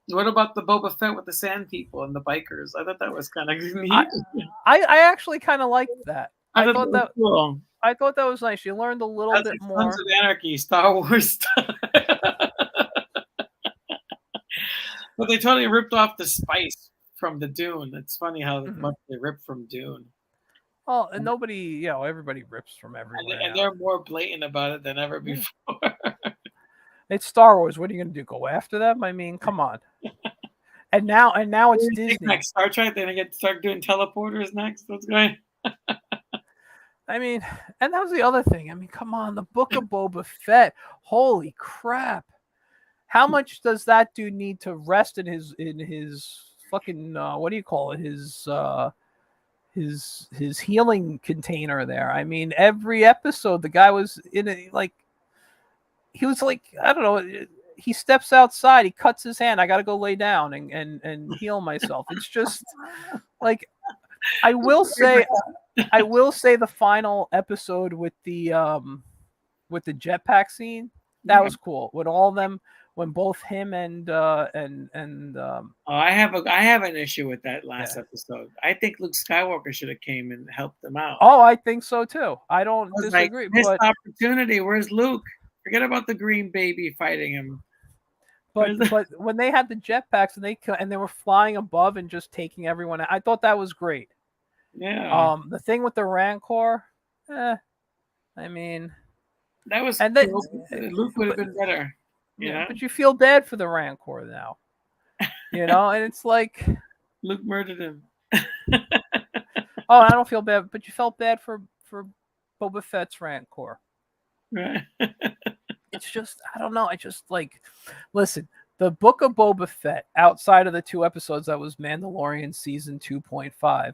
What about the Boba Fett with the sand people and the bikers? I thought that was kind of I neat. I actually kind of liked that. I thought that was cool. I thought that was nice. You learned a little That's bit like Sons more. of Anarchy, Star Wars stuff. But they totally ripped off the spice from the Dune. It's funny how much they ripped from Dune. Oh, and nobody, everybody rips from everywhere And now. they're more blatant about it than ever before. It's Star Wars. What are you gonna do? Go after them? I mean, come on. And now it's Disney. Next Star Trek, they're gonna start doing teleporters next. What's going? I mean, and that was the other thing. I mean, come on, the Book of Boba Fett. Holy crap! How much does that dude need to rest in his fucking what do you call it? His healing container there. I mean, every episode the guy was in it like he was like, I don't know, he steps outside, he cuts his hand, I gotta go lay down and heal myself. It's just like I will say the final episode with the jetpack scene, that was cool. With all of them, when both him and Oh, I have an issue with that last episode. I think Luke Skywalker should have came and helped them out. Oh, I think so too. I don't disagree. Like, missed opportunity. Where's Luke? Forget about the green baby fighting him. But when they had the jetpacks and they were flying above and just taking everyone out, I thought that was great. Yeah. The thing with the Rancor, I mean, that was cool. Luke would have been better. Yeah, but you feel bad for the Rancor now. And it's like Luke murdered him. Oh, I don't feel bad, but you felt bad for Boba Fett's Rancor. Right. It's just, I don't know. I just like, listen, the Book of Boba Fett, outside of the 2 episodes that was Mandalorian season 2.5,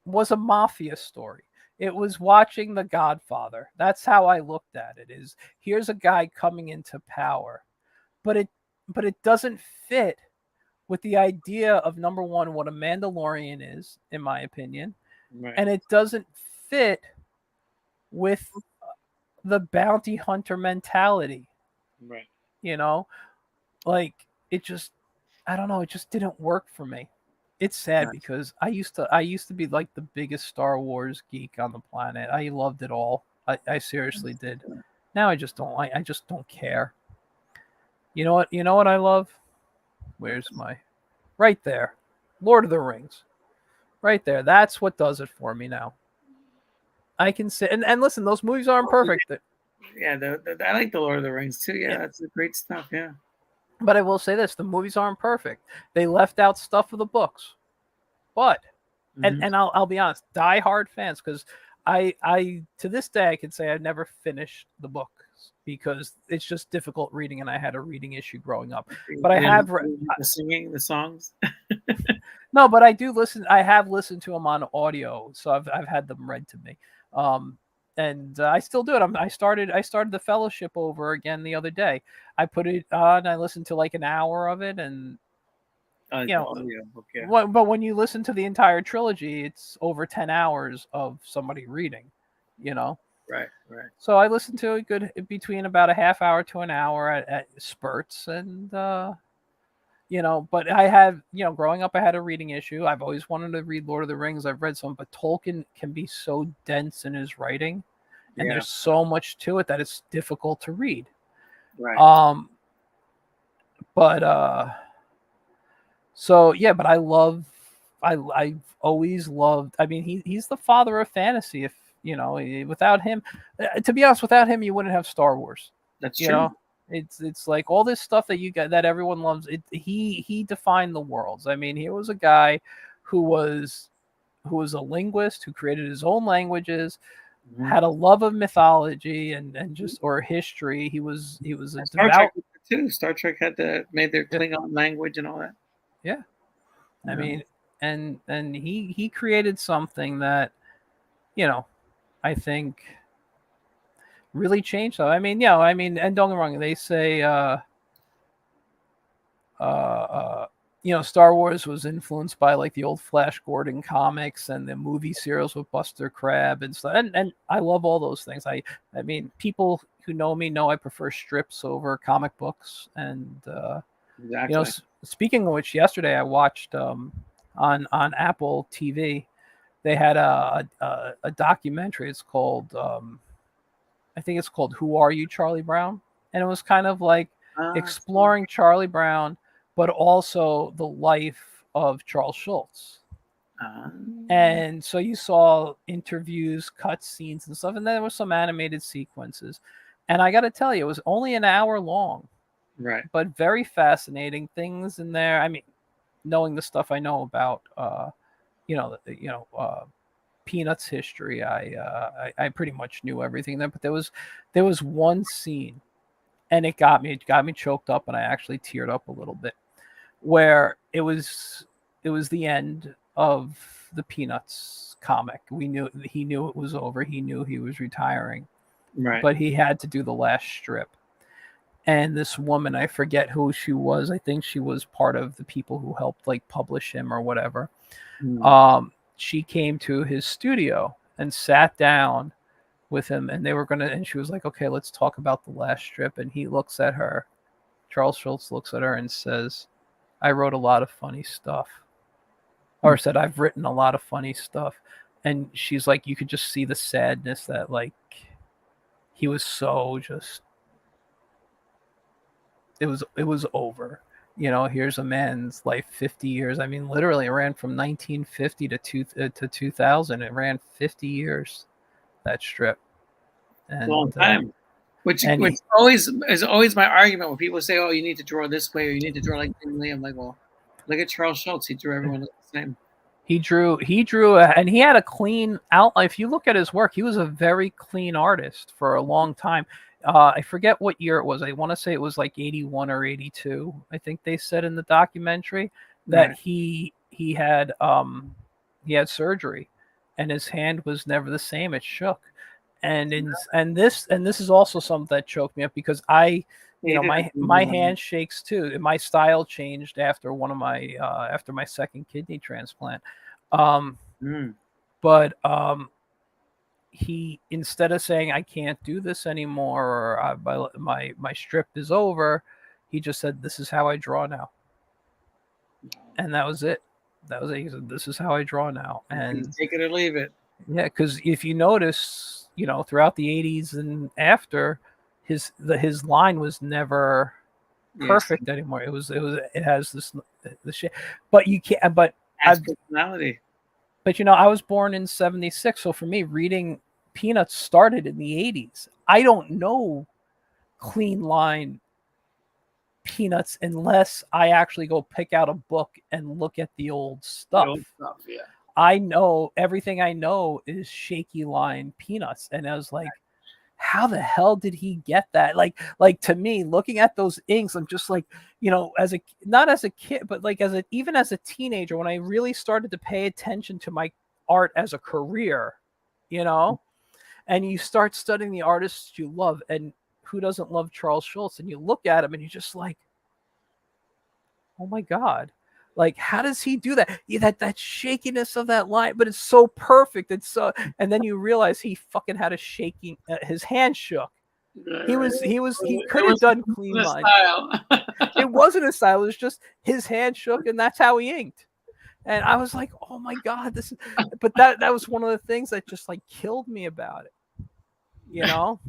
was a mafia story. It was watching The Godfather. That's how I looked at it. Is here's a guy coming into power, but it doesn't fit with the idea of, number one, what a Mandalorian is, in my opinion, and it doesn't fit with the bounty hunter mentality. Right. Like it just, I don't know. It just didn't work for me. It's sad because I used to be like the biggest Star Wars geek on the planet. I loved it all. I seriously did. Now I just don't like. I just don't care. You know what? You know what I love? Where's my? Right there, Lord of the Rings. Right there. That's what does it for me now. I can sit and listen. Those movies aren't perfect. Yeah, I like the Lord of the Rings too. Yeah, that's great stuff. Yeah. But I will say this: the movies aren't perfect. They left out stuff of the books. But and I'll be honest, die-hard fans, because I to this day I can say I've never finished the books because it's just difficult reading, and I had a reading issue growing up. But I have singing the songs. No, but I do listen. I have listened to them on audio, so I've had them read to me. And I still do it. I started the Fellowship over again the other day. I put it on. I listened to like an hour of it, and but when you listen to the entire trilogy, it's over 10 hours of somebody reading. Right. So I listened to it good between about a half hour to an hour at spurts, and but I have, growing up, I had a reading issue. I've always wanted to read Lord of the Rings. I've read some, but Tolkien can be so dense in his writing, and there's so much to it that it's difficult to read. Right. But I love I've always loved. I mean, he's the father of fantasy. If without him, to be honest, without him, you wouldn't have Star Wars. That's You true. know, it's like all this stuff that you got that everyone loves. He defined the worlds. I mean, he was a guy who was a linguist who created his own languages, Mhm. had a love of mythology and just or history. He was a And Star Trek devout. did that too. Star Trek had made their Yeah, Klingon language and all that. yeah. I Yeah, mean, and he created something that you know I think really changed. So I mean, I mean, and don't get me wrong. They say uh, uh, Star Wars was influenced by like the old Flash Gordon comics and the movie serials with Buster Crabbe and stuff. And I love all those things. I mean, people who know me know I prefer strips over comic books. And exactly. speaking of which, yesterday I watched on Apple TV. They had a documentary. It's called I think it's called "Who Are You, Charlie Brown?" And it was kind of like So, exploring Charlie Brown, but also the life of Charles Schultz. uh, And so you saw interviews, cut scenes, and stuff, and then there was some animated sequences. And I got to tell you, it was only an hour long, right. but very fascinating things in there. I mean, knowing the stuff I know about, Peanuts history, I pretty much knew everything there. But there was one scene, and it got me choked up, and I actually teared up a little bit, where it was the end of the Peanuts comic. He knew it was over. He knew he was retiring, Right. but he had to do the last strip. And this woman, I forget who she was. I think she was part of the people who helped like publish him or whatever. Mm. She came to his studio and sat down with him, and and she was like, "Okay, let's talk about the last strip." And he looks at her. Charles Schultz looks at her and says, "I wrote a lot of funny stuff," or said, "I've written a lot of funny stuff." And she's like, you could just see the sadness that like he was so just it was over. Here's a man's life, 50 years. I mean, literally, it ran from 1950 to 2000. It ran 50 years, that strip. It's a long And time. Which he, always is always my argument when people say, "Oh, you need to draw this way or you need to draw like Jim Lee." I'm like, well, look at Charles Schultz. He drew everyone the same. and he had a clean outline. If you look at his work, he was a very clean artist for a long time. I forget what year it was. I want to say it was like 81 or 82. I think they said in the documentary that Right. he had surgery, and his hand was never the same. It shook. And this is also something that choked me up, because He did have my one. hand shakes too. And my style changed after after my second kidney transplant. Um, Mm. but he, instead of saying I can't do this anymore, or my strip is over, he just said, "This is how I draw now," and that was it. That was it. He said, "This is how I draw now," You can and take it or leave it. yeah, because if you notice, throughout the '80s and after, his line was never Yes, perfect anymore. It has this shit, but you can't. adds I've personality. but I was born in '76, so for me, reading Peanuts started in the '80s. I don't know clean line Peanuts unless I actually go pick out a book and look at the old The old stuff. stuff, yeah. I know everything I know is shaky line Peanuts, and I was like, how the hell did he get that? Like to me, looking at those inks, I'm just like, as a not as a kid, but like even as a teenager, when I really started to pay attention to my art as a career, you know, and you start studying the artists you love, and who doesn't love Charles Schultz, and you look at him and you're just like, oh my god, like how does he do that? Yeah, that shakiness of that line, but it's so perfect. It's so, and then you realize he fucking had a shaking. His hand shook. Right, He right. was he was he It could have was done clean the line. style. It wasn't a style. It was just his hand shook, and that's how he inked. And I was like, oh my god, this. Is, but that was one of the things that just like killed me about it. You know,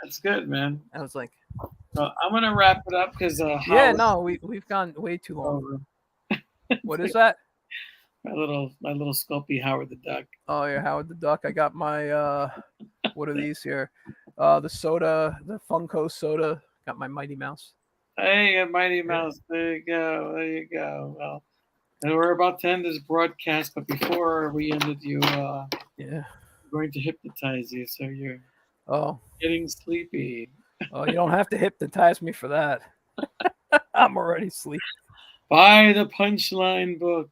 That's good, man. I was like, Well, I'm gonna wrap it up because yeah, Hollis no, we've gone way too long. over. What is that? my little Sculpey Howard the Duck. Oh yeah, Howard the Duck. I got my what are these here? The soda, the Funko soda. Got my Mighty Mouse. Hey, a Mighty Yeah. Mouse. There you go. There you go. Well, and we're about to end this broadcast, but before we ended, Yeah. going to hypnotize you, so you're Oh. getting sleepy. Oh, you don't have to hypnotize me for that. I'm already asleep. Buy the Punchline book.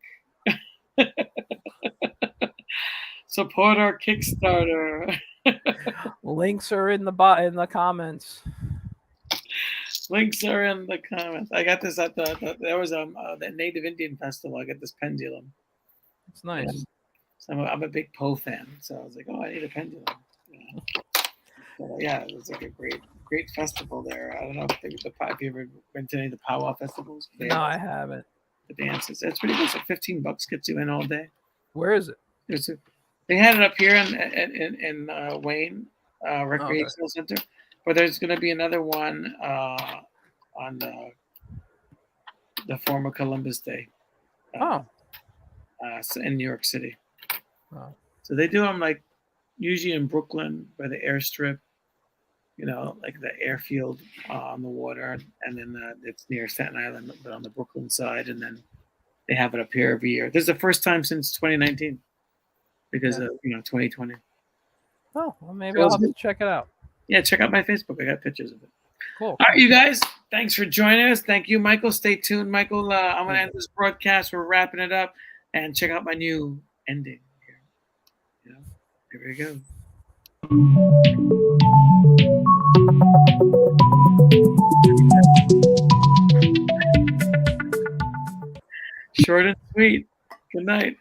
Support our Kickstarter. Links are in the comments. Links are in the comments. I got this at there was the Native Indian Festival. I got this pendulum. It's nice. And so I'm a big Poe fan, so I was like, oh, I need a pendulum. Yeah, it was like a great festival there. I don't know if you ever been to any of the powwow festivals. No, I haven't. The dances. It's pretty good. So $15 gets you in all day. Where is it? They had it up here in Wayne Recreational Center, but there's going to be another one on the former Columbus Day. In New York City. Oh. So they do them like usually in Brooklyn by the airstrip, like the airfield on the water, and then it's near Staten Island, but on the Brooklyn side, and then they have it up here every year. This is the first time since 2019 because of 2020. Oh, well, maybe I'll have to check it out. Yeah, check out my Facebook. I got pictures of it. Cool. All right, you guys. Thanks for joining us. Thank you, Michael. Stay tuned, Michael. I'm going to end this broadcast. We're wrapping it up, and check out my new ending here. Here we go. Short and sweet. Good night.